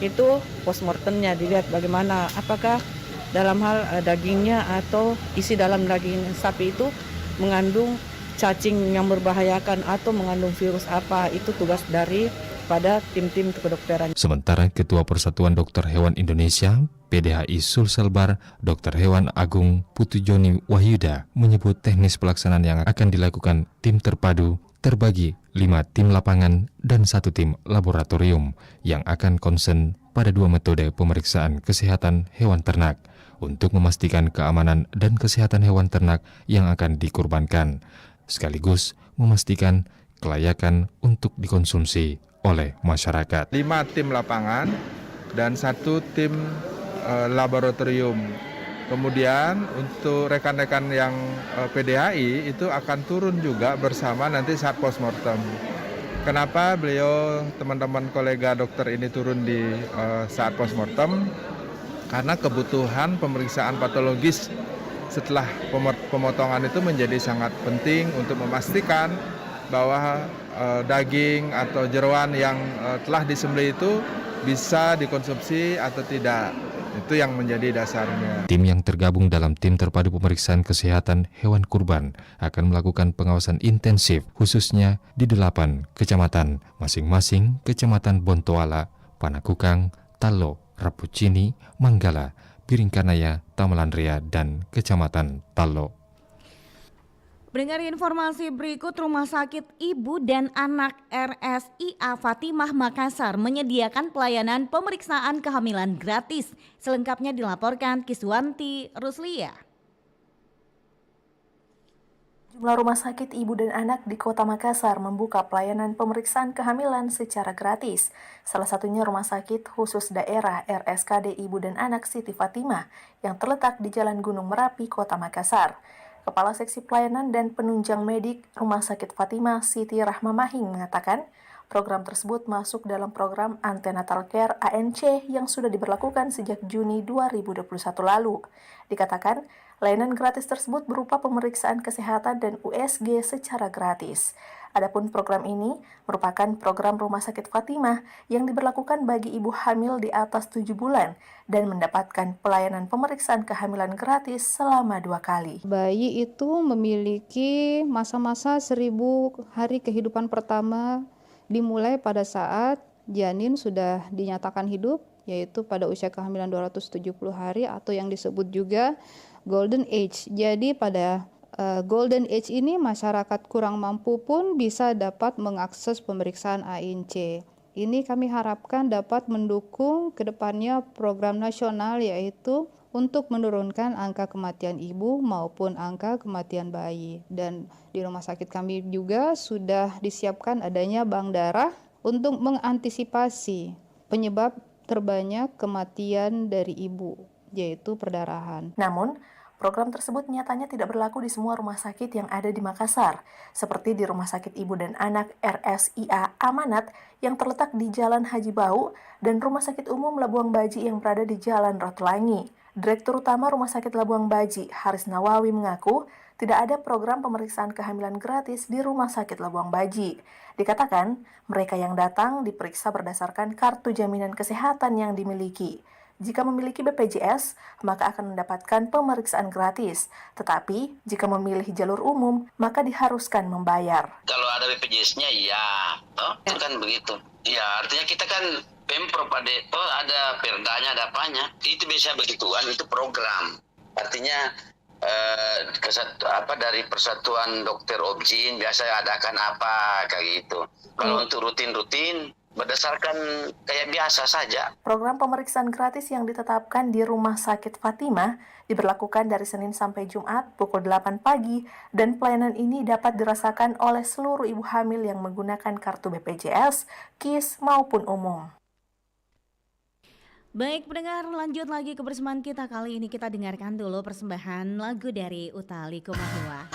itu postmortemnya dilihat bagaimana, apakah dalam hal dagingnya atau isi dalam daging sapi itu mengandung cacing yang membahayakan atau mengandung virus apa. Itu tugas dari pada tim-tim kedokteran. Sementara Ketua Persatuan Dokter Hewan Indonesia PDHI Sulselbar, Dr. Hewan Agung Putujoni Wahyuda, menyebut teknis pelaksanaan yang akan dilakukan tim terpadu terbagi 5 tim lapangan dan 1 tim laboratorium yang akan konsen pada 2 metode pemeriksaan kesehatan hewan ternak untuk memastikan keamanan dan kesehatan hewan ternak yang akan dikurbankan, sekaligus memastikan kelayakan untuk dikonsumsi oleh masyarakat. 5 tim lapangan dan 1 tim laboratorium. Kemudian untuk rekan-rekan yang PDHI itu akan turun juga bersama nanti saat postmortem. Kenapa beliau teman-teman kolega dokter ini turun di saat postmortem? Karena kebutuhan pemeriksaan patologis setelah pemotongan itu menjadi sangat penting untuk memastikan bahwa daging atau jeroan yang telah disembelih itu bisa dikonsumsi atau tidak. Itu yang menjadi dasarnya. Tim yang tergabung dalam tim terpadu pemeriksaan kesehatan hewan kurban akan melakukan pengawasan intensif khususnya di 8 kecamatan, masing-masing Kecamatan Bontoala, Panakukang, Talo, Rapucini, Manggala, Piringkanaya, Tamalanrea, dan Kecamatan Talo. Pendengar, informasi berikut, Rumah Sakit Ibu dan Anak RSIA Fatimah Makassar menyediakan pelayanan pemeriksaan kehamilan gratis. Selengkapnya dilaporkan Kiswanti Ruslia. Jumlah rumah sakit ibu dan anak di Kota Makassar membuka pelayanan pemeriksaan kehamilan secara gratis. Salah satunya Rumah Sakit Khusus Daerah RSKD Ibu dan Anak Siti Fatimah yang terletak di Jalan Gunung Merapi, Kota Makassar. Kepala Seksi Pelayanan dan Penunjang Medik Rumah Sakit Fatimah, Siti Rahma Mahing, mengatakan program tersebut masuk dalam program Antenatal Care ANC yang sudah diberlakukan sejak Juni 2021 lalu. Dikatakan, layanan gratis tersebut berupa pemeriksaan kesehatan dan USG secara gratis. Adapun program ini merupakan program Rumah Sakit Fatimah yang diberlakukan bagi ibu hamil di atas 7 bulan dan mendapatkan pelayanan pemeriksaan kehamilan gratis selama 2 kali. Bayi itu memiliki masa-masa 1000 hari kehidupan pertama dimulai pada saat janin sudah dinyatakan hidup, yaitu pada usia kehamilan 270 hari atau yang disebut juga Golden Age. Jadi pada Golden Age ini masyarakat kurang mampu pun bisa dapat mengakses pemeriksaan ANC. Ini kami harapkan dapat mendukung ke depannya program nasional, yaitu untuk menurunkan angka kematian ibu maupun angka kematian bayi. Dan di rumah sakit kami juga sudah disiapkan adanya bank darah untuk mengantisipasi penyebab terbanyak kematian dari ibu, yaitu perdarahan. Namun, Program tersebut nyatanya tidak berlaku di semua rumah sakit yang ada di Makassar, seperti di Rumah Sakit Ibu dan Anak RSIA Amanat yang terletak di Jalan Haji Bau dan Rumah Sakit Umum Labuang Baji yang berada di Jalan Rotulangi. Direktur Utama Rumah Sakit Labuang Baji, Haris Nawawi mengaku tidak ada program pemeriksaan kehamilan gratis di Rumah Sakit Labuang Baji. Dikatakan, mereka yang datang diperiksa berdasarkan kartu jaminan kesehatan yang dimiliki. Jika memiliki BPJS, maka akan mendapatkan pemeriksaan gratis. Tetapi, jika memilih jalur umum, maka diharuskan membayar. Kalau ada BPJS-nya, ya, itu kan begitu. Ya, artinya kita kan Pemprov ada perdanya, ada apanya. Itu biasa begituan, itu program. Artinya dari Persatuan Dokter Objin biasa adakan apa kayak gitu. Kalau untuk rutin-rutin berdasarkan kayak biasa saja. Program pemeriksaan gratis yang ditetapkan di Rumah Sakit Fatimah diberlakukan dari Senin sampai Jumat pukul 8 pagi dan pelayanan ini dapat dirasakan oleh seluruh ibu hamil yang menggunakan kartu BPJS, KIS maupun umum. Baik pendengar, lanjut lagi kebersamaan kita. Kali ini kita dengarkan dulu persembahan lagu dari Utha Likumahua.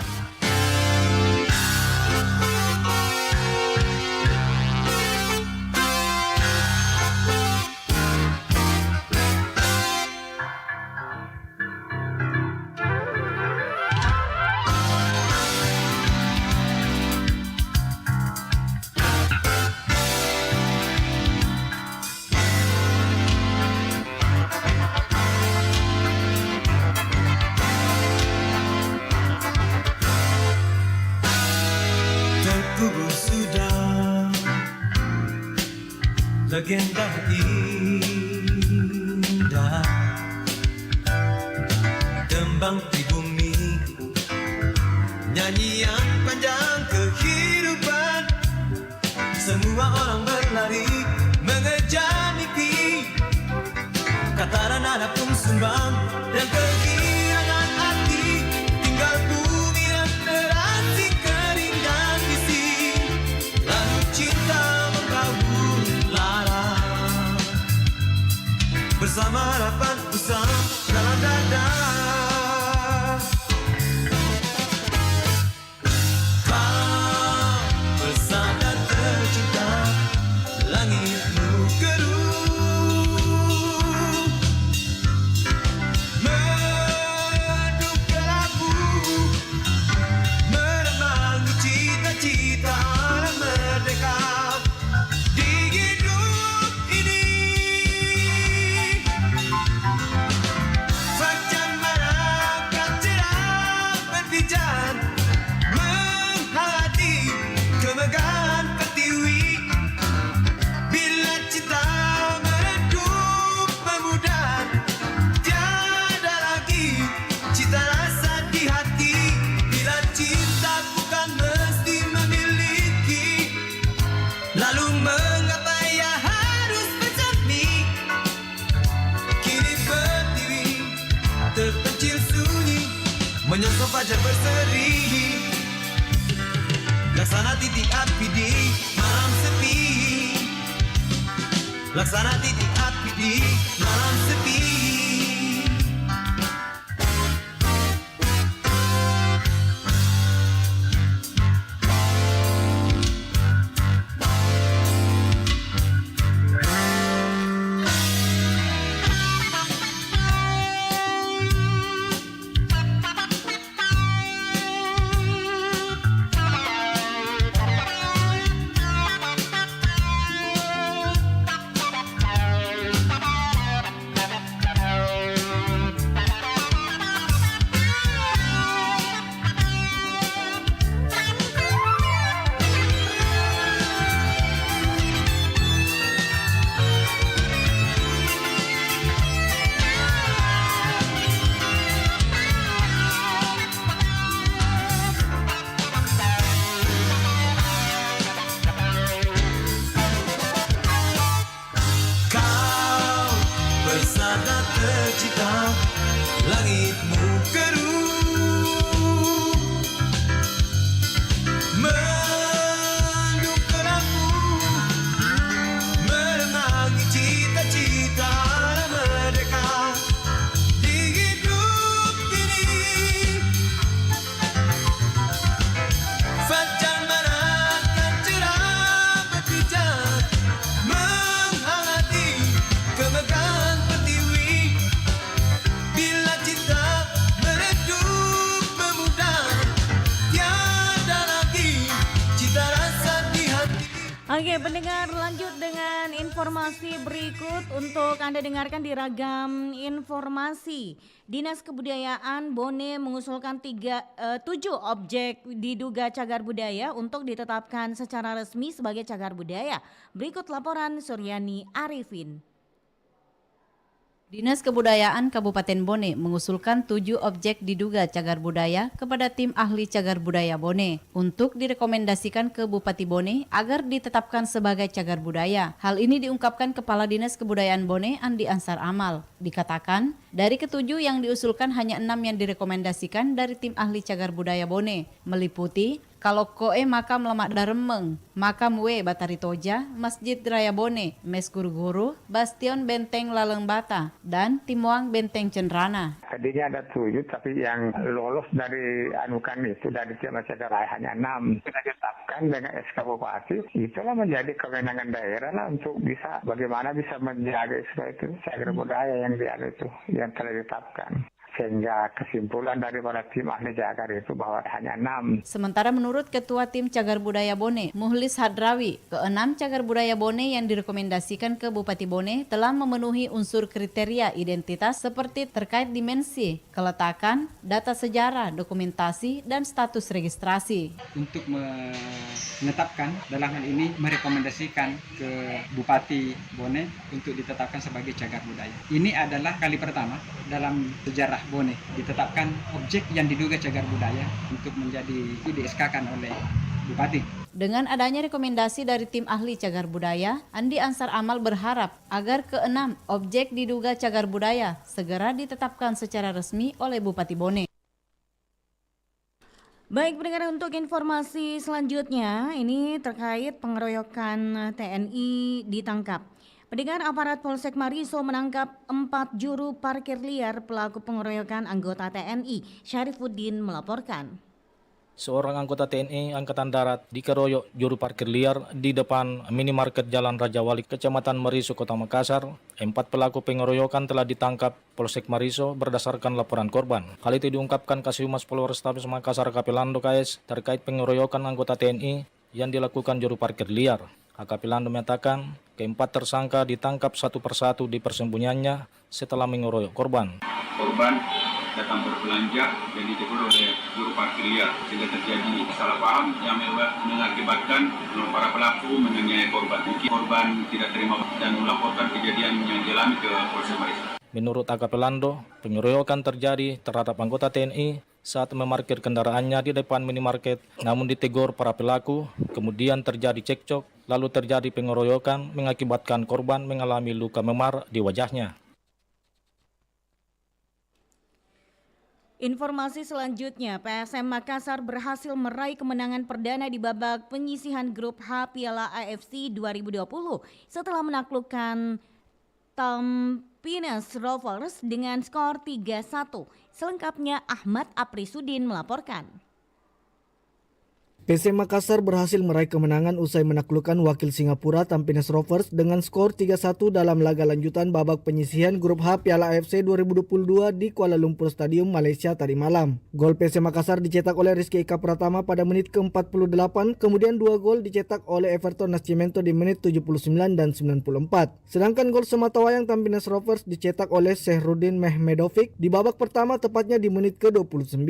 Terkubur sudah legenda indah, tembang pribumi, nyanyian panjang kehidupan. Semua orang berlari mengejar mimpi, kata dan nada pun sumbang dan kehilangan arti. Tinggal bumi dan terasi kering dan bising, lalu cinta membaur lara bersama harapan usang dalam dada. Kau bersandar tercinta, langitmu keruh, mendung kelabu, menemangi cita-cita alam merdeka di hidup ini. Fajar marahkan cerah berbijar, menghayati kemegahan pertiwi. Bila cinta meredup pemuda, tiada lagi cita rasa di hati. Bila cinta bukan mesti memiliki, lalu mengapa ia harus bersemi? Kini pertiwi terpencil sunyi, menyongsong fajar berseri, laksana titik api di malam sepi, laksana titik api di malam sepi. Oke, pendengar, lanjut dengan informasi berikut untuk Anda dengarkan di Ragam Informasi. Dinas Kebudayaan Bone mengusulkan 7 objek diduga cagar budaya untuk ditetapkan secara resmi sebagai cagar budaya. Berikut laporan Suryani Arifin. Dinas Kebudayaan Kabupaten Bone mengusulkan 7 objek diduga cagar budaya kepada tim ahli cagar budaya Bone untuk direkomendasikan ke Bupati Bone agar ditetapkan sebagai cagar budaya. Hal ini diungkapkan Kepala Dinas Kebudayaan Bone Andi Ansar Amal. Dikatakan, dari ketujuh yang diusulkan hanya 6 yang direkomendasikan dari tim ahli cagar budaya Bone, meliputi Kalokoe Makam Lemak Daremeng, Makam W Batari Toja, Masjid Raya Bone, Mes Guru-Guru, Bastion Benteng Laleng Bata, dan Timuang Benteng Cenrana. Tadinya ada 7, tapi yang lolos dari anukan itu dari tim cagar budaya hanya 6. Kita tetapkan dengan SK Bupati, itulah menjadi kewenangan daerah lah untuk bisa bagaimana bisa menjaga itu cagar budaya yang diada itu yang telah ditetapkan. Sehingga kesimpulan daripada tim ahli cagar itu bahwa hanya 6. Sementara menurut Ketua Tim Cagar Budaya Bone, Muhlis Hadrawi, ke-6 cagar budaya Bone yang direkomendasikan ke Bupati Bone telah memenuhi unsur kriteria identitas seperti terkait dimensi, keletakan, data sejarah, dokumentasi, dan status registrasi. Untuk menetapkan dalam hal ini merekomendasikan ke Bupati Bone untuk ditetapkan sebagai cagar budaya. Ini adalah kali pertama dalam sejarah Bone ditetapkan objek yang diduga cagar budaya untuk menjadi di-SK-kan oleh Bupati. Dengan adanya rekomendasi dari tim ahli cagar budaya, Andi Ansar Amal berharap agar ke-6 objek diduga cagar budaya segera ditetapkan secara resmi oleh Bupati Bone. Baik pendengar, untuk informasi selanjutnya ini terkait pengeroyokan TNI ditangkap. Pendengar, aparat Polsek Mariso menangkap 4 juru parkir liar pelaku pengeroyokan anggota TNI. Syarifuddin melaporkan. Seorang anggota TNI Angkatan Darat dikeroyok juru parkir liar di depan minimarket Jalan Raja Wali, Kecamatan Mariso, Kota Makassar. 4 pelaku pengeroyokan telah ditangkap Polsek Mariso berdasarkan laporan korban. Hal itu diungkapkan Kasihumas Polrestabes Makassar Kapelando KS terkait pengeroyokan anggota TNI yang dilakukan juru parkir liar. AKP Lando menyatakan keempat tersangka ditangkap satu persatu di persembunyiannya setelah mengeroyok korban. Korban datang berbelanja dan ditegur oleh juru parkir liar sehingga terjadi salah paham yang mengakibatkan para pelaku menganiaya korban. Korban tidak terima dan melaporkan kejadian yang dialami ke Polsek Mariso. Menurut AKP Lando, pengeroyokan terjadi terhadap anggota TNI saat memarkir kendaraannya di depan minimarket, namun ditegur para pelaku, kemudian terjadi cekcok, lalu terjadi pengeroyokan mengakibatkan korban mengalami luka memar di wajahnya. Informasi selanjutnya, PSM Makassar berhasil meraih kemenangan perdana di babak penyisihan grup H Piala AFC 2020 setelah menaklukkan Tampines Rovers dengan skor 3-1. Selengkapnya Ahmad Aprisudin melaporkan. PSM Makassar berhasil meraih kemenangan usai menaklukkan wakil Singapura Tampines Rovers dengan skor 3-1 dalam laga lanjutan babak penyisihan grup H Piala AFC 2022 di Kuala Lumpur Stadium, Malaysia tadi malam. Gol PSM Makassar dicetak oleh Rizky Eka Pratama pada menit ke-48, kemudian 2 gol dicetak oleh Everton Nascimento di menit 79 dan 94. Sedangkan gol sematawayang Tampines Rovers dicetak oleh Sehruddin Mehmedovic di babak pertama tepatnya di menit ke-29.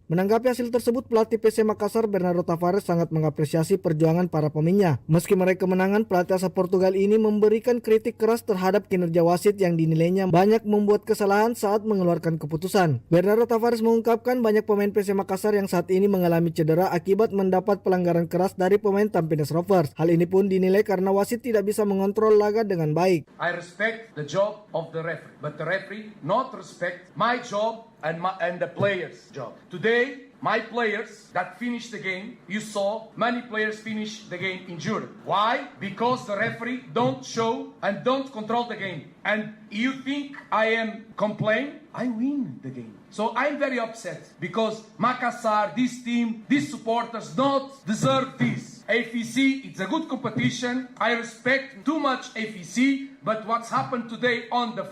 Menanggapi hasil tersebut, pelatih PSM Makassar Bernardo Tavares sangat mengapresiasi perjuangan para pemainnya. Meski meraih kemenangan, pelatih asal Portugal ini memberikan kritik keras terhadap kinerja wasit yang dinilainya banyak membuat kesalahan saat mengeluarkan keputusan. Bernardo Tavares mengungkapkan banyak pemain PSM Makassar yang saat ini mengalami cedera akibat mendapat pelanggaran keras dari pemain Tampines Rovers. Hal ini pun dinilai karena wasit tidak bisa mengontrol laga dengan baik. I respect the job of the referee, but the referee not respect my job and the players' job. Today, my players that finished the game, you saw many players finish the game injured. Why? Because the referee don't show and don't control the game. And you think I am complain? I win the game. So I'm very upset because Makassar, this team, these supporters don't deserve this. AVC, it's a good competition. I respect too much AVC, but what's happened today on the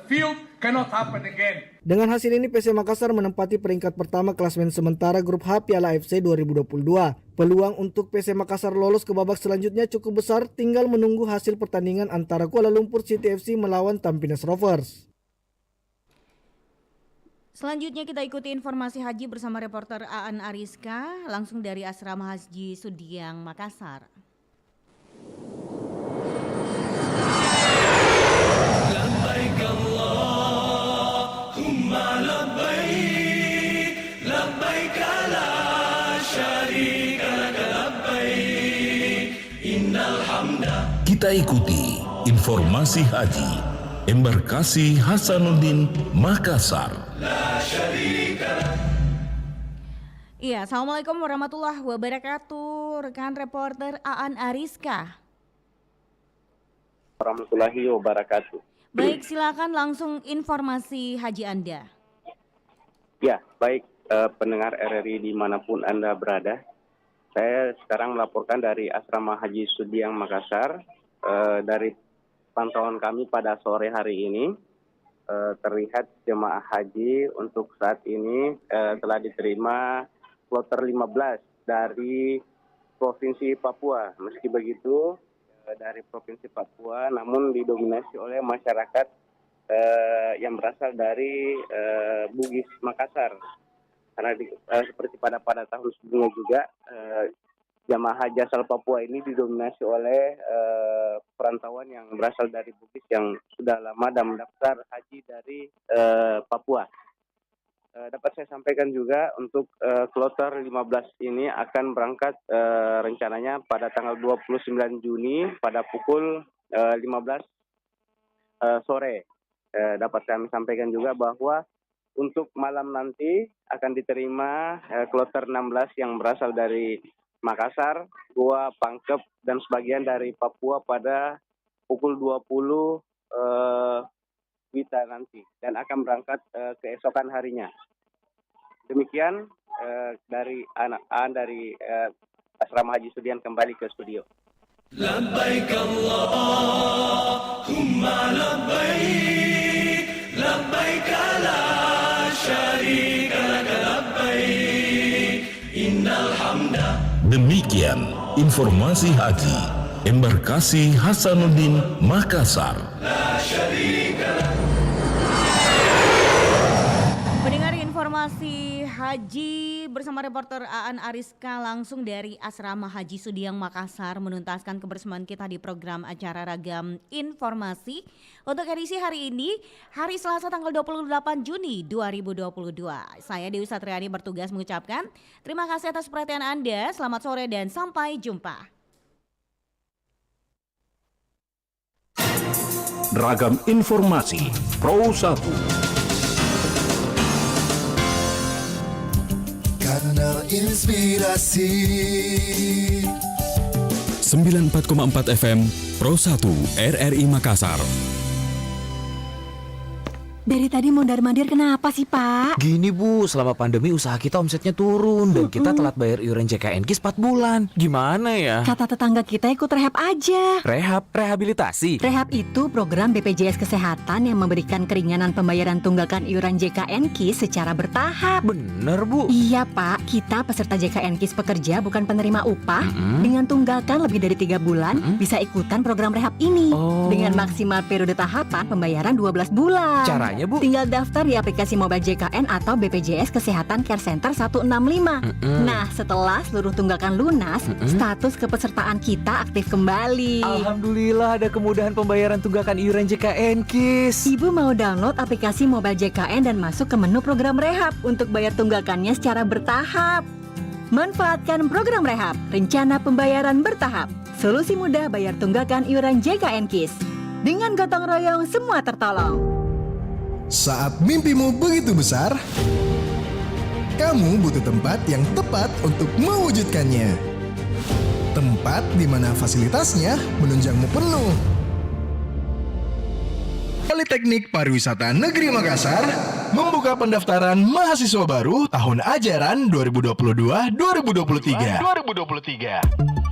field cannot happen again. Dengan hasil ini PC Makassar menempati peringkat pertama klasmen sementara grup H Piala AFC 2022. Peluang untuk PC Makassar lolos ke babak selanjutnya cukup besar, tinggal menunggu hasil pertandingan antara Kuala Lumpur City FC melawan Tampines Rovers. Selanjutnya kita ikuti informasi haji bersama reporter Aan Ariska langsung dari Asrama Haji Sudiang, Makassar. Labbaik Allahumma labbaik, labbaik la syarika lak labbaik, innal hamda. Kita ikuti informasi haji Embarkasi Hasanuddin, Makassar. Iya, Assalamualaikum warahmatullahi wabarakatuh. Rekan reporter Aan Ariska. Warahmatullahi wabarakatuh. Baik, silakan langsung informasi haji Anda. Ya, baik pendengar RRI dimanapun Anda berada. Saya sekarang melaporkan dari Asrama Haji Sudiang, Makassar. Dari pantauan kami pada sore hari ini, terlihat jemaah haji untuk saat ini telah diterima kloter 15 dari Provinsi Papua. Meski begitu, dari Provinsi Papua namun didominasi oleh masyarakat yang berasal dari Bugis, Makassar. Karena seperti pada tahun sebelumnya juga, jamaah haji asal Papua ini didominasi oleh perantauan yang berasal dari Bugis yang sudah lama dan mendaftar haji dari Papua. Dapat saya sampaikan juga untuk kloter 15 ini akan berangkat rencananya pada tanggal 29 Juni pada pukul 15 sore. Dapat kami sampaikan juga bahwa untuk malam nanti akan diterima kloter 16 yang berasal dari Makassar, Goa, Pangkep, dan sebagian dari Papua pada pukul 20 WITA nanti dan akan berangkat keesokan harinya. Demikian dari anak-anak dari Asrama Haji Sudiang kembali ke studio. Labbaik Allahumma labbaik, labbaik la syarika lak labbaik, innal hamda. Demikian informasi haji Embarkasi Hasanuddin, Makassar. Pendengar informasi haji bersama reporter Aan Ariska langsung dari Asrama Haji Sudiang, Makassar, menuntaskan kebersamaan kita di program acara Ragam Informasi untuk edisi hari ini, hari Selasa tanggal 28 Juni 2022. Saya Dewi Satriani bertugas mengucapkan terima kasih atas perhatian Anda, selamat sore dan sampai jumpa. Ragam Informasi Pro 1. Kanal Inspirasi 94,4 FM Pro 1 RRI Makassar. Dari tadi mondar-mandir kenapa sih Pak? Gini Bu, selama pandemi usaha kita omsetnya turun dan kita telat bayar iuran JKNKIS 4 bulan. Gimana ya? Kata tetangga kita ikut rehab aja. Rehab? Rehabilitasi? Rehab itu program BPJS Kesehatan yang memberikan keringanan pembayaran tunggakan iuran JKNKIS secara bertahap. Bener Bu? Iya Pak, kita peserta JKNKIS pekerja bukan penerima upah. Dengan tunggakan lebih dari 3 bulan bisa ikutan program rehab ini. Dengan maksimal periode tahapan pembayaran 12 bulan. Caranya Bu? Tinggal daftar di aplikasi mobile JKN atau BPJS Kesehatan Care Center 165. Nah, setelah seluruh tunggakan lunas, status kepesertaan kita aktif kembali. Alhamdulillah ada kemudahan pembayaran tunggakan iuran JKNKIS. Ibu mau download aplikasi mobile JKN dan masuk ke menu program rehab untuk bayar tunggakannya secara bertahap. Manfaatkan program rehab, rencana pembayaran bertahap. Solusi mudah bayar tunggakan iuran JKNKIS. Dengan gotong royong semua tertolong. Saat mimpimu begitu besar, kamu butuh tempat yang tepat untuk mewujudkannya. Tempat di mana fasilitasnya menunjangmu penuh. Politeknik Pariwisata Negeri Makassar membuka pendaftaran mahasiswa baru tahun ajaran 2022-2023.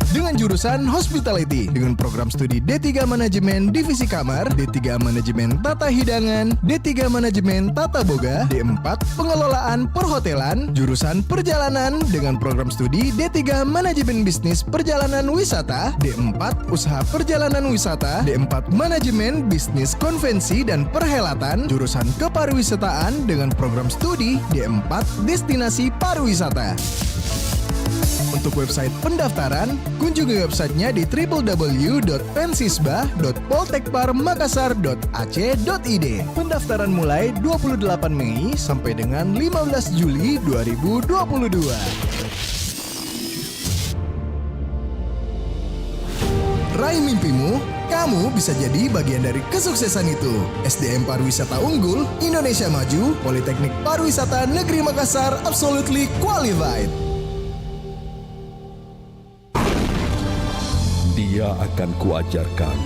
dengan jurusan Hospitality dengan program studi D3 Manajemen Divisi Kamar, D3 Manajemen Tata Hidangan, D3 Manajemen Tata Boga, D4 Pengelolaan Perhotelan, jurusan Perjalanan dengan program studi D3 Manajemen Bisnis Perjalanan Wisata, D4 Usaha Perjalanan Wisata, D4 Manajemen Bisnis Konvensi dan Perhelatan, jurusan Kepariwisataan dengan program studi D4 Destinasi Pariwisata. Untuk website pendaftaran, kunjungi websitenya di www.pensisbah.poltekparmakassar.ac.id. Pendaftaran mulai 28 Mei sampai dengan 15 Juli 2022. Raih mimpimu, kamu bisa jadi bagian dari kesuksesan itu. SDM Pariwisata Unggul, Indonesia Maju, Politeknik Pariwisata Negeri Makassar, absolutely qualified. Dia akan kuajarkan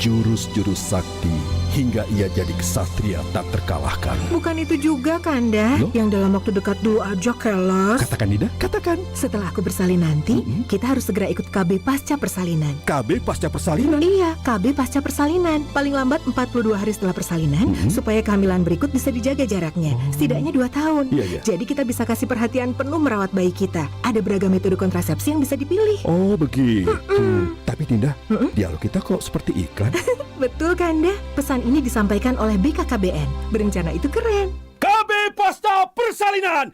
jurus-jurus sakti hingga ia jadi kesatria tak terkalahkan. Bukan itu juga, Kanda, yang dalam waktu dekat dulu aja keles. Katakan, Nida, katakan. Setelah aku bersalin nanti, kita harus segera ikut KB Pasca Persalinan. KB Pasca Persalinan? Iya, KB Pasca Persalinan. Paling lambat 42 hari setelah persalinan, supaya kehamilan berikut bisa dijaga jaraknya. Setidaknya 2 tahun. Iya. Jadi kita bisa kasih perhatian penuh merawat bayi kita. Ada beragam metode kontrasepsi yang bisa dipilih. Oh, begitu. Tapi Dinda, dialog kita kok seperti iklan? Betul, Kanda. Pesan ini disampaikan oleh BKKBN. Berencana itu keren. KB Pasca Persalinan.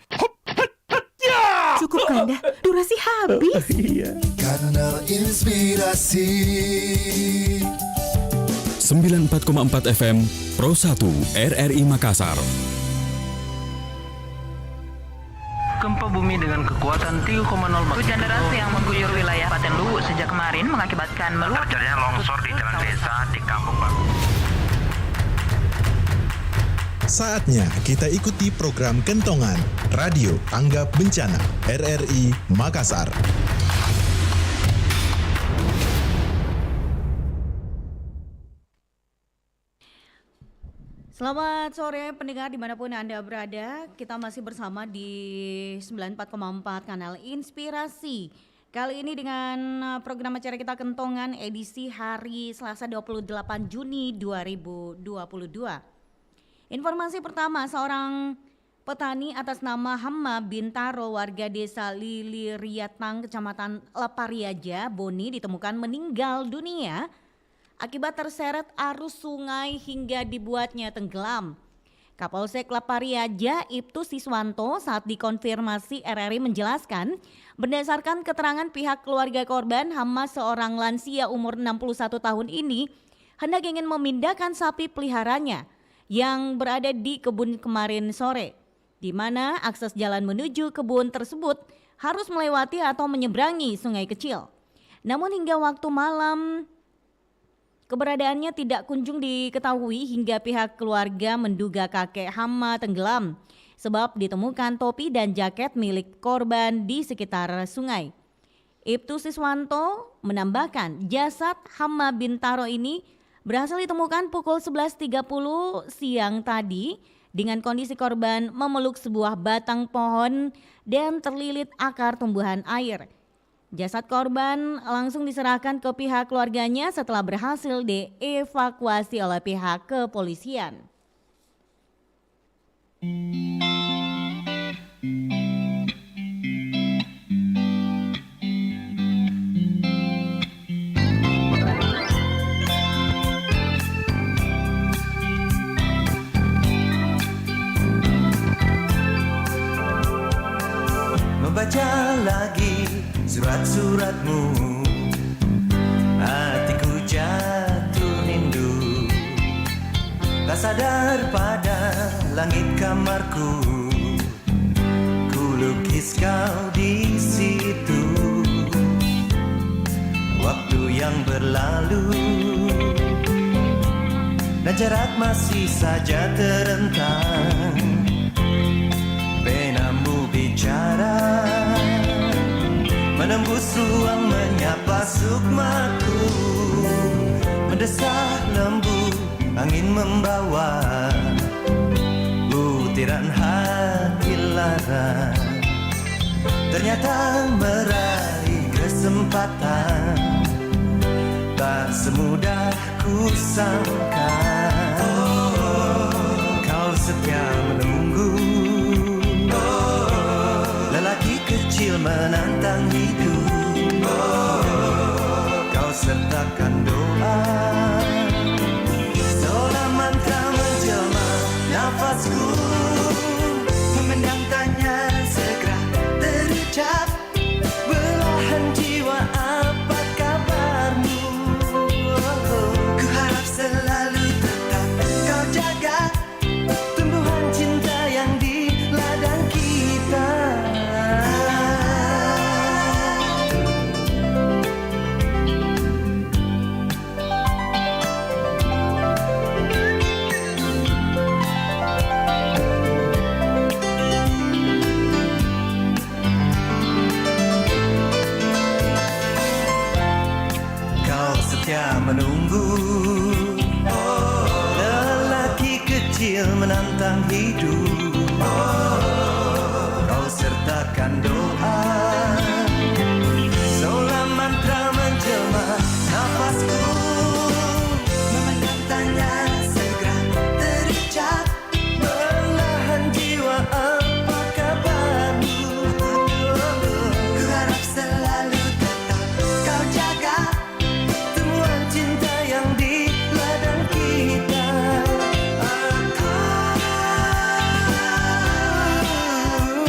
Cukup, Kanda. Durasi habis. Iya. Kanal Inspirasi 94,4 FM Pro 1 RRI Makassar. Gempa bumi dengan kekuatan 3,0 magnitudo. Hujan deras yang mengguyur wilayah Paten Luwu sejak kemarin mengakibatkan meluap terjadinya longsor di jalan desa di Kampung Baru. Saatnya kita ikuti program Kentongan Radio Tanggap Bencana RRI Makassar. Selamat sore pendengar dimanapun Anda berada. Kita masih bersama di 94,4 Kanal Inspirasi. Kali ini dengan program acara kita Kentongan edisi hari Selasa 28 Juni 2022. Informasi pertama, seorang petani atas nama Hamma Bintaro warga desa Liliriatang Kecamatan Lepariaja, Boni ditemukan meninggal dunia akibat terseret arus sungai hingga dibuatnya tenggelam. Kapolsek Lepariaja Ibtu Siswanto saat dikonfirmasi RRI menjelaskan, berdasarkan keterangan pihak keluarga korban, Hamma seorang lansia umur 61 tahun ini hendak ingin memindahkan sapi peliharanya yang berada di kebun kemarin sore, di mana akses jalan menuju kebun tersebut harus melewati atau menyeberangi sungai kecil. Namun hingga waktu malam keberadaannya tidak kunjung diketahui hingga pihak keluarga menduga kakek Hamma tenggelam sebab ditemukan topi dan jaket milik korban di sekitar sungai. Ibtu Siswanto menambahkan jasad Hamma Bintaro ini berhasil ditemukan pukul 11.30 siang tadi dengan kondisi korban memeluk sebuah batang pohon dan terlilit akar tumbuhan air. Jasad korban langsung diserahkan ke pihak keluarganya setelah berhasil dievakuasi oleh pihak kepolisian. Membaca lagi surat-suratmu, hatiku jatuh rindu. Tak sadar pada langit kamarku, ku lukis kau di situ. Waktu yang berlalu dan jarak masih saja terentang. Penamu bicara menembus ruang menyapa sukmaku, mendesah lembut angin membawa butiran hati lara. Ternyata meraih kesempatan, tak semudah ku sangka. Kau setia menunggu, lelaki kecil menantang hidup. Kau sertakan doa, seolah mantra menjelma nafasku. Memandang tanya segera terucap, belahan jiwa apa kabarmu? Ku harap selalu tetap kau jaga tumbuhan cinta yang di ladang kita. Menunggu, lelaki kecil menantang hidup. Kau sertakan doa, seolah mantra menjelma nafasku. Memandang tanya segera terucap, belahan jiwa apa kabarmu? Ku harap selalu tetap kau jaga cinta yang di ladang kita.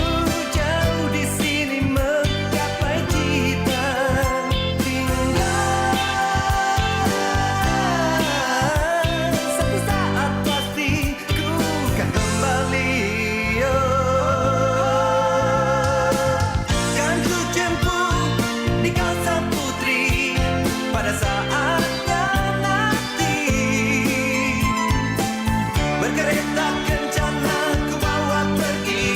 Aku jauh di sini menggapai cita. Tinggal satu saat pasti ku kan kembali. Kan ku jemput di kawasan putri pada saat kereta kencana ku bawa pergi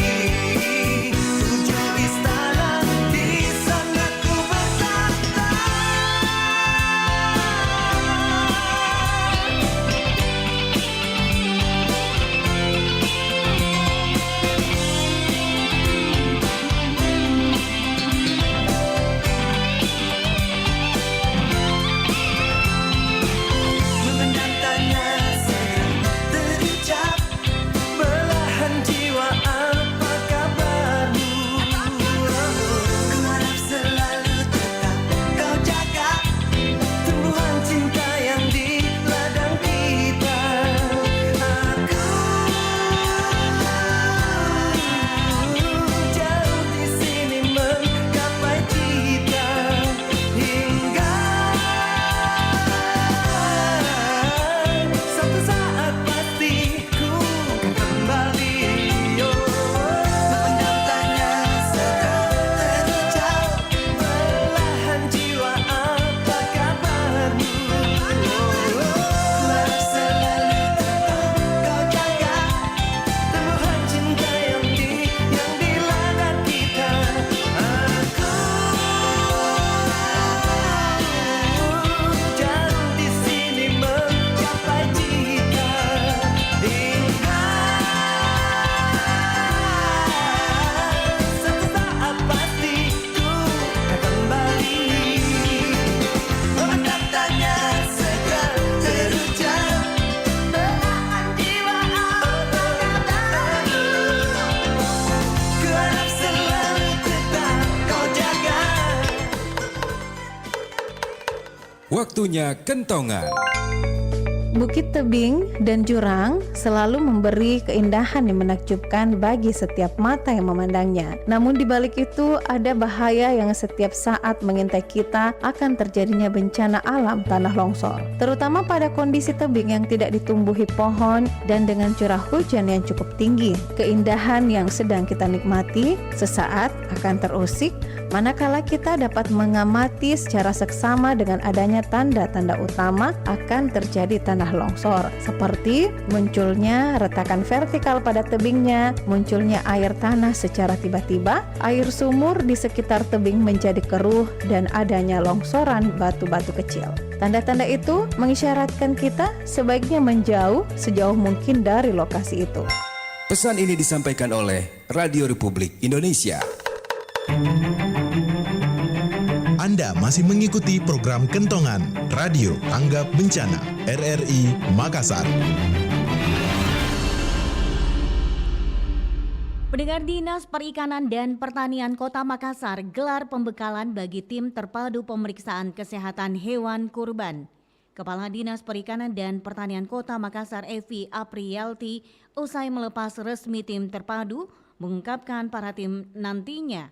tuju istana, di sana ku bertata. Memandang tanya segera terucap, belahan jiwa apa kabarmu? Ku harap selalu tetap kau jaga tumbuhan cinta yang di ladang kita. Aku jauh di sini menggapai cita. Hingga satu saat pasti ku kan kembali. Memandang tanya segera terucap, belahan jiwa apa kabarmu? Ku harap selalu tetap kau jaga tumbuhan cinta yang di ladang kita. Aku jauh di sini menggapai cita. Hingga satu saat pasti ku kan kembali. Memandang tanya segera terucap, belahan jiwa apa kabarmu? Ku harap selalu tetap kau jaga. Waktunya kentongan. Bukit tebing dan jurang selalu memberi keindahan yang menakjubkan bagi setiap mata yang memandangnya. Namun di balik itu ada bahaya yang setiap saat mengintai kita akan terjadinya bencana alam tanah longsor. Terutama pada kondisi tebing yang tidak ditumbuhi pohon dan dengan curah hujan yang cukup tinggi. Keindahan yang sedang kita nikmati sesaat akan terusik manakala kita dapat mengamati secara seksama dengan adanya tanda-tanda utama akan terjadi tanah longsor, seperti munculnya retakan vertikal pada tebingnya, munculnya air tanah secara tiba-tiba, air sumur di sekitar tebing menjadi keruh, dan adanya longsoran batu-batu kecil. Tanda-tanda itu mengisyaratkan kita sebaiknya menjauh sejauh mungkin dari lokasi itu. Pesan ini disampaikan oleh Radio Republik Indonesia. Anda Anda masih mengikuti program Kentongan Radio Tanggap Bencana RRI Makassar. Pendengar, Dinas Perikanan dan Pertanian Kota Makassar gelar pembekalan bagi tim terpadu pemeriksaan kesehatan hewan kurban. Kepala Dinas Perikanan dan Pertanian Kota Makassar Evi Apriyalti usai melepas resmi tim terpadu mengungkapkan para tim nantinya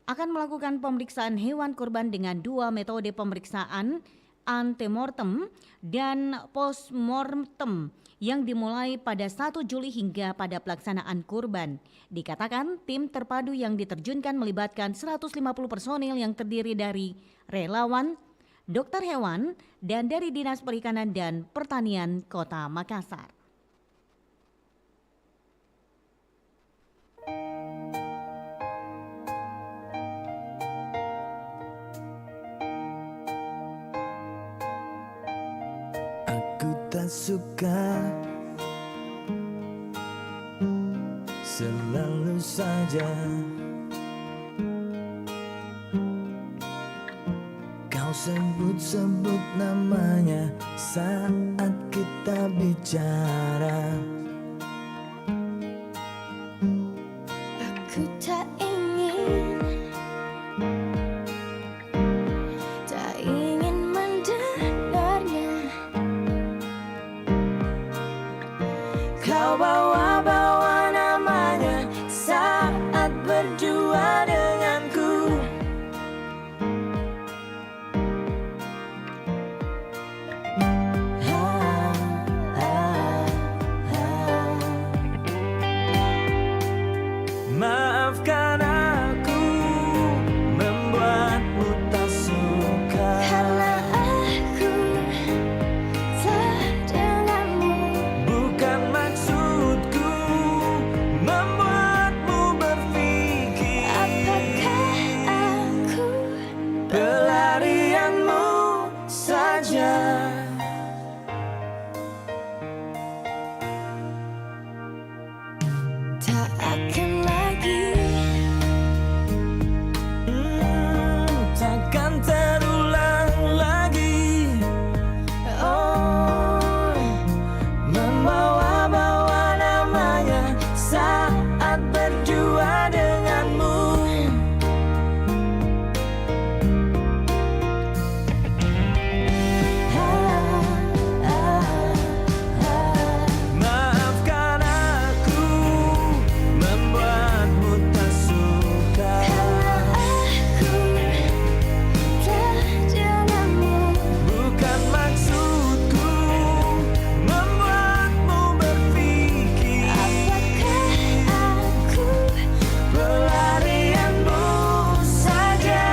akan melakukan pemeriksaan hewan kurban dengan 2 metode pemeriksaan antemortem dan postmortem yang dimulai pada 1 Juli hingga pada pelaksanaan kurban. Dikatakan tim terpadu yang diterjunkan melibatkan 150 personil yang terdiri dari relawan, dokter hewan, dan dari Dinas Perikanan dan Pertanian Kota Makassar. Aku tak suka selalu saja kau sebut-sebut namanya saat kita bicara. Aku tak ingin mendengarnya. Kau bawa-bawa namanya saat berdua denganku. Maafkan aku membuatmu tak suka, karena aku tak denganmu. Bukan maksudku membuatmu berpikir apakah aku pelarianmu saja. Tak akan lagi, takkan terulang lagi. Oh, membawa-bawa namanya saat berdua denganmu. Maafkan aku membuatmu tak suka, karena aku tak denganmu. Bukan maksudku membuatmu berpikir apakah aku pelarianmu saja.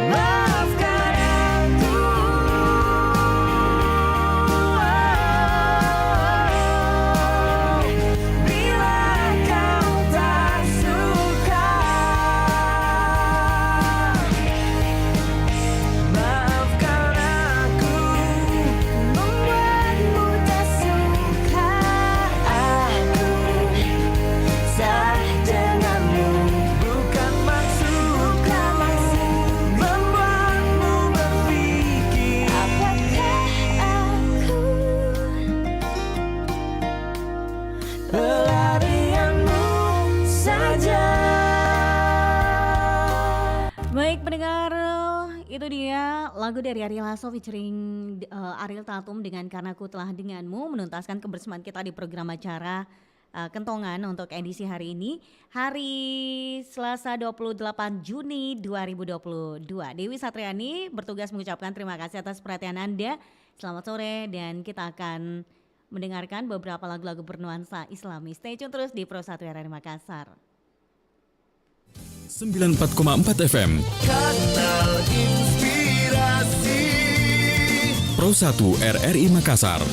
Maafkan aku bila kau tak suka. Maafkan aku membuatmu tak suka. Aku tak denganmu. Bukan maksudku membuatmu berpikir apakah aku pelarianmu saja. Baik pendengar, itu dia lagu dari Ariel Lasso featuring Ariel Tatum dengan Karena Ku Telah Denganmu menuntaskan kebersamaan kita di program acara Kentongan untuk edisi hari ini, hari Selasa 28 Juni 2022. Dewi Satriani bertugas mengucapkan terima kasih atas perhatian Anda. Selamat sore dan kita akan mendengarkan beberapa lagu-lagu bernuansa Islami. Stay tune terus di Pro 1 RRI Makassar. 94,4 FM. Kanal Inspirasi. Pro 1 RRI Makassar.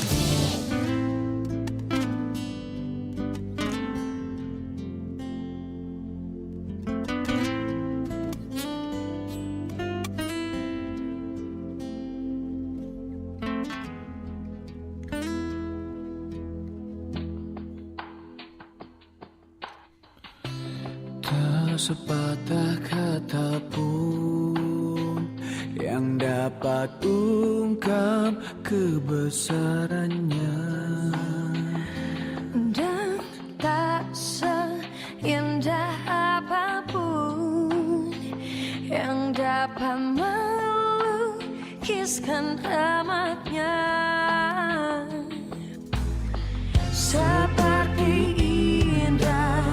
Sepatah kata pun yang dapat ungkap kebesarannya, dan tak seindah apapun yang dapat melukiskan amatnya. Seperti indah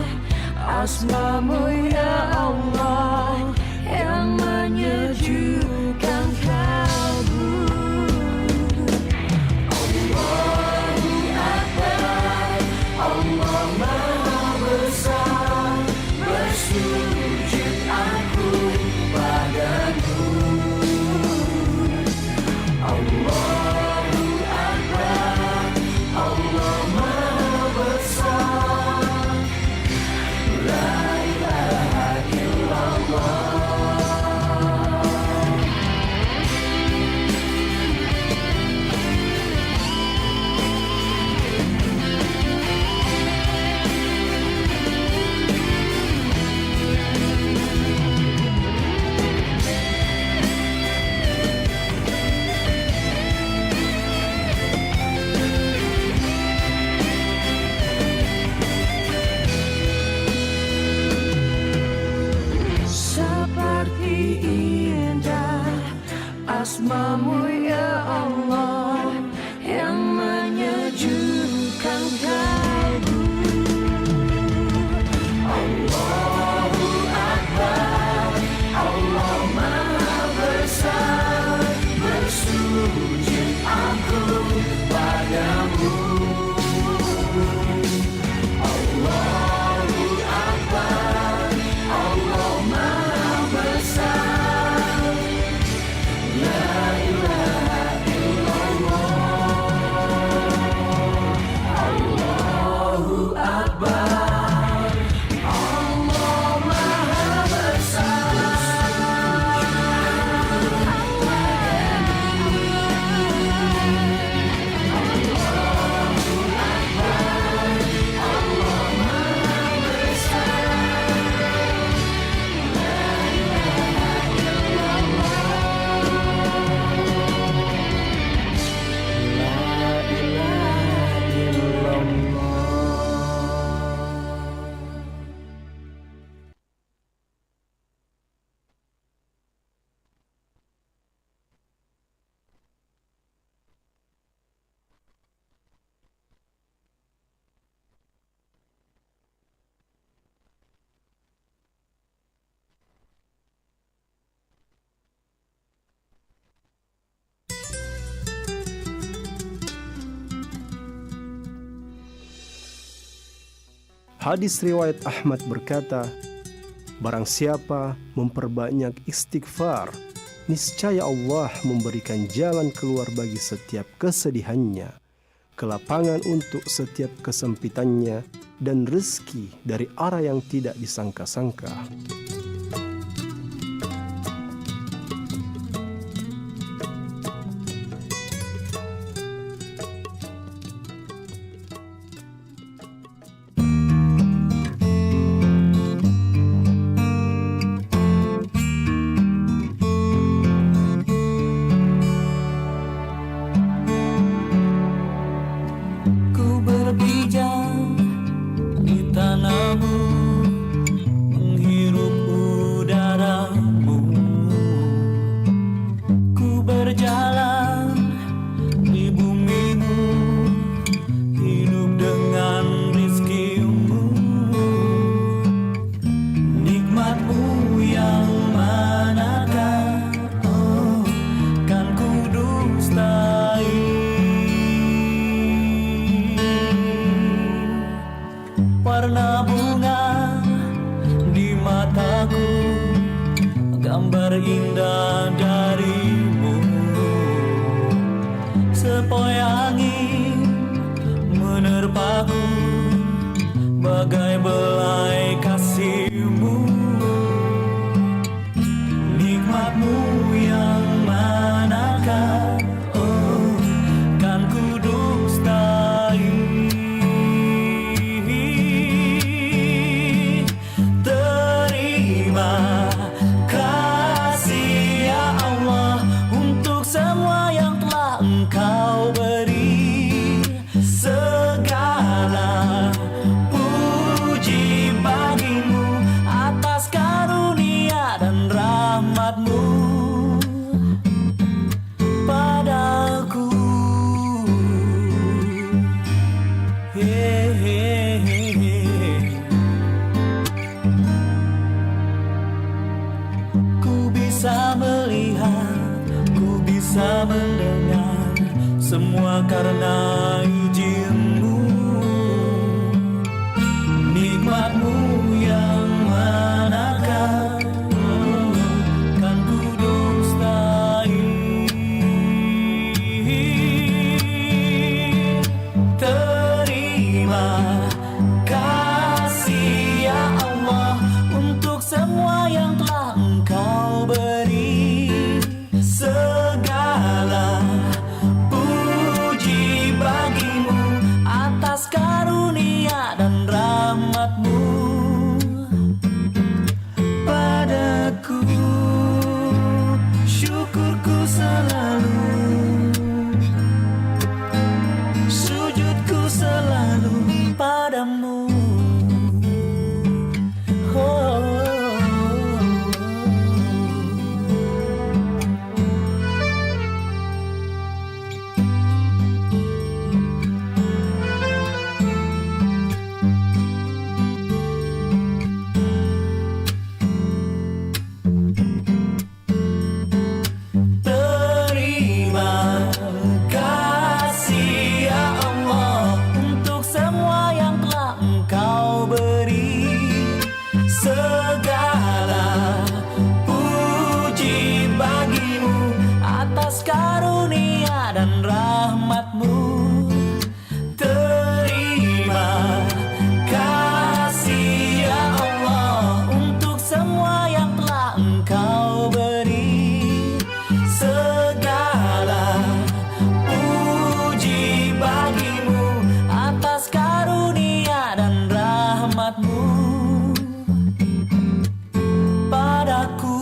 asmamu ya Allah yang menyejukkan kalbu. Allahu Akbar, Allah Maha Besar, bersujud aku padamu. Allahu Akbar, Allah Maha Besar, la ilaha illallah. Seperti indah asmamu ya Allah yang menyejukkan kalbu. Allahu Akbar, Allah Maha Besar, bersujud aku padamu. Allahu Akbar, Allah Maha Besar, la ilaha illallah. Allahu Akbar, Allah Maha Besar. Hadis riwayat Ahmad berkata, barang siapa memperbanyak istighfar, niscaya Allah memberikan jalan keluar bagi setiap kesedihannya, kelapangan untuk setiap kesempitannya, dan rezeki dari arah yang tidak disangka-sangka. Berpijak di tanahmu, menghirup bagai belai kasih-Mu, nikmat-Mu yang manakah kan ku dustai. Terima kasih ya Allah untuk semua yang telah Engkau beri. Segala puji bagi-Mu atas karunia dan rahmat-Mu padaku. Ku bisa melihat, ku bisa mendengar, semua karena izin-Mu. Nikmat-Mu yang manakah kan ku dustai. Terima kasih ya Allah untuk semua yang telah Engkau beri. Segala puji bagi-Mu atas karunia dan rahmat-Mu padaku. Syukurku selalu, sujudku selalu padamu. Terima kasih ya Allah untuk semua yang telah Engkau beri. Segala puji bagi-Mu atas karunia dan rahmat-Mu. Terima kasih ya Allah untuk semua yang telah Engkau beri. Segala puji bagi-Mu atas karunia dan rahmat-Mu padaku.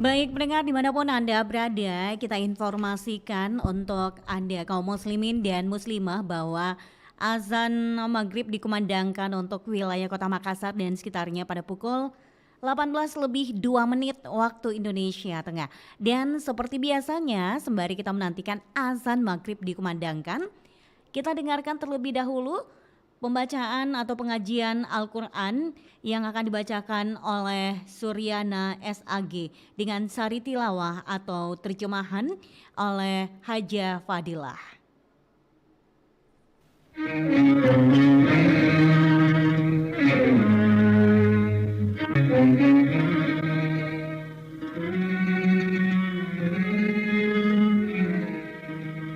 Baik pendengar dimanapun Anda berada, kita informasikan untuk Anda kaum muslimin dan muslimah bahwa azan maghrib dikumandangkan untuk wilayah kota Makassar dan sekitarnya pada pukul 18:02 waktu Indonesia Tengah. Dan seperti biasanya sembari kita menantikan azan maghrib dikumandangkan, kita dengarkan terlebih dahulu pembacaan atau pengajian Al-Quran yang akan dibacakan oleh Suryana SAG dengan sari tilawah atau terjemahan oleh Haja Fadilah.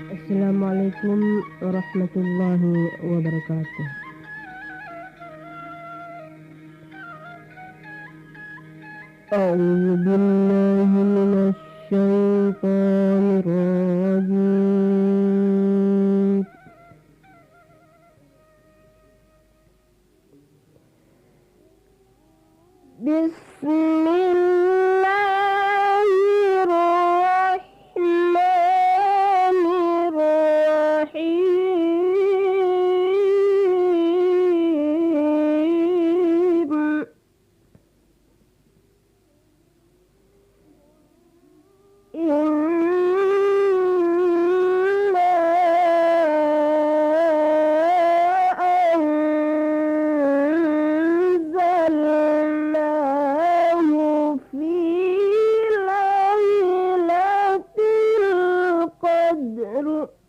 Assalamualaikum warahmatullahi wabarakatuh. A'udzu billahi minasy syaithanir rajim. القدر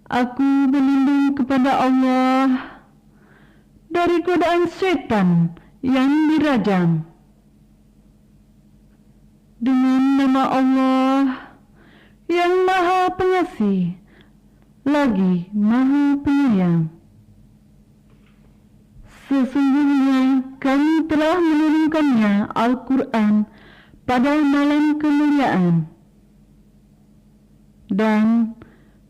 Aku berlindung kepada Allah dari godaan setan yang dirajam. Dengan nama Allah yang Maha Pengasih lagi Maha Penyayang. Sesungguhnya kami telah menurunkannya Al-Quran pada malam kemuliaan. Dan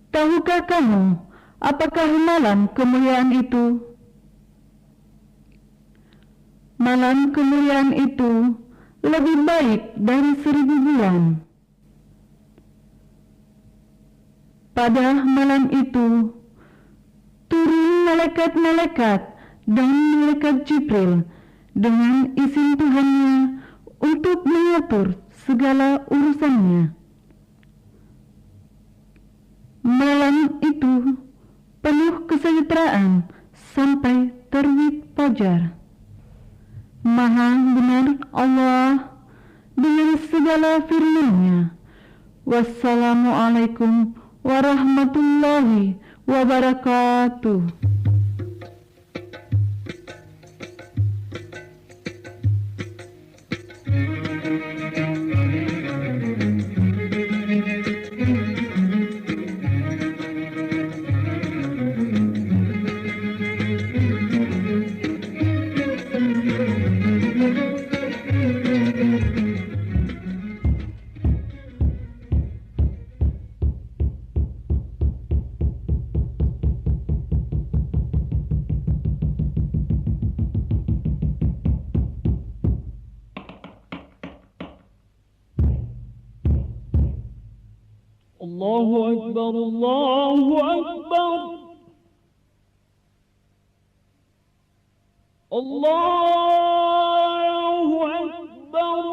tahukah kamu apakah malam kemuliaan itu? Malam kemuliaan itu lebih baik dari 1000 bulan. Pada malam itu turun malaikat-malaikat dan malaikat Jibril dengan izin Tuhannya untuk mengatur segala urusannya. Malam itu penuh kesejahteraan sampai terbit fajar. Maha benar Allah dengan segala firman-Nya. Wassalamualaikum warahmatullahi wabarakatuh. Allahu Akbar, Allahu Akbar. Allahu Akbar,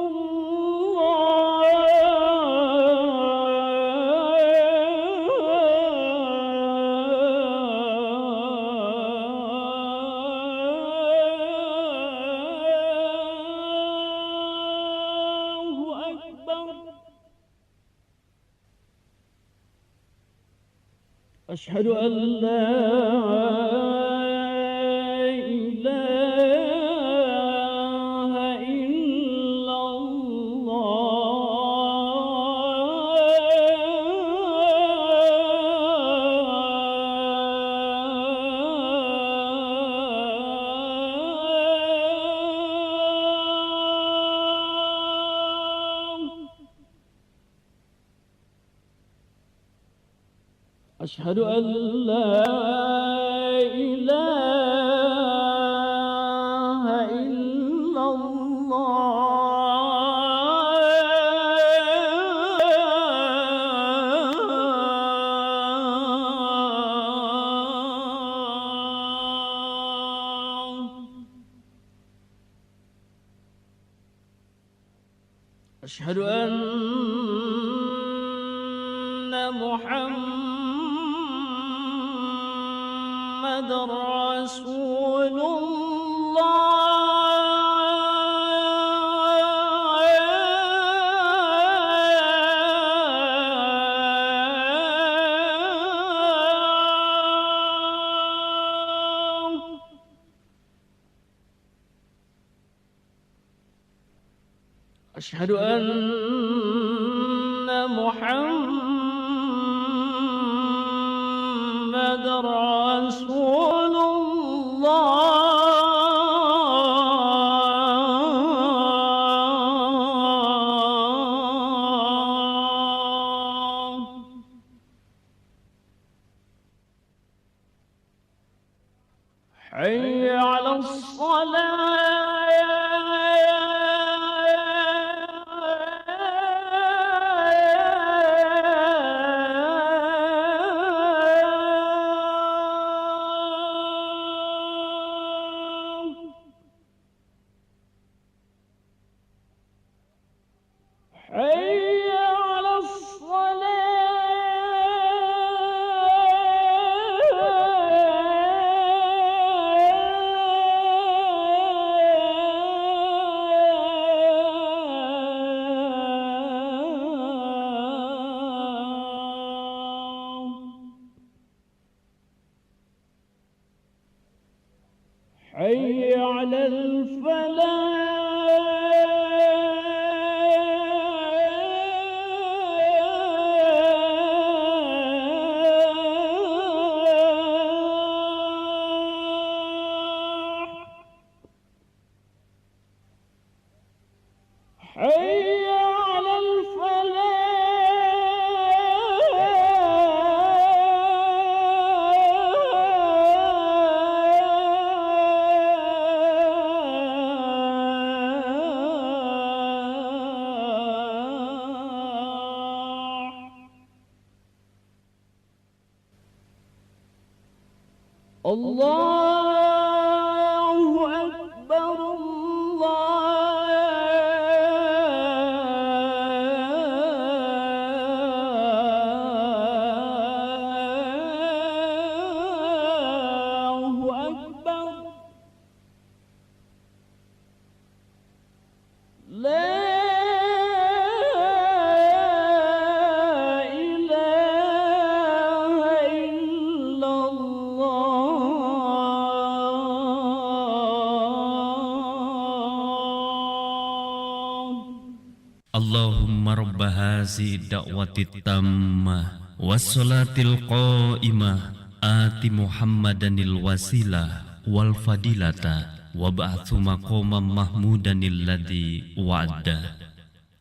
Allahu Akbar. أشهد أن لا إله إلا أشهد أن لا إله إلا الله. أشهد أن محمد رسول الله. أشهد أن محمد رسول الله. حي على الصلاة. حي على الصلاة. حي على الفلاح. حي على الفلاح. Allahu Akbar, Allahu Akbar. La Allahumma rabba hazi da'wati tammah wassalatil qa'imah ati Muhammadanil wasilah wal fadilata wa ba'athu maqamam mahmudanil ladzi wa'ada.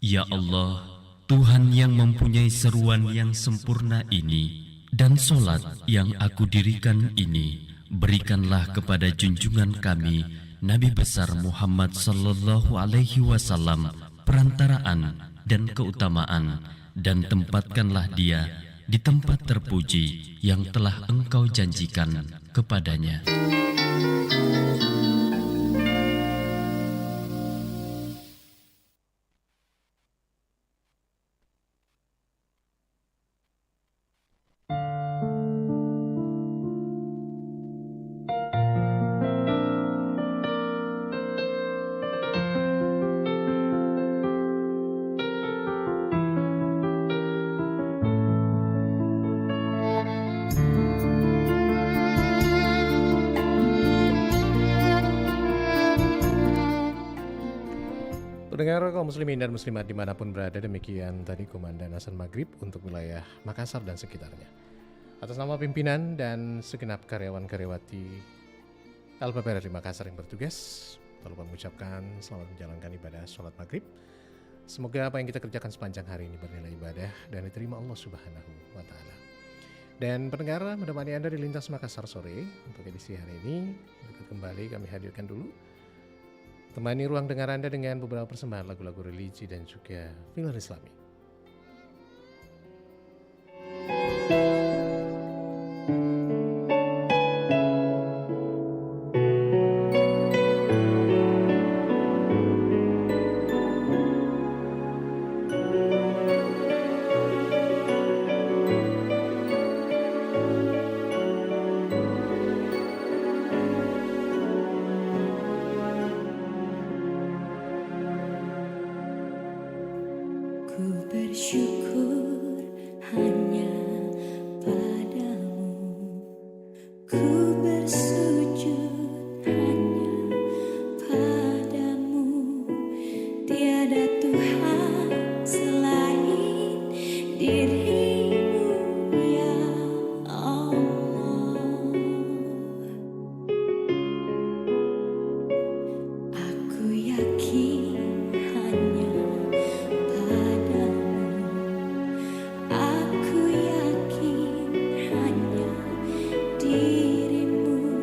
Ya Allah, Tuhan yang mempunyai seruan yang sempurna ini dan solat yang aku dirikan ini, berikanlah kepada junjungan kami Nabi besar Muhammad sallallahu alaihi wasallam perantaraan dan keutamaan, dan tempatkanlah dia di tempat terpuji yang telah Engkau janjikan kepadanya. Pendengar kaum muslimin dan muslimat dimanapun berada, demikian tadi Komandan Azan Maghrib untuk wilayah Makassar dan sekitarnya. Atas nama pimpinan dan segenap karyawan-karyawati LPPRRI Makassar yang bertugas, tak lupa mengucapkan selamat menjalankan ibadah sholat maghrib. Semoga apa yang kita kerjakan sepanjang hari ini bernilai ibadah dan diterima Allah Subhanahu wa Ta'ala. Dan pendengar, menemani Anda di Lintas Makassar sore untuk edisi hari ini, berikut kembali kami hadirkan dulu temani ruang dengar Anda dengan beberapa persembahan lagu-lagu religi dan juga film Islami. Ku bersyukur hanya padamu, ku bersujud hanya padamu, tiada Tuhan selain dirimu ya Allah. Aku yakin hanya aku yakin hanya dirimu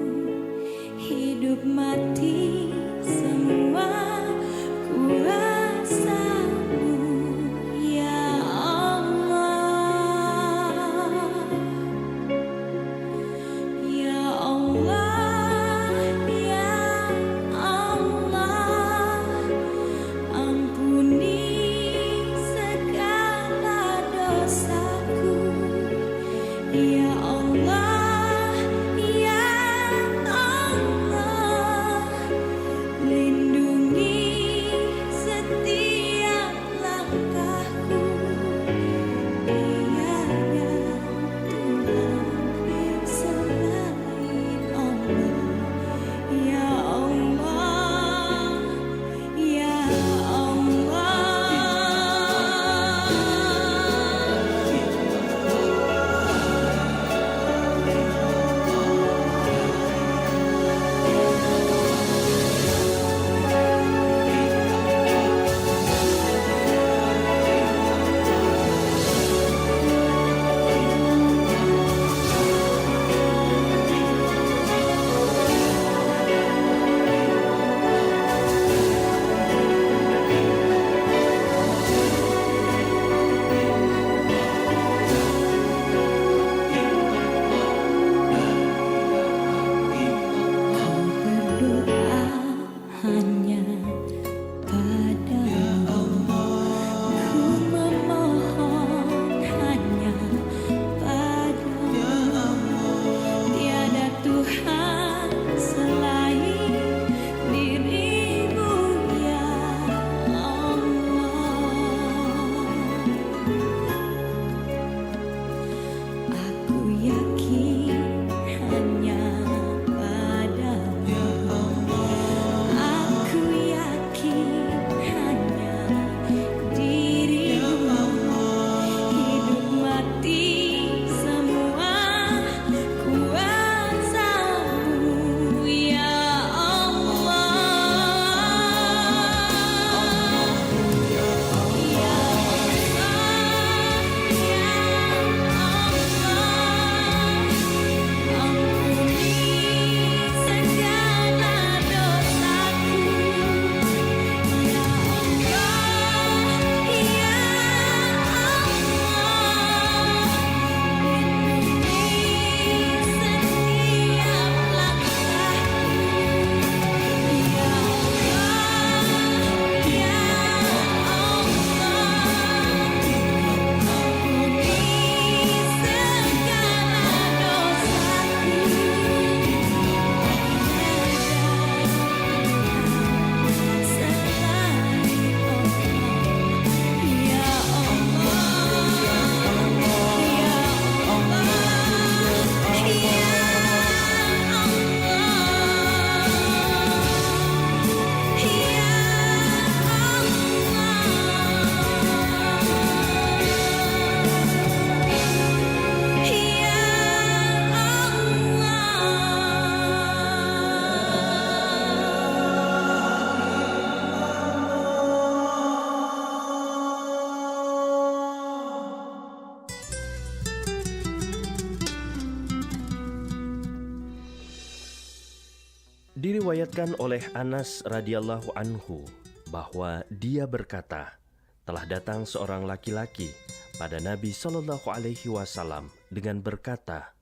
Diriwayatkan oleh Anas radhiyallahu anhu bahwa dia berkata, telah datang seorang laki-laki pada Nabi Shallallahu Alaihi Wasallam dengan berkata,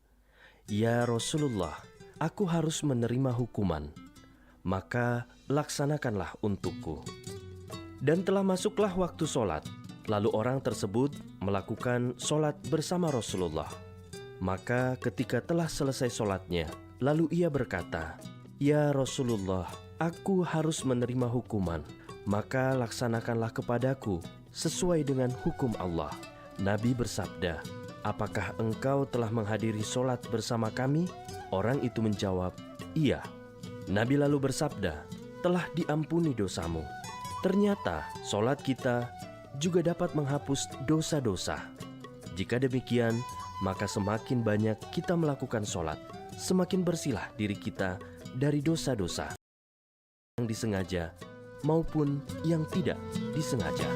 "Ya Rasulullah, aku harus menerima hukuman, maka laksanakanlah untukku." Dan telah masuklah waktu sholat, lalu orang tersebut melakukan sholat bersama Rasulullah. Maka ketika telah selesai sholatnya, lalu ia berkata, "Ya Rasulullah, aku harus menerima hukuman, maka laksanakanlah kepadaku sesuai dengan hukum Allah." Nabi bersabda, "Apakah engkau telah menghadiri sholat bersama kami?" Orang itu menjawab, "Iya." Nabi lalu bersabda, "Telah diampuni dosamu." Ternyata sholat kita juga dapat menghapus dosa-dosa. Jika demikian, maka semakin banyak kita melakukan sholat, semakin bersihlah diri kita dari dosa-dosa yang disengaja maupun yang tidak disengaja.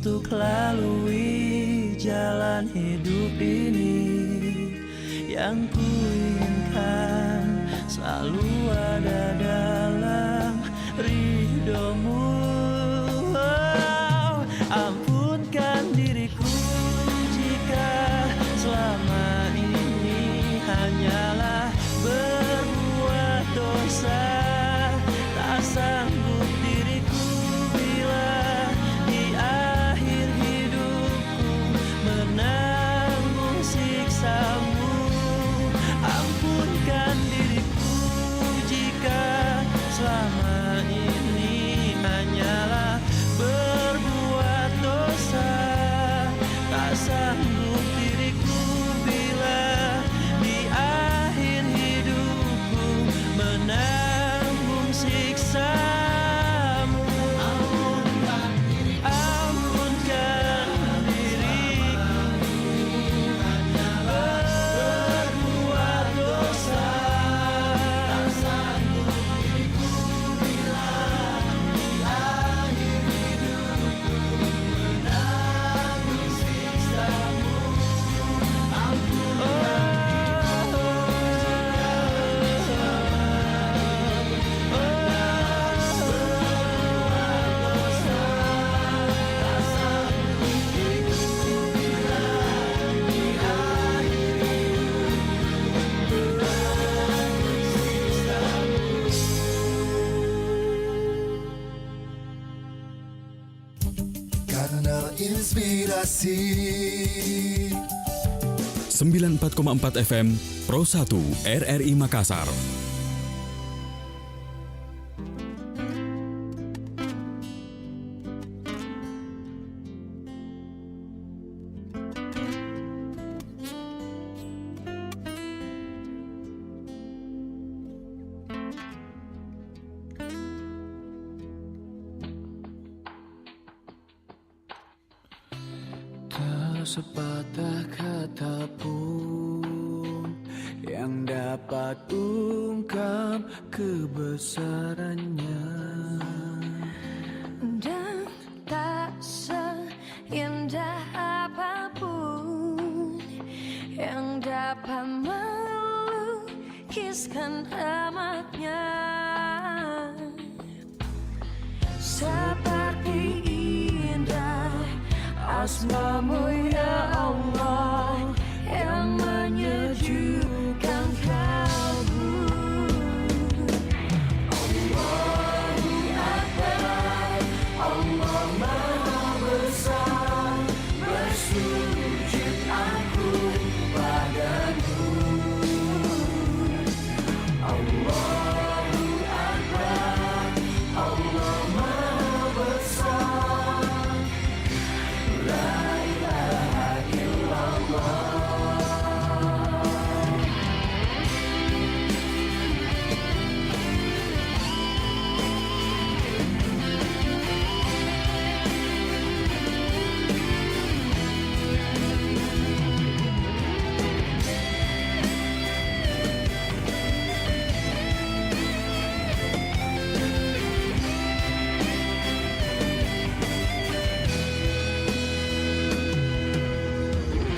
untuk lalui jalan hidup ini. Yang kuinginkan selalu ada dalam ridhomu. Ampunkan diriku jika selama ini hanyalah berbuat dosa. Tak sanggup diriku bila di akhir hidupku menanggung siksamu. Ampunkan diriku inspirasi. 94,4 FM Pro 1 RRI Makassar. Sepatah kata pun yang dapat ungkap kebesarannya, dan tak seindah apapun yang dapat melukiskan amatnya. Seperti indah asmamu ya Allah yang menyejukkan kalbu. Allahu Akbar, Allah Maha Besar, bersujud aku padamu. Allahu Akbar, Allah Maha Besar, la ilaha illallah.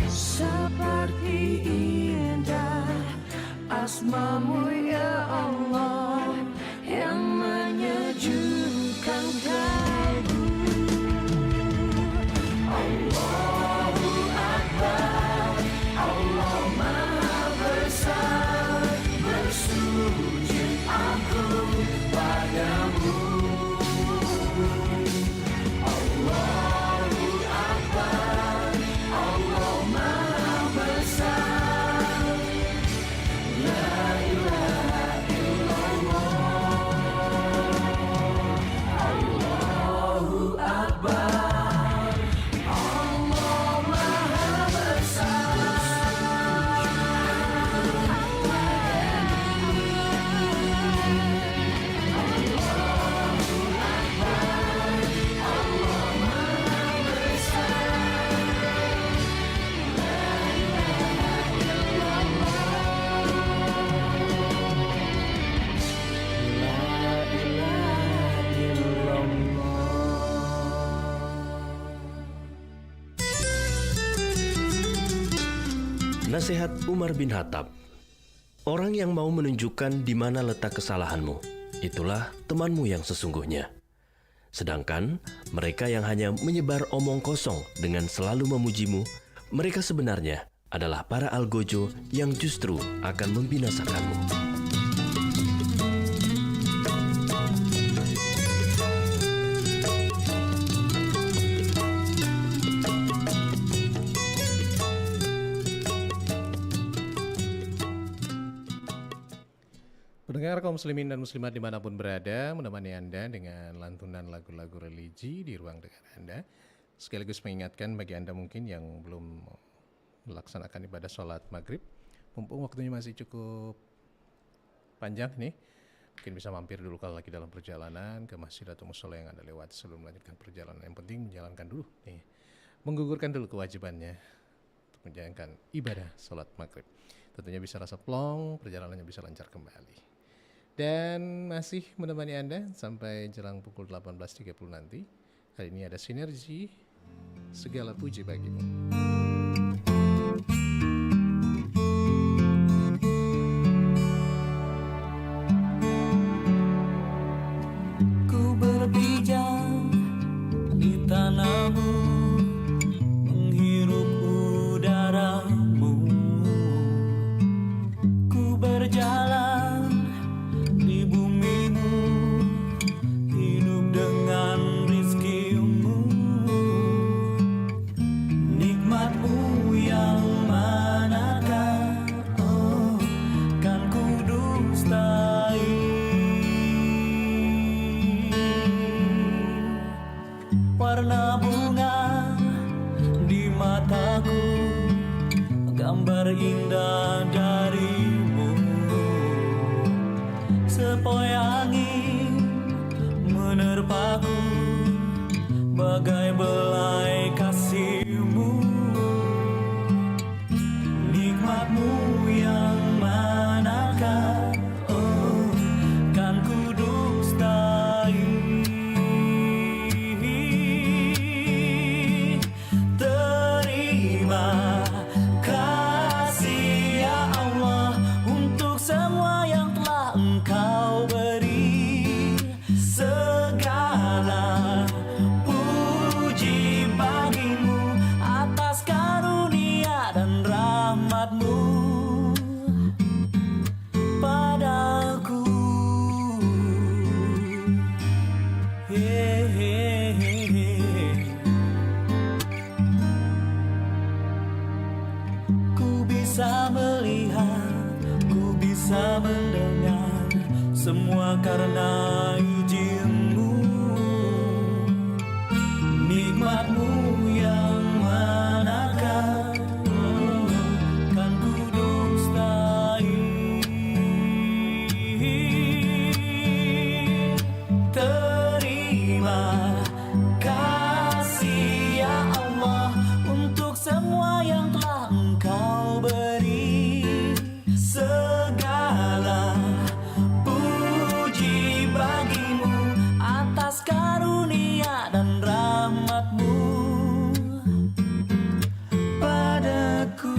Seperti indah asmamu ya Allah yang menyejukkan kalbu. Allahu Akbar, Allah Maha Besar, bersujud aku padamu. Allahu Akbar, Allah Maha Besar, la ilaha illallah. Allahu Akbar, Allah Maha Besar. Nasihat Umar bin Khattab. Orang yang mau menunjukkan di mana letak kesalahanmu, itulah temanmu yang sesungguhnya. Sedangkan mereka yang hanya menyebar omong kosong dengan selalu memujimu, mereka sebenarnya adalah para algojo yang justru akan membinasakanmu. Pendengar kaum muslimin dan muslimat dimanapun berada, menemani Anda dengan lantunan lagu-lagu religi di ruang dengar Anda. Sekaligus mengingatkan bagi Anda mungkin yang belum melaksanakan ibadah sholat maghrib, mumpung waktunya masih cukup panjang nih, mungkin bisa mampir dulu kalau lagi dalam perjalanan ke masjid atau musola yang Anda lewat sebelum melanjutkan perjalanan. Yang penting menjalankan dulu nih, menggugurkan dulu kewajibannya untuk menjalankan ibadah sholat maghrib. Tentunya bisa rasa plong, perjalanannya bisa lancar kembali. Dan masih menemani Anda sampai jelang pukul 18.30 nanti. Hari ini ada Sinergi, segala puji bagimu. Ku berpijak di tanahmu, menghirup udaramu. Ku berjalan di bumimu, hidup dengan rizkimu. terindah darimu. Sepoi angin menerpaku bagai belai kasihmu. Nikmatmu yang manakah, oh, kan ku dustai. Terima kasih ya Allah untuk semua yang telah Engkau beri. Segala puji bagimu atas karunia dan rahmatmu padaku. Ku bisa melihat, ku bisa mendengar, semua karena izin-Mu. Nikmat-Mu yang manakah, kan ku dustai. Terima kasih ya Allah untuk semua yang telah Engkau beri. Segala puji bagimu atas karunia dan rahmatmu padaku.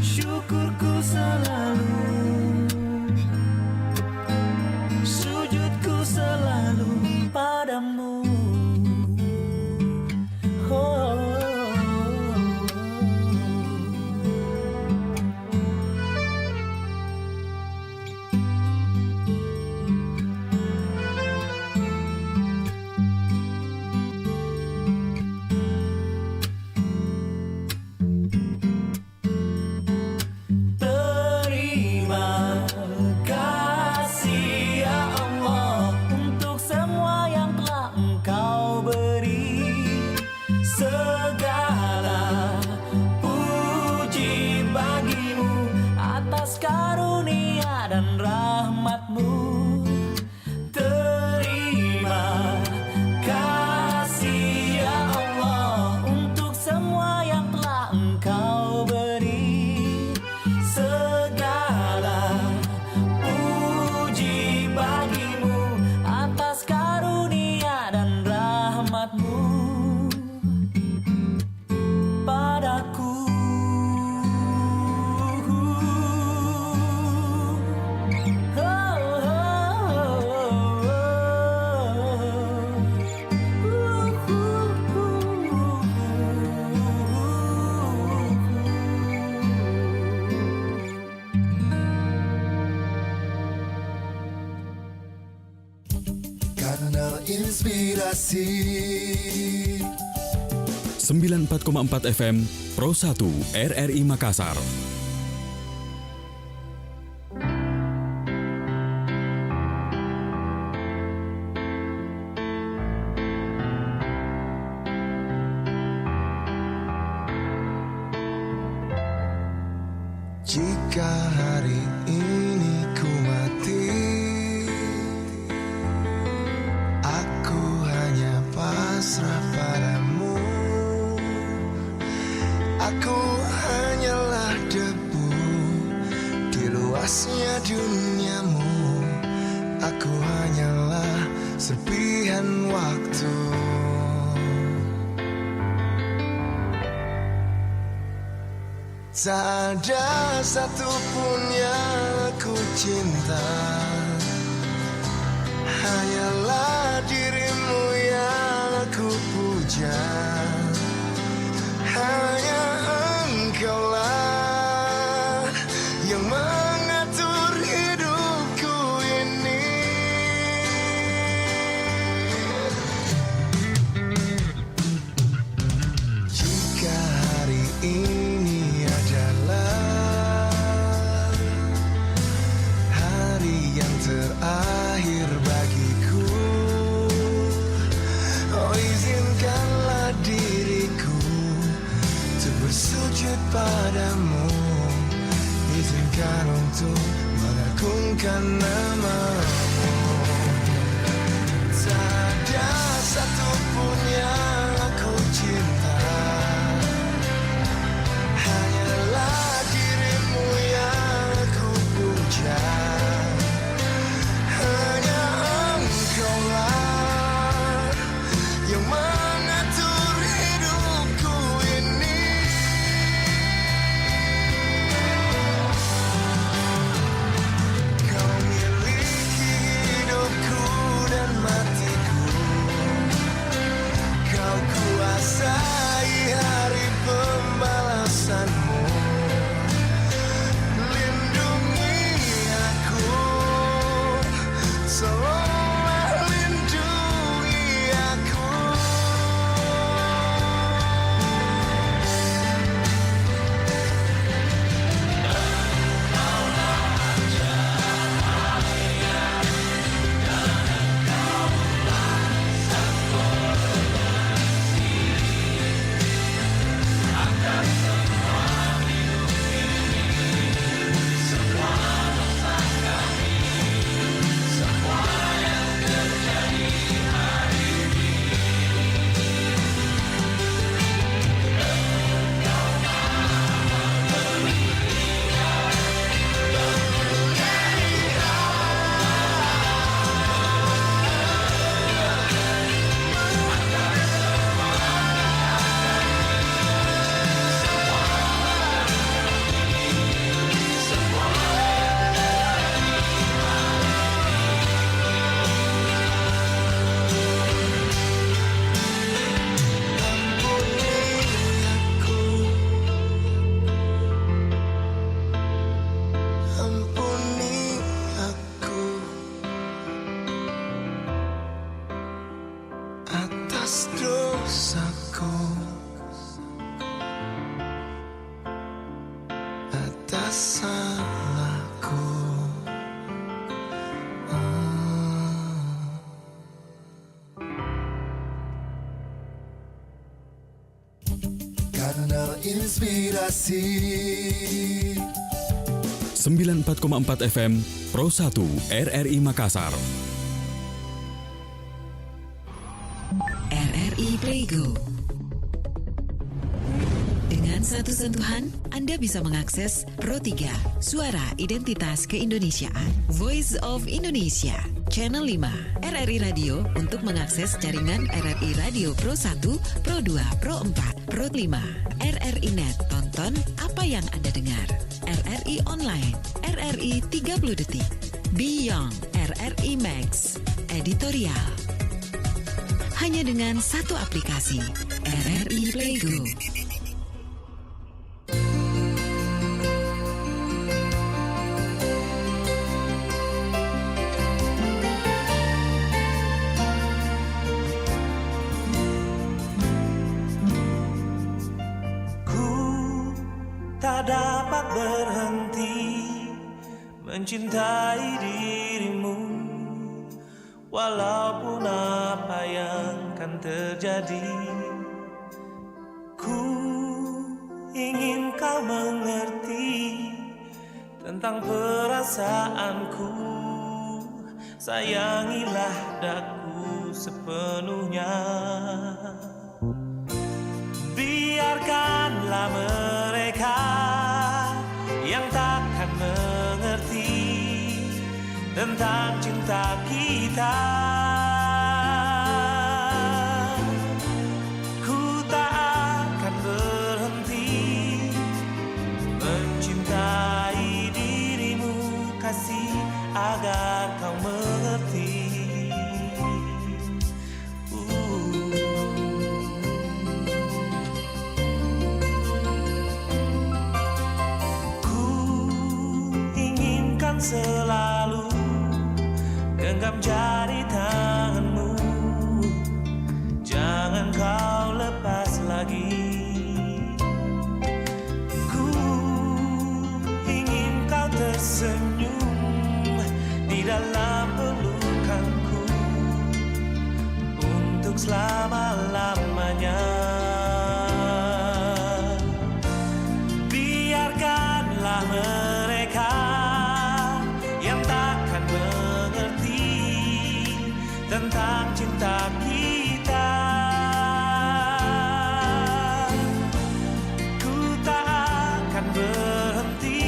Syukurku selalu, sujudku selalu padamu. Oh. Terima kasih ya Allah untuk semua yang telah Engkau beri. Segala puji bagimu atas karunia dan rahmatmu. Terima kasih ya Allah untuk semua yang telah Engkau beri. Segala puji bagimu atas karunia dan rahmatmu padaku. Kanal Inspirasi 94,4 FM Pro 1 RRI Makassar. Jika hari ini ku mati, aku hanya pasrah padamu. Aku hanyalah debu di luasnya duniamu. Aku hanyalah serpihan waktu. Tak ada satupun yang aku cinta, hanyalah dirimu yang aku puja. Hanya Engkaulah yang mengatur hidupku ini. Jika hari ini adalah hari yang Kanal Inspirasi 94,4 FM Pro 1 RRI Makassar. RRI Playgo. Dengan satu sentuhan, Anda bisa mengakses Pro 3, Suara Identitas Keindonesiaan, Voice of Indonesia, Channel 5, RRI Radio untuk mengakses jaringan RRI Radio Pro 1, Pro 2, Pro 4, Pro 5, RRI Net, tonton apa yang Anda dengar, RRI Online, RRI 30 Detik, Beyond, RRI Max, Editorial. Hanya dengan satu aplikasi, RRI Playgo. Tak dapat berhenti mencintai dirimu, walaupun apa yang kan terjadi. Ku ingin kau mengerti tentang perasaanku. Sayangilah daku sepenuhnya. Biarkanlah mereka yang takkan mengerti tentang cinta kita. Ku tak akan berhenti mencintai dirimu, kasih, agar kau mengerti. Selalu genggam jari tanganmu, jangan kau lepas lagi. Ku ingin kau tersenyum di dalam pelukanku untuk selama-lamanya. Biarkanlah mereka tentang cinta kita. Ku tak akan berhenti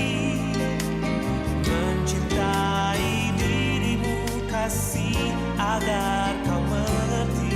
mencintai dirimu, kasih, agar kau mengerti.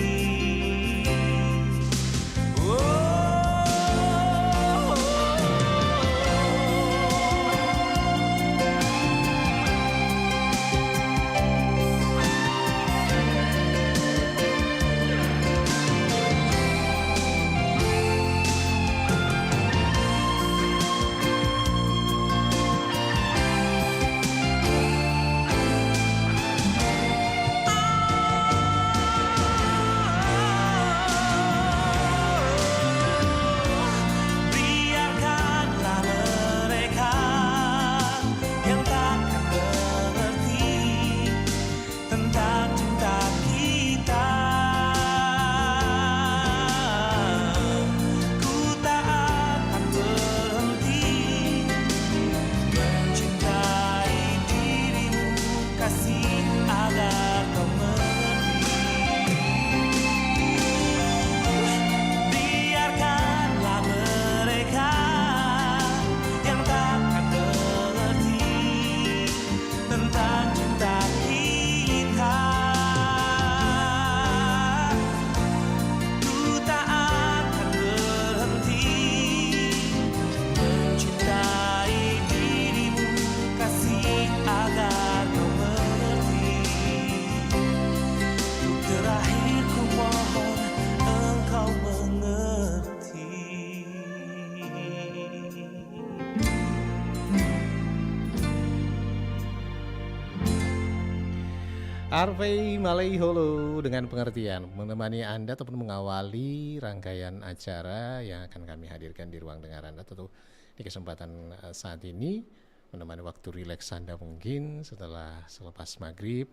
Arvei Malaiholo dengan pengertian menemani Anda ataupun mengawali rangkaian acara yang akan kami hadirkan di ruang dengar Anda tentu di kesempatan saat ini, menemani waktu rileks Anda mungkin selepas maghrib,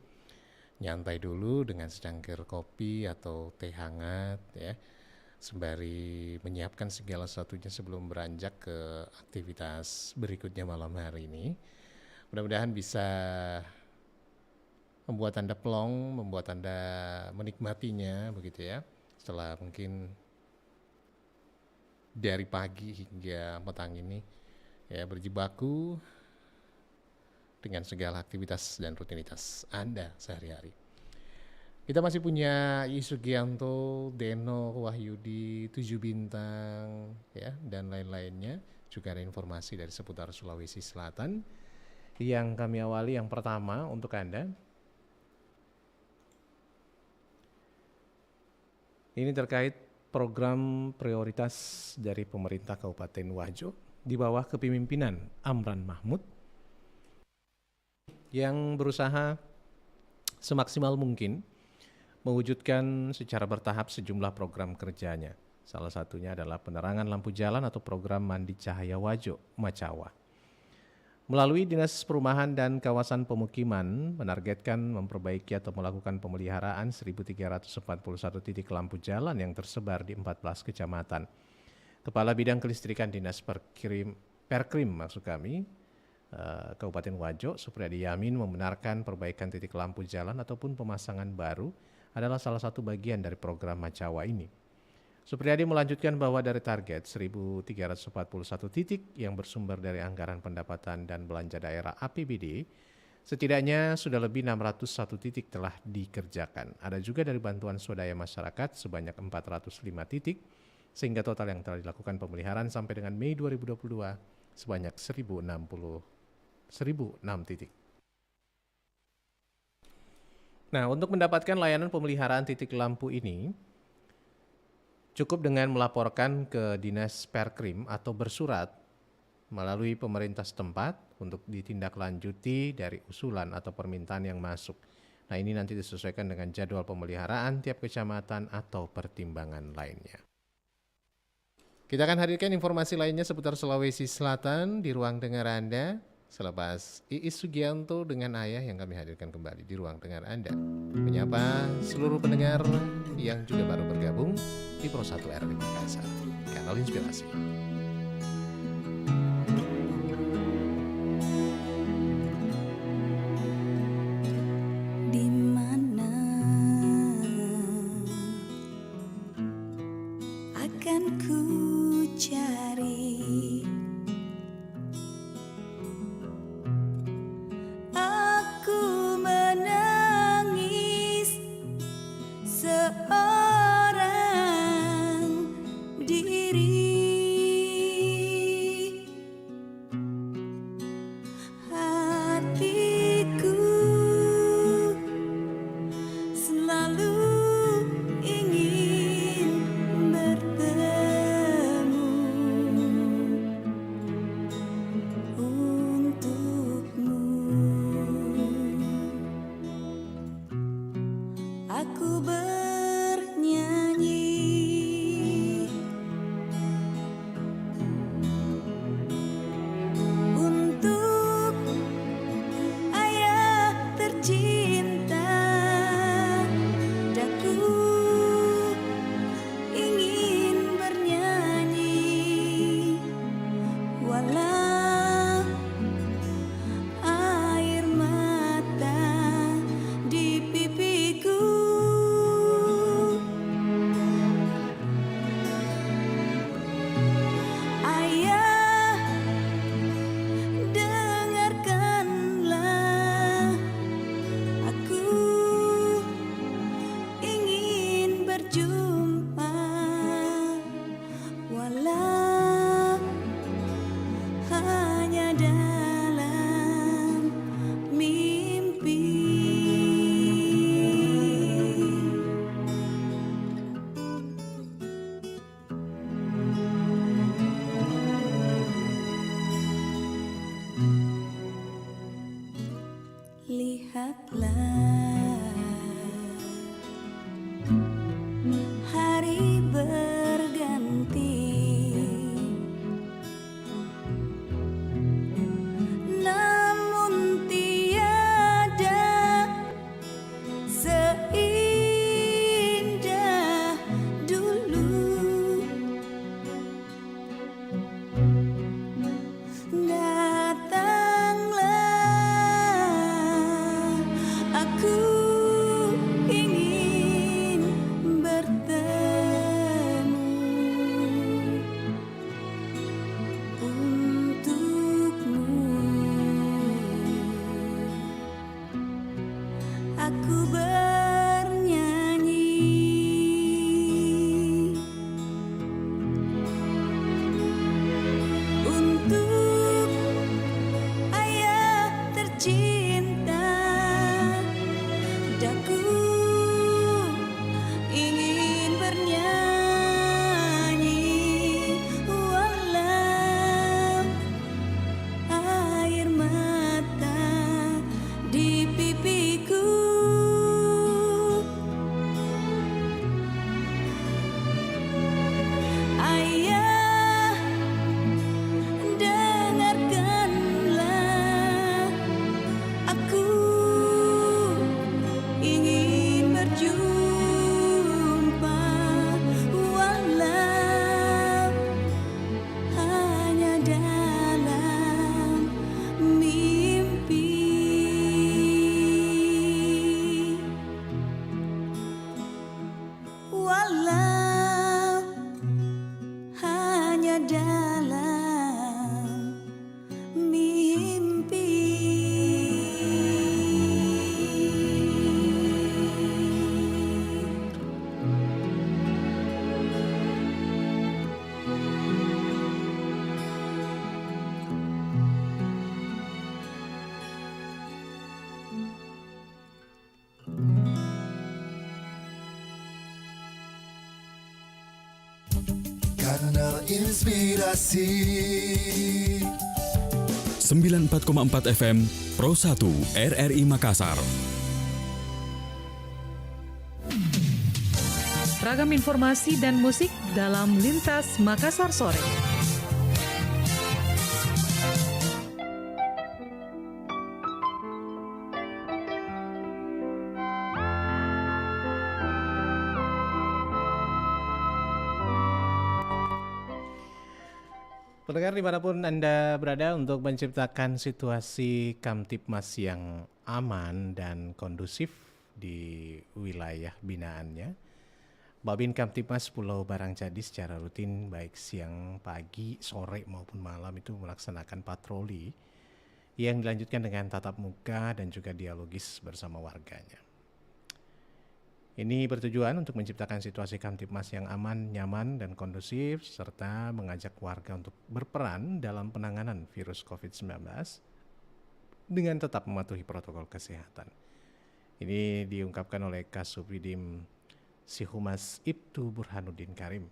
nyantai dulu dengan secangkir kopi atau teh hangat ya, sembari menyiapkan segala sesuatunya sebelum beranjak ke aktivitas berikutnya malam hari ini. Mudah-mudahan bisa membuat Anda plong, membuat Anda menikmatinya begitu ya. Setelah mungkin dari pagi hingga petang ini ya berjibaku dengan segala aktivitas dan rutinitas Anda sehari-hari. Kita masih punya I Sugianto, Deno, Wahyudi, 7 Bintang ya dan lain-lainnya. Juga ada informasi dari seputar Sulawesi Selatan yang kami awali yang pertama untuk Anda. Ini terkait program prioritas dari pemerintah Kabupaten Wajo di bawah kepemimpinan Amran Mahmud yang berusaha semaksimal mungkin mewujudkan secara bertahap sejumlah program kerjanya. Salah satunya adalah penerangan lampu jalan atau program Mandi Cahaya Wajo, Macawa. Melalui Dinas Perumahan dan Kawasan Pemukiman menargetkan memperbaiki atau melakukan pemeliharaan 1.341 titik lampu jalan yang tersebar di 14 kecamatan. Kepala Bidang Kelistrikan Dinas Perkrim maksud kami, Kabupaten Wajo, Supriyadi Yamin membenarkan perbaikan titik lampu jalan ataupun pemasangan baru adalah salah satu bagian dari program Macawa ini. Supriyadi melanjutkan bahwa dari target 1.341 titik yang bersumber dari anggaran pendapatan dan belanja daerah APBD, setidaknya sudah lebih 601 titik telah dikerjakan. Ada juga dari bantuan swadaya masyarakat sebanyak 405 titik, sehingga total yang telah dilakukan pemeliharaan sampai dengan Mei 2022 sebanyak 1.006 titik. Nah, untuk mendapatkan layanan pemeliharaan titik lampu ini, cukup dengan melaporkan ke Dinas Perkrim atau bersurat melalui pemerintah setempat untuk ditindaklanjuti dari usulan atau permintaan yang masuk. Nah, ini nanti disesuaikan dengan jadwal pemeliharaan tiap kecamatan atau pertimbangan lainnya. Kita akan hadirkan informasi lainnya seputar Sulawesi Selatan di ruang dengar Anda. Selepas Iis Sugianto dengan Ayah yang kami hadirkan kembali di ruang dengar Anda. Menyapa seluruh pendengar yang juga baru bergabung di Pro 1 RRI Makassar, kanal inspirasi. Di mana akan ku cari seorang diri. Hatiku selalu ingin bertemu untukmu. Aku bernyanyi untuk ayah tercinta. Daku ingin bernyanyi walau air mata di pipiku Dadaku ingin bernyanyi walau air mata di pipiku. Ayah, dengarkanlah, aku ingin berjumpa walau hanya dalam mimpi. Walau hanya dalam mimpi. Kanal Inspirasi 94,4 FM Pro 1 RRI Makassar. Ragam informasi dan musik dalam Lintas Makassar Sore. Pendengar dimanapun Anda berada, untuk menciptakan situasi Kamtibmas yang aman dan kondusif di wilayah binaannya, Babin Kamtibmas Pulau Barangcadi secara rutin baik siang, pagi, sore maupun malam itu melaksanakan patroli yang dilanjutkan dengan tatap muka dan juga dialogis bersama warganya. Ini bertujuan untuk menciptakan situasi Kamtibmas yang aman, nyaman, dan kondusif, serta mengajak warga untuk berperan dalam penanganan virus COVID-19 dengan tetap mematuhi protokol kesehatan. Ini diungkapkan oleh Kasubdidim Sihumas Ibtu Burhanuddin Karim.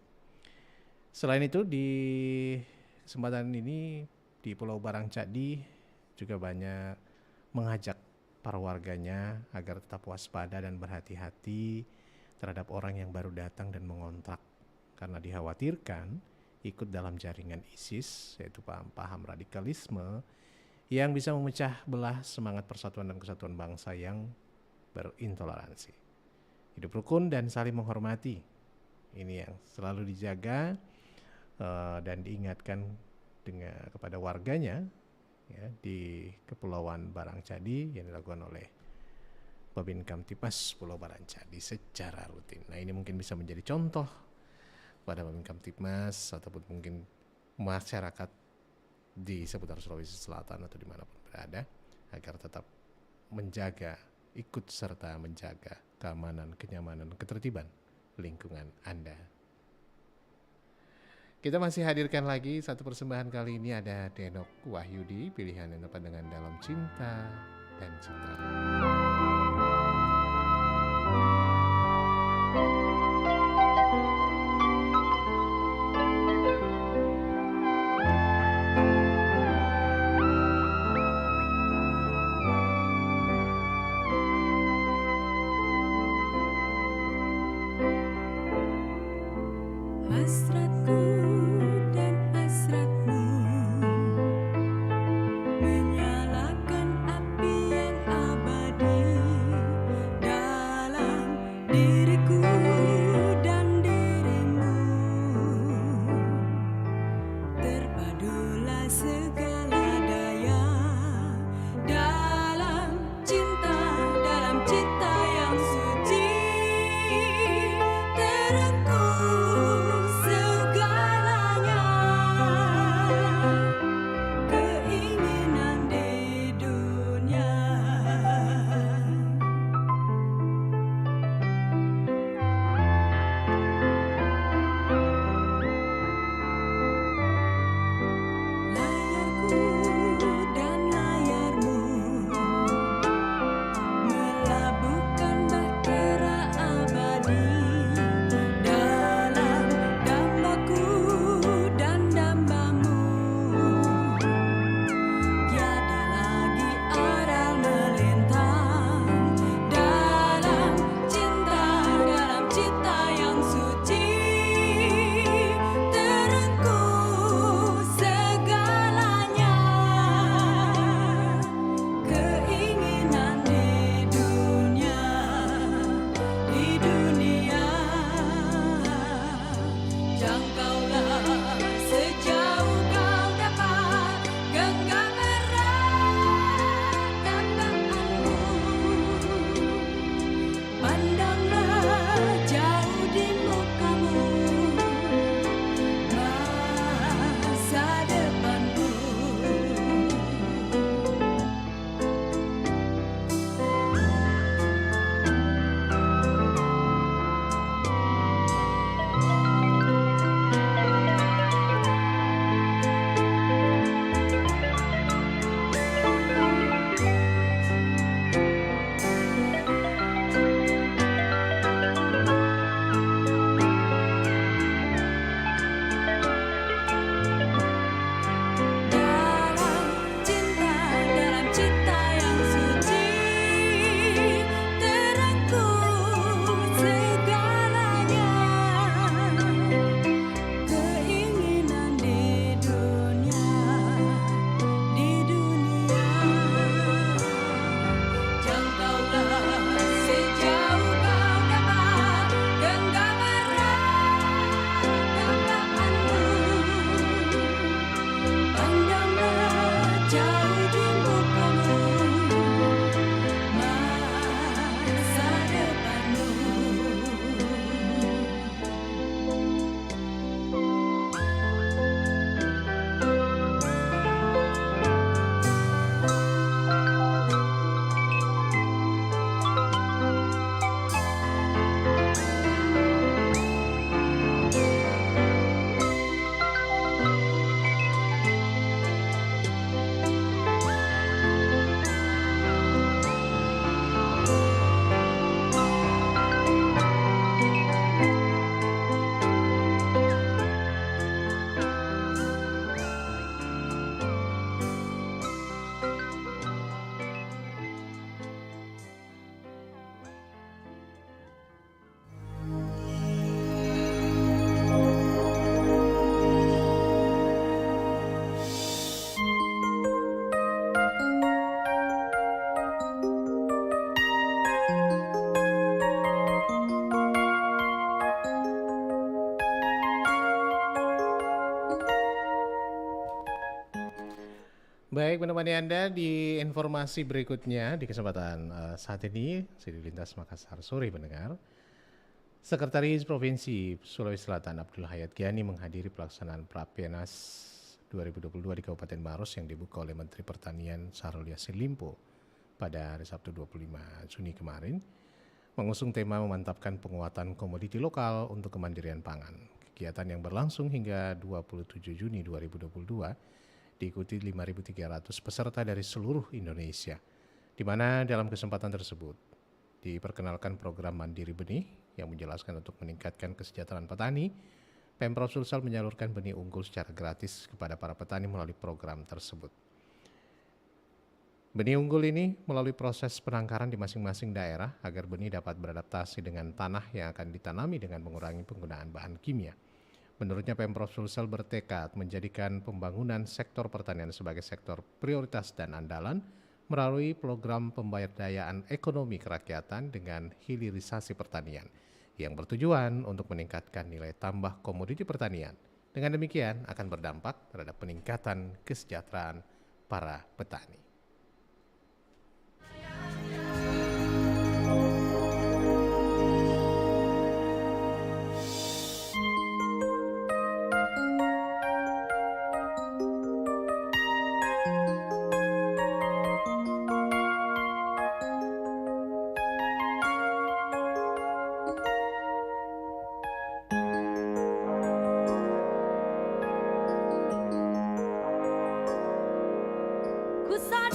Selain itu, di kesempatan ini di Pulau Barangcadi juga banyak mengajak para warganya agar tetap waspada dan berhati-hati terhadap orang yang baru datang dan mengontrak, karena dikhawatirkan ikut dalam jaringan ISIS, yaitu paham radikalisme yang bisa memecah belah semangat persatuan dan kesatuan bangsa yang berintoleransi. Hidup rukun dan saling menghormati, ini yang selalu dijaga dan diingatkan kepada warganya ya, di Kepulauan Barangcadi yang dilakukan oleh Babin Kamtibmas Pulau Barangcadi secara rutin. Nah, ini mungkin bisa menjadi contoh pada Babin Kamtibmas ataupun mungkin masyarakat di seputar Sulawesi Selatan atau dimanapun berada, agar tetap menjaga, ikut serta menjaga keamanan, kenyamanan, ketertiban lingkungan Anda. Kita masih hadirkan lagi satu persembahan, kali ini ada Denok Wahyudi, pilihan yang tepat dengan Dalam Cinta dan Cinta. Hasratku dan hasratmu menyalakan api yang abadi dalam diriku dan dirimu. Terpadulah segala daya dalam cinta yang suci. Terengkuh segalanya, keinginan di dunia. Baik, menemani Anda di informasi berikutnya di kesempatan saat ini, Sidik Lintas Makassar sore pendengar. Sekretaris Provinsi Sulawesi Selatan Abdul Hayat Giani menghadiri pelaksanaan Prapenas 2022 di Kabupaten Maros yang dibuka oleh Menteri Pertanian Syahrul Yassin Limpo pada hari Sabtu 25 Juni kemarin, mengusung tema memantapkan penguatan komoditi lokal untuk kemandirian pangan. Kegiatan yang berlangsung hingga 27 Juni 2022 diikuti 5.300 peserta dari seluruh Indonesia, di mana dalam kesempatan tersebut diperkenalkan program Mandiri Benih yang menjelaskan untuk meningkatkan kesejahteraan petani. Pemprov Sulsel menyalurkan benih unggul secara gratis kepada para petani melalui program tersebut. Benih unggul ini melalui proses penangkaran di masing-masing daerah agar benih dapat beradaptasi dengan tanah yang akan ditanami dengan mengurangi penggunaan bahan kimia. Menurutnya Pemprov Sulsel bertekad menjadikan pembangunan sektor pertanian sebagai sektor prioritas dan andalan melalui program pemberdayaan ekonomi kerakyatan dengan hilirisasi pertanian yang bertujuan untuk meningkatkan nilai tambah komoditi pertanian. Dengan demikian akan berdampak terhadap peningkatan kesejahteraan para petani. Ku sadar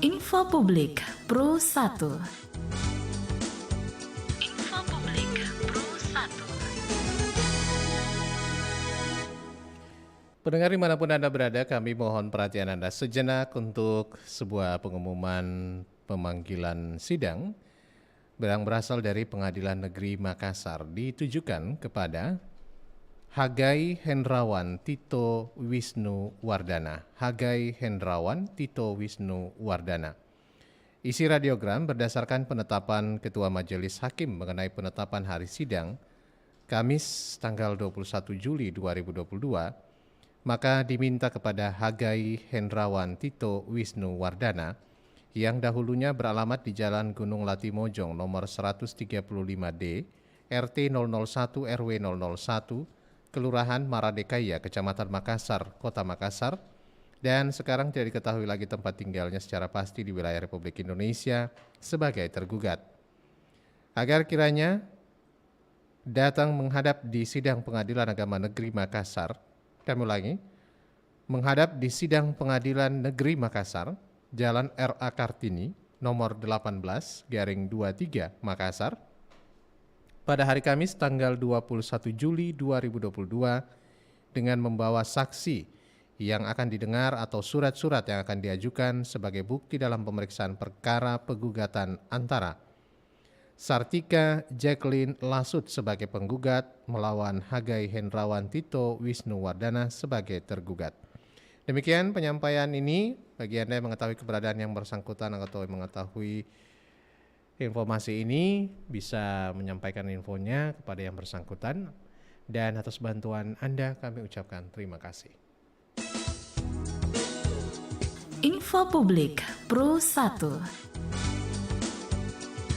Info Publik Pro 1. Info Publik Pro 1. Pendengar dimanapun Anda berada, kami mohon perhatian Anda sejenak untuk sebuah pengumuman pemanggilan sidang yang berasal dari Pengadilan Negeri Makassar ditujukan kepada Hagai Hendrawan Tito Wisnu Wardana. Hagai Hendrawan Tito Wisnu Wardana. Isi radiogram berdasarkan penetapan Ketua Majelis Hakim mengenai penetapan hari sidang Kamis tanggal 21 Juli 2022, maka diminta kepada Hagai Hendrawan Tito Wisnu Wardana yang dahulunya beralamat di Jalan Gunung Latimojong nomor 135D, RT 001 RW 001, Kelurahan Maradekaya, Kecamatan Makassar, Kota Makassar, dan sekarang tidak diketahui lagi tempat tinggalnya secara pasti di wilayah Republik Indonesia sebagai tergugat. Agar kiranya datang menghadap di Sidang Pengadilan Agama Negeri Makassar, kami ulangi, menghadap di Sidang Pengadilan Negeri Makassar, Jalan R.A. Kartini, nomor 18/23 Makassar, pada hari Kamis tanggal 21 Juli 2022 dengan membawa saksi yang akan didengar atau surat-surat yang akan diajukan sebagai bukti dalam pemeriksaan perkara penggugatan antara Sartika Jacqueline Lasut sebagai penggugat melawan Hagai Hendrawan Tito Wisnu Wardana sebagai tergugat. Demikian penyampaian ini. Bagi Anda yang mengetahui keberadaan yang bersangkutan atau mengetahui informasi ini, bisa menyampaikan infonya kepada yang bersangkutan. Dan atas bantuan Anda kami ucapkan terima kasih. Info Publik Pro 1.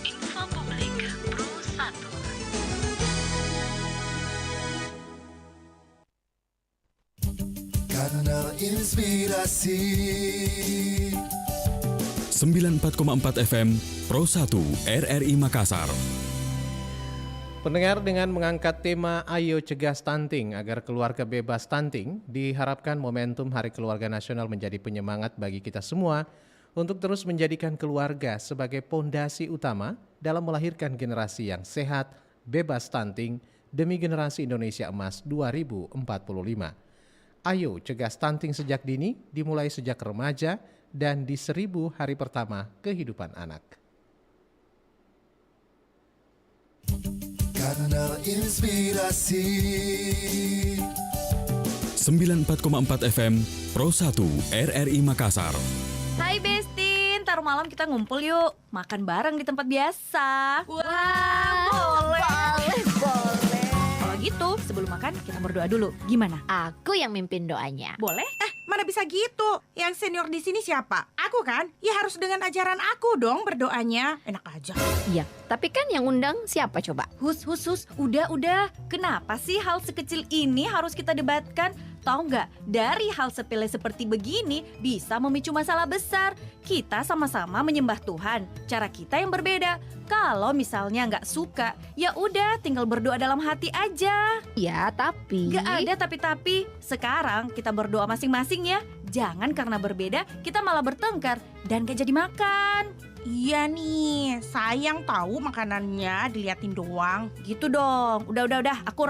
Info Publik Pro 1. Kanal Inspirasi 94,4 FM Pro 1 RRI Makassar. Pendengar, dengan mengangkat tema Ayo Cegah Stunting agar keluarga bebas stunting, diharapkan momentum Hari Keluarga Nasional menjadi penyemangat bagi kita semua untuk terus menjadikan keluarga sebagai pondasi utama dalam melahirkan generasi yang sehat, bebas stunting demi generasi Indonesia Emas 2045. Ayo cegah stunting sejak dini, dimulai sejak remaja dan di 1000 hari pertama kehidupan anak. Kanal Inspirasi 94,4 FM Pro 1 RRI Makassar. Hai Besti, ntar malam kita ngumpul yuk. Makan bareng di tempat biasa. Wah, boleh. Kalau gitu, sebelum makan kita berdoa dulu. Gimana? Aku yang mimpin doanya. Boleh? Mana bisa gitu? Yang senior di sini siapa? Aku kan? Ya harus dengan ajaran aku dong berdoanya. Enak aja. Iya, tapi kan yang undang siapa coba? Hus. Udah. Kenapa sih hal sekecil ini harus kita debatkan? Tahu nggak? Dari hal sepele seperti begini bisa memicu masalah besar. Kita sama-sama menyembah Tuhan. Cara kita yang berbeda. Kalau misalnya nggak suka, ya udah tinggal berdoa dalam hati aja. Ya, tapi... Nggak ada tapi-tapi. Sekarang kita berdoa masing-masing ya. Jangan karena berbeda kita malah bertengkar dan gak jadi makan. Iya nih, sayang tahu makanannya diliatin doang. Gitu dong. Udah. Akur.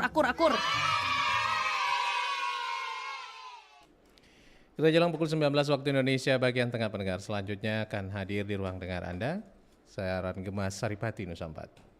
Kita jelang pukul 19 waktu Indonesia bagian tengah pendengar. Selanjutnya akan hadir di ruang dengar Anda. Saya Ran Gemas Saripati Nusampat.